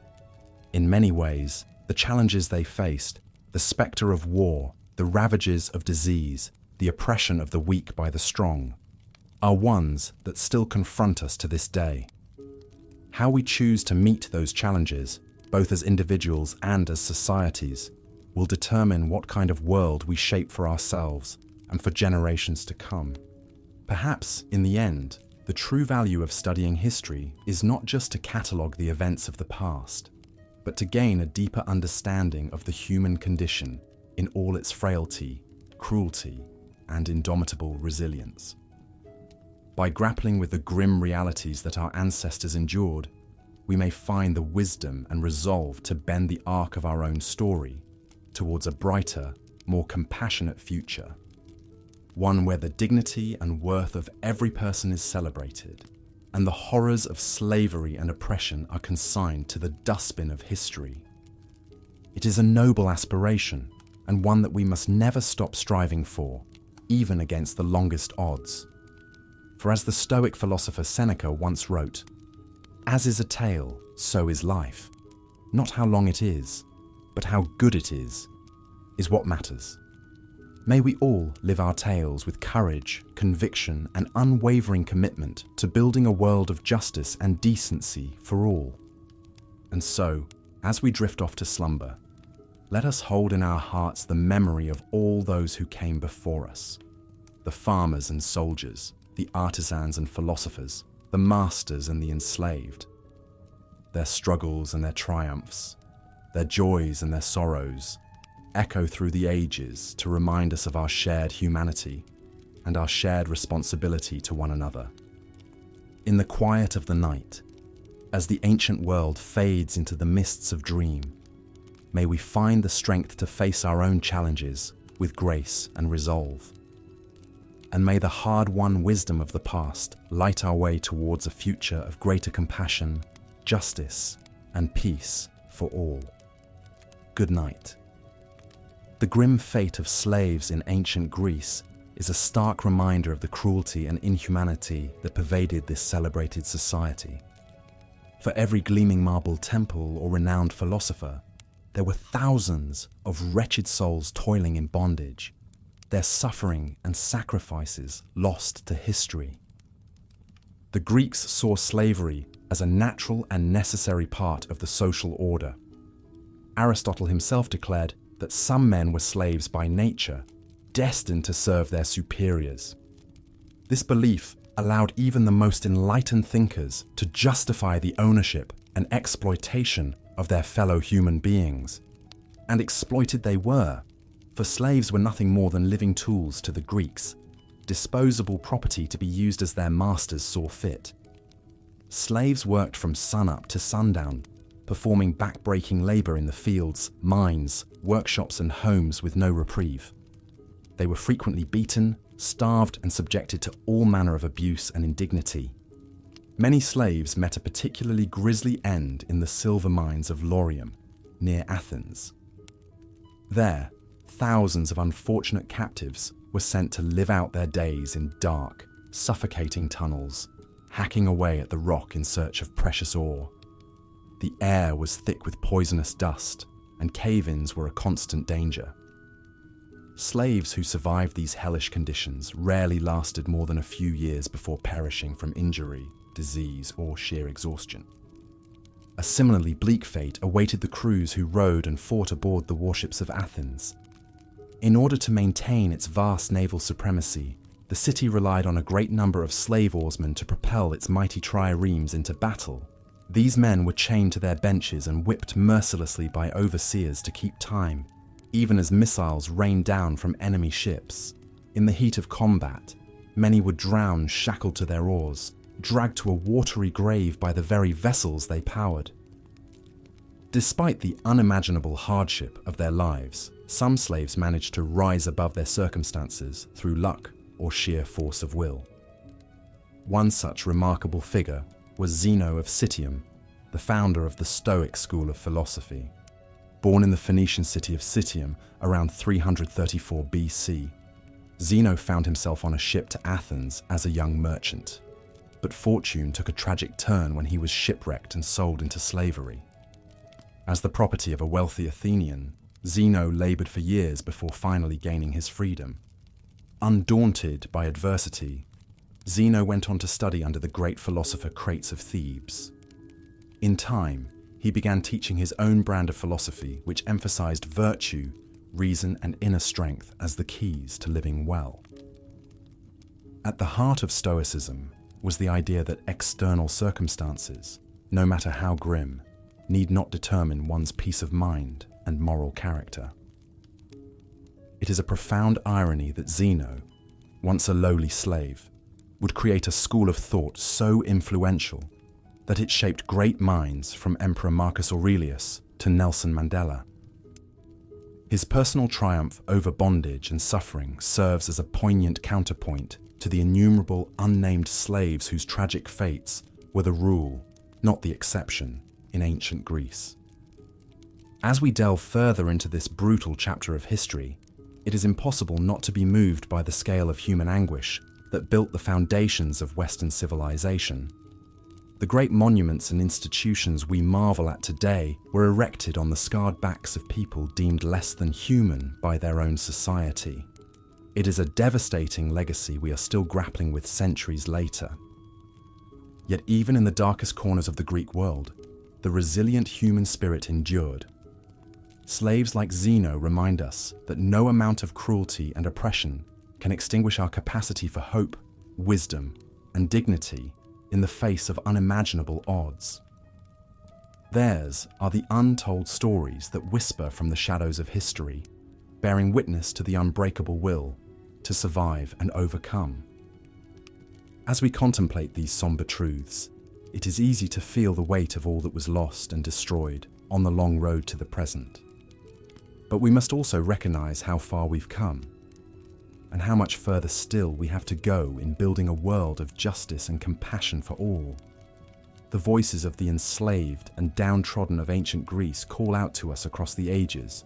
In many ways, the challenges they faced, the spectre of war, the ravages of disease, the oppression of the weak by the strong, are ones that still confront us to this day. How we choose to meet those challenges, both as individuals and as societies, will determine what kind of world we shape for ourselves and for generations to come. Perhaps, in the end, the true value of studying history is not just to catalogue the events of the past, but to gain a deeper understanding of the human condition in all its frailty, cruelty, and indomitable resilience. By grappling with the grim realities that our ancestors endured, we may find the wisdom and resolve to bend the arc of our own story towards a brighter, more compassionate future. One where the dignity and worth of every person is celebrated, and the horrors of slavery and oppression are consigned to the dustbin of history. It is a noble aspiration, and one that we must never stop striving for, even against the longest odds. For as the Stoic philosopher Seneca once wrote, "As is a tale, so is life. Not how long it is, but how good it is what matters." May we all live our tales with courage, conviction, and unwavering commitment to building a world of justice and decency for all. And so, as we drift off to slumber, let us hold in our hearts the memory of all those who came before us, the farmers and soldiers, the artisans and philosophers, the masters and the enslaved. Their struggles and their triumphs, their joys and their sorrows, echo through the ages to remind us of our shared humanity and our shared responsibility to one another. In the quiet of the night, as the ancient world fades into the mists of dream, may we find the strength to face our own challenges with grace and resolve. And may the hard-won wisdom of the past light our way towards a future of greater compassion, justice, and peace for all. Good night. The grim fate of slaves in ancient Greece is a stark reminder of the cruelty and inhumanity that pervaded this celebrated society. For every gleaming marble temple or renowned philosopher, there were thousands of wretched souls toiling in bondage, their suffering and sacrifices lost to history. The Greeks saw slavery as a natural and necessary part of the social order. Aristotle himself declared that some men were slaves by nature, destined to serve their superiors. This belief allowed even the most enlightened thinkers to justify the ownership and exploitation of their fellow human beings. And exploited they were, for slaves were nothing more than living tools to the Greeks, disposable property to be used as their masters saw fit. Slaves worked from sunup to sundown, performing back-breaking labor in the fields, mines, workshops and homes with no reprieve. They were frequently beaten, starved and subjected to all manner of abuse and indignity. Many slaves met a particularly grisly end in the silver mines of Laurium, near Athens. There, thousands of unfortunate captives were sent to live out their days in dark, suffocating tunnels, hacking away at the rock in search of precious ore. The air was thick with poisonous dust, and cave-ins were a constant danger. Slaves who survived these hellish conditions rarely lasted more than a few years before perishing from injury, disease, or sheer exhaustion. A similarly bleak fate awaited the crews who rowed and fought aboard the warships of Athens. In order to maintain its vast naval supremacy, the city relied on a great number of slave oarsmen to propel its mighty triremes into battle. These men were chained to their benches and whipped mercilessly by overseers to keep time, even as missiles rained down from enemy ships. In the heat of combat, many would drown shackled to their oars, dragged to a watery grave by the very vessels they powered. Despite the unimaginable hardship of their lives, some slaves managed to rise above their circumstances through luck or sheer force of will. One such remarkable figure was Zeno of Citium, the founder of the Stoic school of philosophy. Born in the Phoenician city of Citium around 334 BC, Zeno found himself on a ship to Athens as a young merchant. But fortune took a tragic turn when he was shipwrecked and sold into slavery. As the property of a wealthy Athenian, Zeno labored for years before finally gaining his freedom. Undaunted by adversity, Zeno went on to study under the great philosopher Crates of Thebes. In time, he began teaching his own brand of philosophy, which emphasized virtue, reason, and inner strength as the keys to living well. At the heart of Stoicism was the idea that external circumstances, no matter how grim, need not determine one's peace of mind and moral character. It is a profound irony that Zeno, once a lowly slave, would create a school of thought so influential that it shaped great minds from Emperor Marcus Aurelius to Nelson Mandela. His personal triumph over bondage and suffering serves as a poignant counterpoint to the innumerable unnamed slaves whose tragic fates were the rule, not the exception, in ancient Greece. As we delve further into this brutal chapter of history, it is impossible not to be moved by the scale of human anguish that built the foundations of Western civilization. The great monuments and institutions we marvel at today were erected on the scarred backs of people deemed less than human by their own society. It is a devastating legacy we are still grappling with centuries later. Yet even in the darkest corners of the Greek world, the resilient human spirit endured. Slaves like Zeno remind us that no amount of cruelty and oppression can extinguish our capacity for hope, wisdom, and dignity in the face of unimaginable odds. Theirs are the untold stories that whisper from the shadows of history, bearing witness to the unbreakable will to survive and overcome. As we contemplate these somber truths, it is easy to feel the weight of all that was lost and destroyed on the long road to the present. But we must also recognize how far we've come, and how much further still we have to go in building a world of justice and compassion for all. The voices of the enslaved and downtrodden of ancient Greece call out to us across the ages,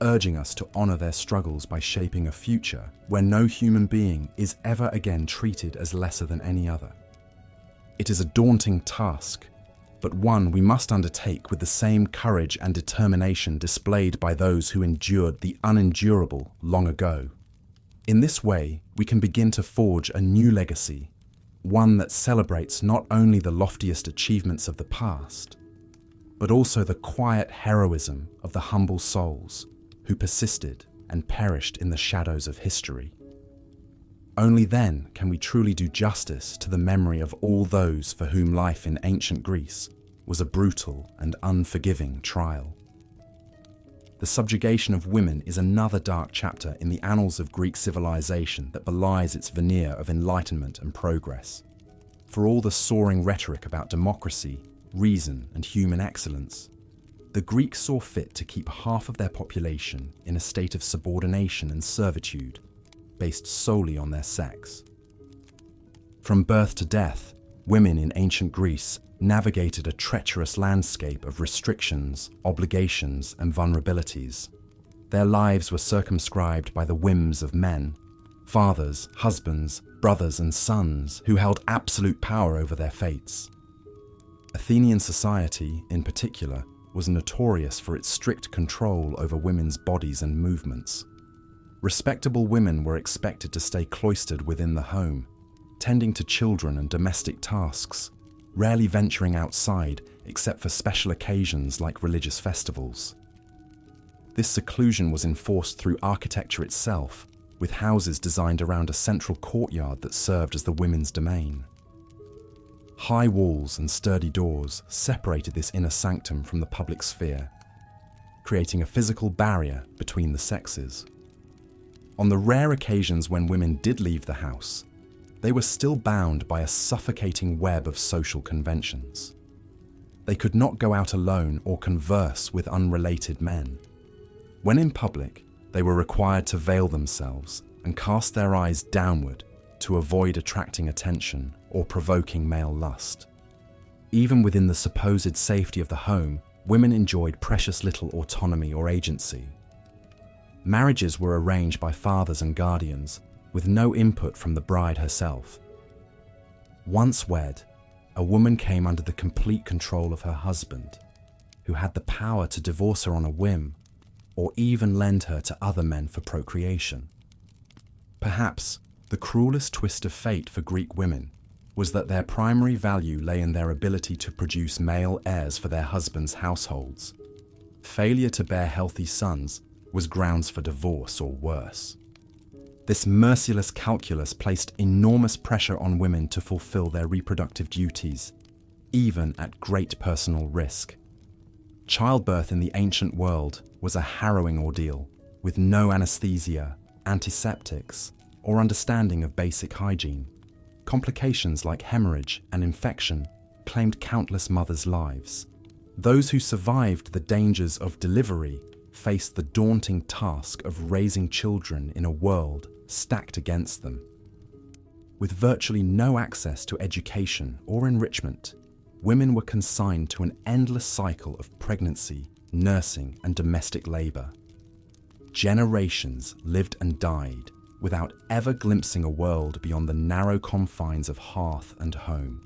urging us to honor their struggles by shaping a future where no human being is ever again treated as lesser than any other. It is a daunting task, but one we must undertake with the same courage and determination displayed by those who endured the unendurable long ago. In this way, we can begin to forge a new legacy, one that celebrates not only the loftiest achievements of the past, but also the quiet heroism of the humble souls who persisted and perished in the shadows of history. Only then can we truly do justice to the memory of all those for whom life in ancient Greece was a brutal and unforgiving trial. The subjugation of women is another dark chapter in the annals of Greek civilization that belies its veneer of enlightenment and progress. For all the soaring rhetoric about democracy, reason, and human excellence, the Greeks saw fit to keep half of their population in a state of subordination and servitude, based solely on their sex. From birth to death, women in ancient Greece navigated a treacherous landscape of restrictions, obligations, and vulnerabilities. Their lives were circumscribed by the whims of men, fathers, husbands, brothers, and sons who held absolute power over their fates. Athenian society, in particular, was notorious for its strict control over women's bodies and movements. Respectable women were expected to stay cloistered within the home, tending to children and domestic tasks, rarely venturing outside except for special occasions like religious festivals. This seclusion was enforced through architecture itself, with houses designed around a central courtyard that served as the women's domain. High walls and sturdy doors separated this inner sanctum from the public sphere, creating a physical barrier between the sexes. On the rare occasions when women did leave the house, they were still bound by a suffocating web of social conventions. They could not go out alone or converse with unrelated men. When in public, they were required to veil themselves and cast their eyes downward to avoid attracting attention or provoking male lust. Even within the supposed safety of the home, women enjoyed precious little autonomy or agency. Marriages were arranged by fathers and guardians, with no input from the bride herself. Once wed, a woman came under the complete control of her husband, who had the power to divorce her on a whim, or even lend her to other men for procreation. Perhaps the cruelest twist of fate for Greek women was that their primary value lay in their ability to produce male heirs for their husbands' households. Failure to bear healthy sons was grounds for divorce or worse. This merciless calculus placed enormous pressure on women to fulfill their reproductive duties, even at great personal risk. Childbirth in the ancient world was a harrowing ordeal, with no anesthesia, antiseptics, or understanding of basic hygiene. Complications like hemorrhage and infection claimed countless mothers' lives. Those who survived the dangers of delivery faced the daunting task of raising children in a world stacked against them. With virtually no access to education or enrichment, women were consigned to an endless cycle of pregnancy, nursing, and domestic labor. Generations lived and died without ever glimpsing a world beyond the narrow confines of hearth and home.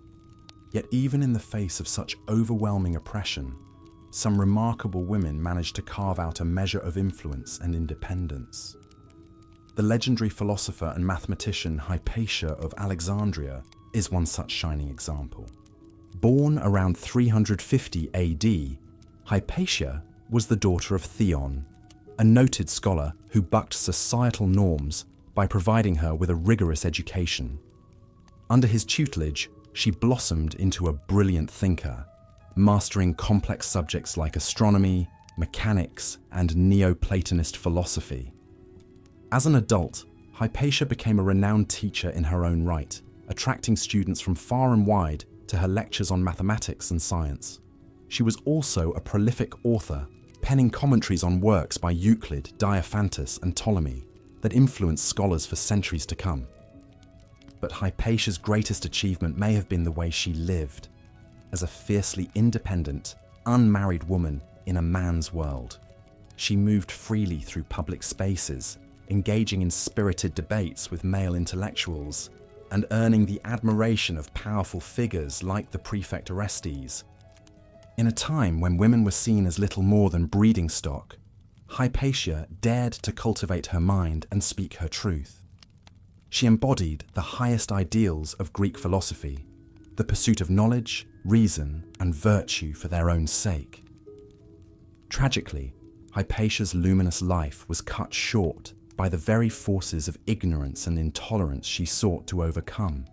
Yet even in the face of such overwhelming oppression, some remarkable women managed to carve out a measure of influence and independence. The legendary philosopher and mathematician Hypatia of Alexandria is one such shining example. Born around 350 AD, Hypatia was the daughter of Theon, a noted scholar who bucked societal norms by providing her with a rigorous education. Under his tutelage, she blossomed into a brilliant thinker, mastering complex subjects like astronomy, mechanics, and Neoplatonist philosophy. As an adult, Hypatia became a renowned teacher in her own right, attracting students from far and wide to her lectures on mathematics and science. She was also a prolific author, penning commentaries on works by Euclid, Diophantus, and Ptolemy that influenced scholars for centuries to come. But Hypatia's greatest achievement may have been the way she lived, as a fiercely independent, unmarried woman in a man's world. She moved freely through public spaces, engaging in spirited debates with male intellectuals, and earning the admiration of powerful figures like the prefect Orestes. In a time when women were seen as little more than breeding stock, Hypatia dared to cultivate her mind and speak her truth. She embodied the highest ideals of Greek philosophy, the pursuit of knowledge, reason, and virtue for their own sake. Tragically, Hypatia's luminous life was cut short by the very forces of ignorance and intolerance she sought to overcome.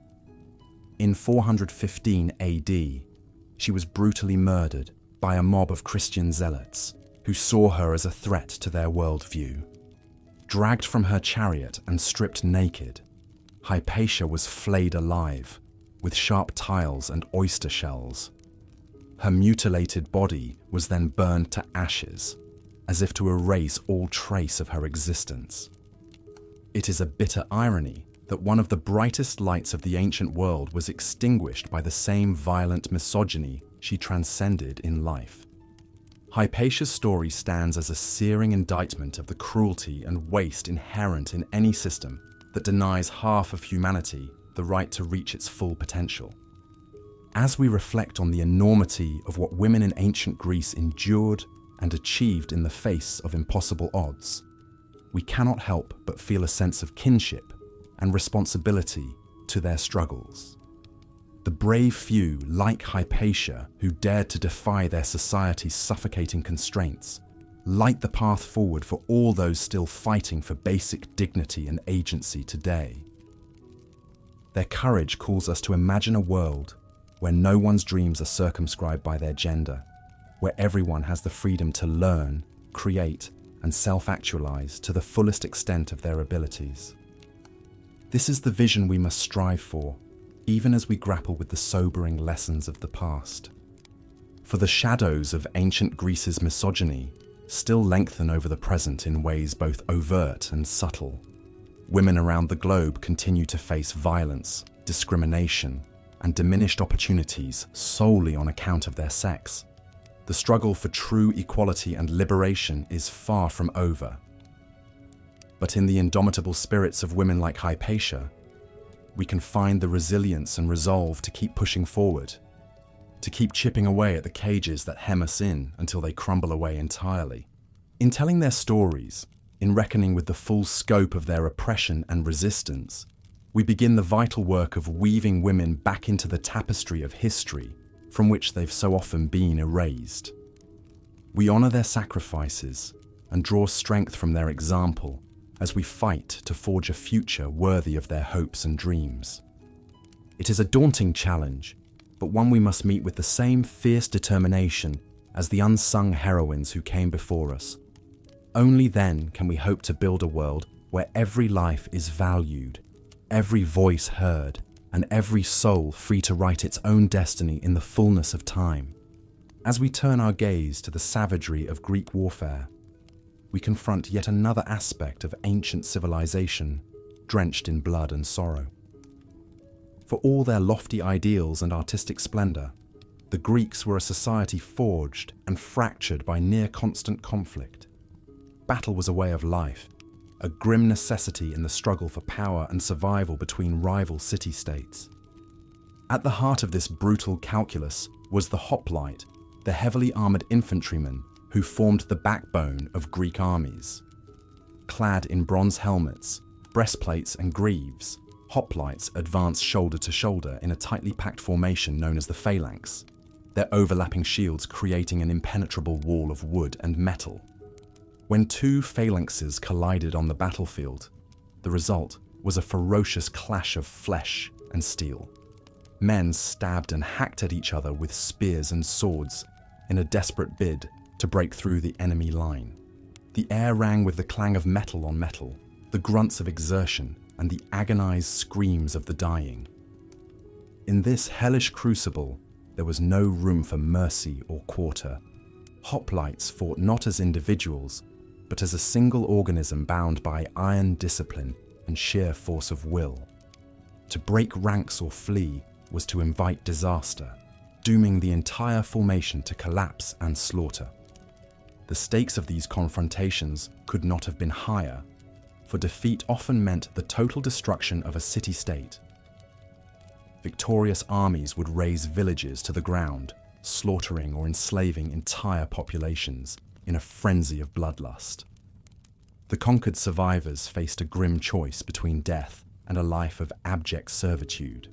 In 415 AD, she was brutally murdered by a mob of Christian zealots who saw her as a threat to their worldview. Dragged from her chariot and stripped naked, Hypatia was flayed alive with sharp tiles and oyster shells. Her mutilated body was then burned to ashes, as if to erase all trace of her existence. It is a bitter irony that one of the brightest lights of the ancient world was extinguished by the same violent misogyny she transcended in life. Hypatia's story stands as a searing indictment of the cruelty and waste inherent in any system that denies half of humanity the right to reach its full potential. As we reflect on the enormity of what women in ancient Greece endured and achieved in the face of impossible odds, we cannot help but feel a sense of kinship and responsibility to their struggles. The brave few, like Hypatia, who dared to defy their society's suffocating constraints, light the path forward for all those still fighting for basic dignity and agency today. Their courage calls us to imagine a world where no one's dreams are circumscribed by their gender, where everyone has the freedom to learn, create, and self-actualize to the fullest extent of their abilities. This is the vision we must strive for, even as we grapple with the sobering lessons of the past. For the shadows of ancient Greece's misogyny still lengthen over the present in ways both overt and subtle. Women around the globe continue to face violence, discrimination, and diminished opportunities solely on account of their sex. The struggle for true equality and liberation is far from over. But in the indomitable spirits of women like Hypatia, we can find the resilience and resolve to keep pushing forward, to keep chipping away at the cages that hem us in until they crumble away entirely. In telling their stories, in reckoning with the full scope of their oppression and resistance, we begin the vital work of weaving women back into the tapestry of history from which they've so often been erased. We honor their sacrifices and draw strength from their example as we fight to forge a future worthy of their hopes and dreams. It is a daunting challenge, but one we must meet with the same fierce determination as the unsung heroines who came before us. Only then can we hope to build a world where every life is valued, every voice heard, and every soul free to write its own destiny in the fullness of time. As we turn our gaze to the savagery of Greek warfare, we confront yet another aspect of ancient civilization, drenched in blood and sorrow. For all their lofty ideals and artistic splendor, the Greeks were a society forged and fractured by near-constant conflict. Battle was a way of life, a grim necessity in the struggle for power and survival between rival city-states. At the heart of this brutal calculus was the hoplite, the heavily armored infantrymen who formed the backbone of Greek armies. Clad in bronze helmets, breastplates and greaves, hoplites advanced shoulder to shoulder in a tightly packed formation known as the phalanx, their overlapping shields creating an impenetrable wall of wood and metal. When two phalanxes collided on the battlefield, the result was a ferocious clash of flesh and steel. Men stabbed and hacked at each other with spears and swords in a desperate bid to break through the enemy line. The air rang with the clang of metal on metal, the grunts of exertion, and the agonized screams of the dying. In this hellish crucible, there was no room for mercy or quarter. Hoplites fought not as individuals, but as a single organism bound by iron discipline and sheer force of will. To break ranks or flee was to invite disaster, dooming the entire formation to collapse and slaughter. The stakes of these confrontations could not have been higher, for defeat often meant the total destruction of a city-state. Victorious armies would raze villages to the ground, slaughtering or enslaving entire populations in a frenzy of bloodlust. The conquered survivors faced a grim choice between death and a life of abject servitude.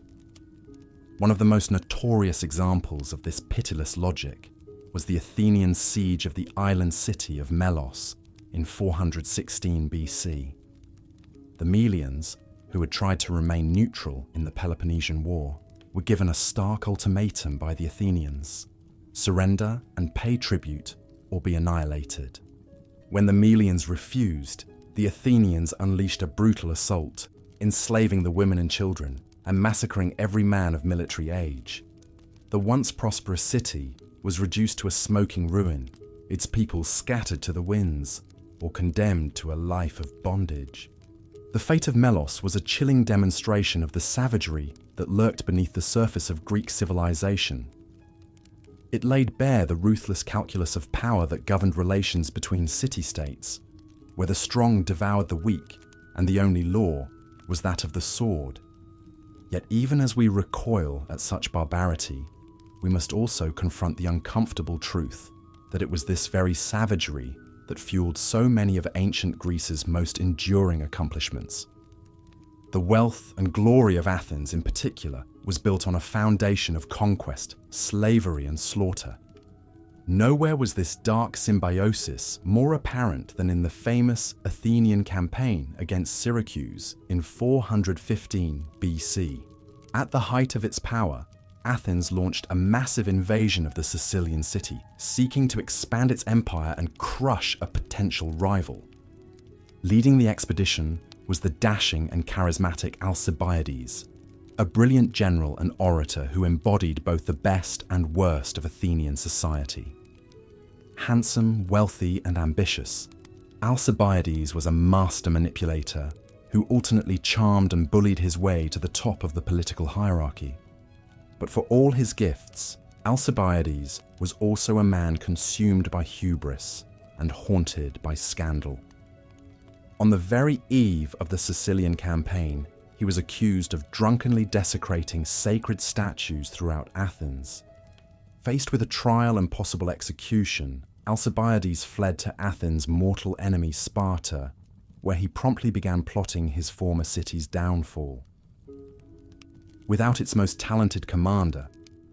One of the most notorious examples of this pitiless logic was the Athenian siege of the island city of Melos in 416 BC. The Melians, who had tried to remain neutral in the Peloponnesian War, were given a stark ultimatum by the Athenians: surrender and pay tribute or be annihilated. When the Melians refused, the Athenians unleashed a brutal assault, enslaving the women and children and massacring every man of military age. The once prosperous city was reduced to a smoking ruin, its people scattered to the winds or condemned to a life of bondage. The fate of Melos was a chilling demonstration of the savagery that lurked beneath the surface of Greek civilization. It laid bare the ruthless calculus of power that governed relations between city-states, where the strong devoured the weak and the only law was that of the sword. Yet even as we recoil at such barbarity, we must also confront the uncomfortable truth that it was this very savagery that fueled so many of ancient Greece's most enduring accomplishments. The wealth and glory of Athens in particular was built on a foundation of conquest, slavery, and slaughter. Nowhere was this dark symbiosis more apparent than in the famous Athenian campaign against Syracuse in 415 BC. At the height of its power, Athens launched a massive invasion of the Sicilian city, seeking to expand its empire and crush a potential rival. Leading the expedition was the dashing and charismatic Alcibiades, a brilliant general and orator who embodied both the best and worst of Athenian society. Handsome, wealthy, and ambitious, Alcibiades was a master manipulator who alternately charmed and bullied his way to the top of the political hierarchy. But for all his gifts, Alcibiades was also a man consumed by hubris and haunted by scandal. On the very eve of the Sicilian campaign, he was accused of drunkenly desecrating sacred statues throughout Athens. Faced with a trial and possible execution, Alcibiades fled to Athens' mortal enemy Sparta, where he promptly began plotting his former city's downfall. Without its most talented commander,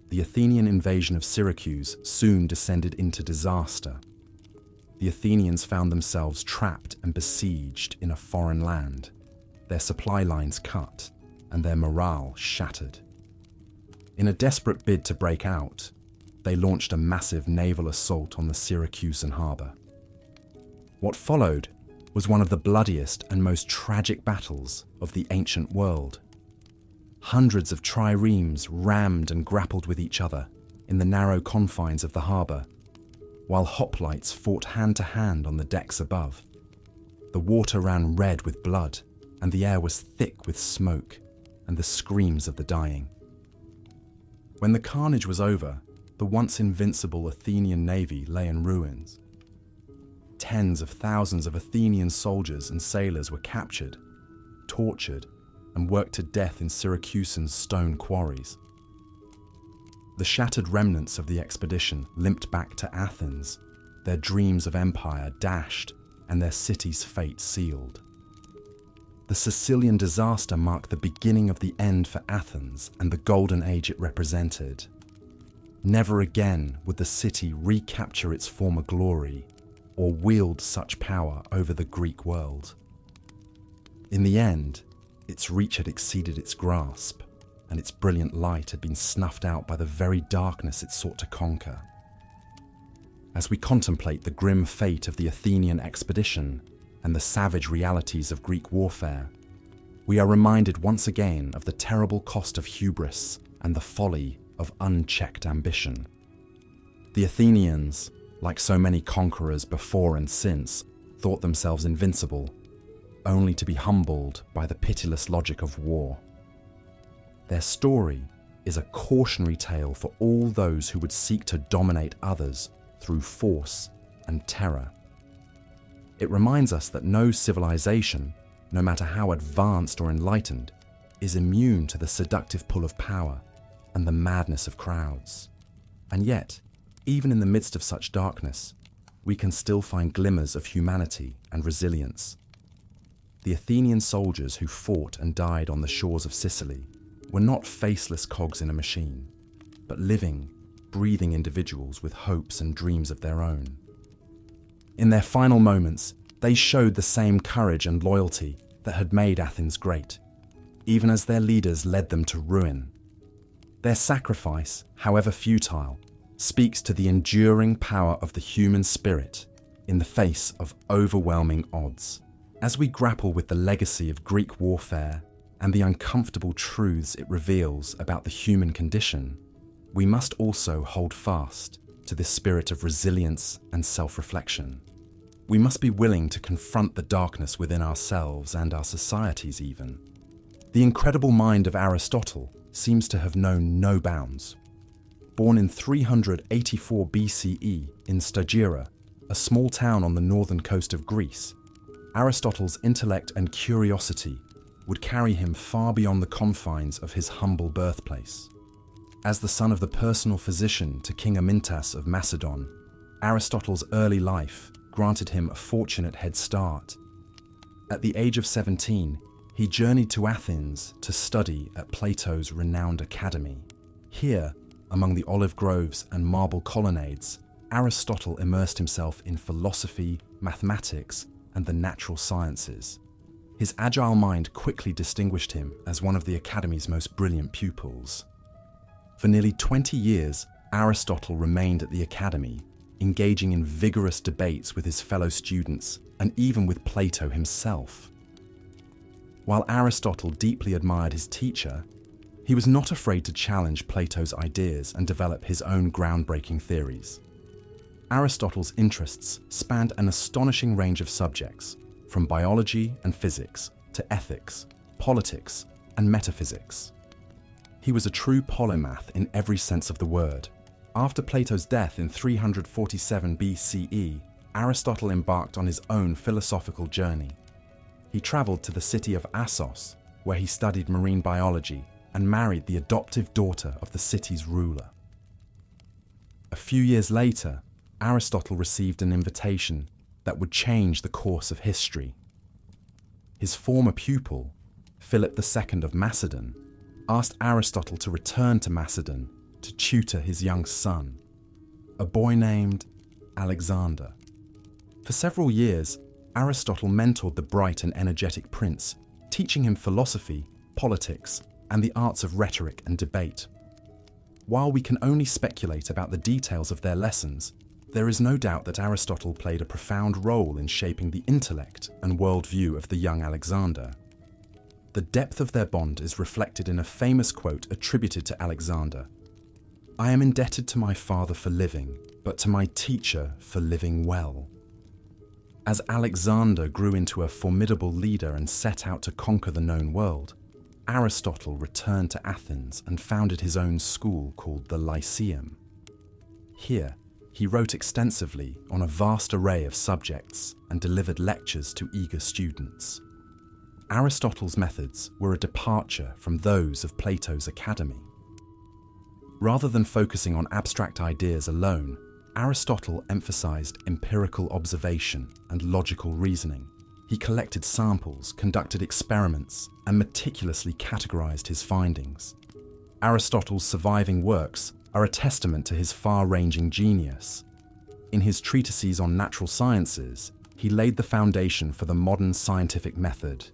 the Athenian invasion of Syracuse soon descended into disaster. The Athenians found themselves trapped and besieged in a foreign land, their supply lines cut, and their morale shattered. In a desperate bid to break out, they launched a massive naval assault on the Syracusan harbour. What followed was one of the bloodiest and most tragic battles of the ancient world. Hundreds of triremes rammed and grappled with each other in the narrow confines of the harbour, while hoplites fought hand-to-hand on the decks above. The water ran red with blood, and the air was thick with smoke and the screams of the dying. When the carnage was over, the once invincible Athenian navy lay in ruins. Tens of thousands of Athenian soldiers and sailors were captured, tortured, and worked to death in Syracusan stone quarries. The shattered remnants of the expedition limped back to Athens, their dreams of empire dashed and their city's fate sealed. The Sicilian disaster marked the beginning of the end for Athens and the golden age it represented. Never again would the city recapture its former glory or wield such power over the Greek world. In the end, its reach had exceeded its grasp, and its brilliant light had been snuffed out by the very darkness it sought to conquer. As we contemplate the grim fate of the Athenian expedition and the savage realities of Greek warfare, we are reminded once again of the terrible cost of hubris and the folly of unchecked ambition. The Athenians, like so many conquerors before and since, thought themselves invincible, only to be humbled by the pitiless logic of war. Their story is a cautionary tale for all those who would seek to dominate others through force and terror. It reminds us that no civilization, no matter how advanced or enlightened, is immune to the seductive pull of power and the madness of crowds. And yet, even in the midst of such darkness, we can still find glimmers of humanity and resilience. The Athenian soldiers who fought and died on the shores of Sicily were not faceless cogs in a machine, but living, breathing individuals with hopes and dreams of their own. In their final moments, they showed the same courage and loyalty that had made Athens great, even as their leaders led them to ruin. Their sacrifice, however futile, speaks to the enduring power of the human spirit in the face of overwhelming odds. As we grapple with the legacy of Greek warfare and the uncomfortable truths it reveals about the human condition, we must also hold fast to this spirit of resilience and self-reflection. We must be willing to confront the darkness within ourselves and our societies even. The incredible mind of Aristotle seems to have known no bounds. Born in 384 BCE in Stagira, a small town on the northern coast of Greece, Aristotle's intellect and curiosity would carry him far beyond the confines of his humble birthplace. As the son of the personal physician to King Amyntas of Macedon, Aristotle's early life granted him a fortunate head start. At the age of 17, he journeyed to Athens to study at Plato's renowned academy. Here, among the olive groves and marble colonnades, Aristotle immersed himself in philosophy, mathematics, and the natural sciences. His agile mind quickly distinguished him as one of the academy's most brilliant pupils. For nearly 20 years, Aristotle remained at the academy, engaging in vigorous debates with his fellow students and even with Plato himself. While Aristotle deeply admired his teacher, he was not afraid to challenge Plato's ideas and develop his own groundbreaking theories. Aristotle's interests spanned an astonishing range of subjects, from biology and physics to ethics, politics, and metaphysics. He was a true polymath in every sense of the word. After Plato's death in 347 BCE, Aristotle embarked on his own philosophical journey. He traveled to the city of Assos, where he studied marine biology and married the adoptive daughter of the city's ruler. A few years later, Aristotle received an invitation that would change the course of history. His former pupil, Philip II of Macedon, asked Aristotle to return to Macedon to tutor his young son, a boy named Alexander. For several years, Aristotle mentored the bright and energetic prince, teaching him philosophy, politics, and the arts of rhetoric and debate. While we can only speculate about the details of their lessons, there is no doubt that Aristotle played a profound role in shaping the intellect and worldview of the young Alexander. The depth of their bond is reflected in a famous quote attributed to Alexander: "I am indebted to my father for living, but to my teacher for living well." As Alexander grew into a formidable leader and set out to conquer the known world, Aristotle returned to Athens and founded his own school called the Lyceum. Here, he wrote extensively on a vast array of subjects and delivered lectures to eager students. Aristotle's methods were a departure from those of Plato's academy. Rather than focusing on abstract ideas alone, Aristotle emphasized empirical observation and logical reasoning. He collected samples, conducted experiments, and meticulously categorized his findings. Aristotle's surviving works are a testament to his far-ranging genius. In his treatises on natural sciences, he laid the foundation for the modern scientific method.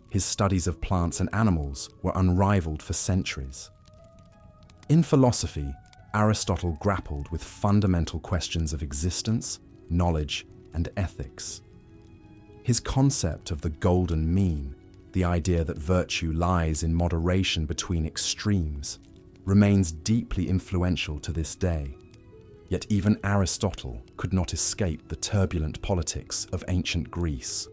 His studies of plants and animals were unrivaled for centuries. In philosophy, Aristotle grappled with fundamental questions of existence, knowledge, and ethics. His concept of the golden mean, the idea that virtue lies in moderation between extremes, remains deeply influential to this day. Yet even Aristotle could not escape the turbulent politics of ancient Greece.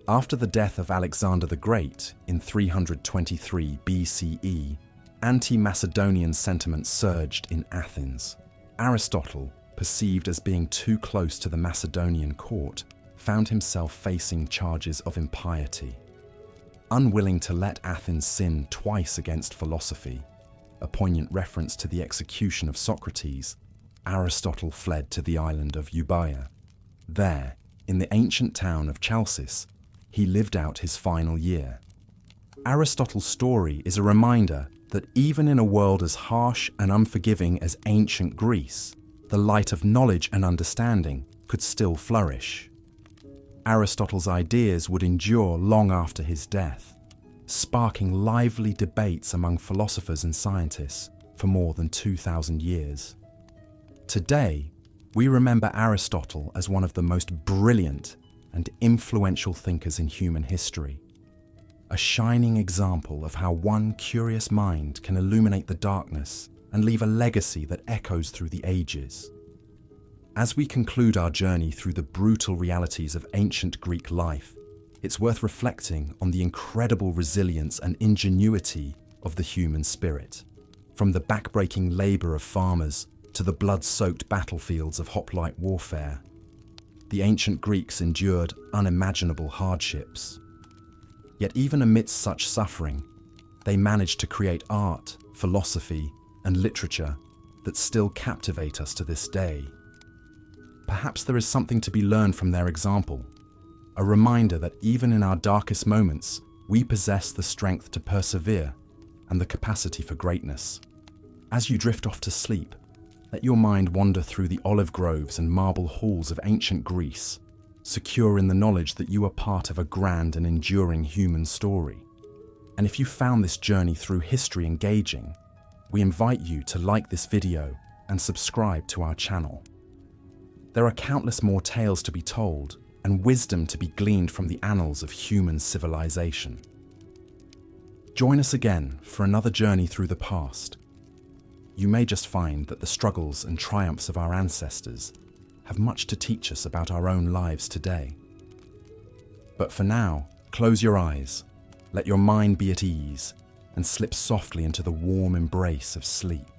After the death of Alexander the Great in 323 BCE, anti-Macedonian sentiment surged in Athens. Aristotle, perceived as being too close to the Macedonian court, found himself facing charges of impiety. Unwilling to let Athens sin twice against philosophy, a poignant reference to the execution of Socrates, Aristotle fled to the island of Euboea. There, in the ancient town of Chalcis, he lived out his final year. Aristotle's story is a reminder that even in a world as harsh and unforgiving as ancient Greece, the light of knowledge and understanding could still flourish. Aristotle's ideas would endure long after his death, sparking lively debates among philosophers and scientists for more than 2,000 years. Today, we remember Aristotle as one of the most brilliant and influential thinkers in human history, a shining example of how one curious mind can illuminate the darkness and leave a legacy that echoes through the ages. As we conclude our journey through the brutal realities of ancient Greek life, it's worth reflecting on the incredible resilience and ingenuity of the human spirit. From the backbreaking labor of farmers to the blood-soaked battlefields of hoplite warfare, the ancient Greeks endured unimaginable hardships. Yet even amidst such suffering, they managed to create art, philosophy, and literature that still captivate us to this day. Perhaps there is something to be learned from their example, a reminder that even in our darkest moments, we possess the strength to persevere and the capacity for greatness. As you drift off to sleep, let your mind wander through the olive groves and marble halls of ancient Greece, secure in the knowledge that you are part of a grand and enduring human story. And if you found this journey through history engaging, we invite you to like this video and subscribe to our channel. There are countless more tales to be told and wisdom to be gleaned from the annals of human civilization. Join us again for another journey through the past. You may just find that the struggles and triumphs of our ancestors have much to teach us about our own lives today. But for now, close your eyes, let your mind be at ease, and slip softly into the warm embrace of sleep.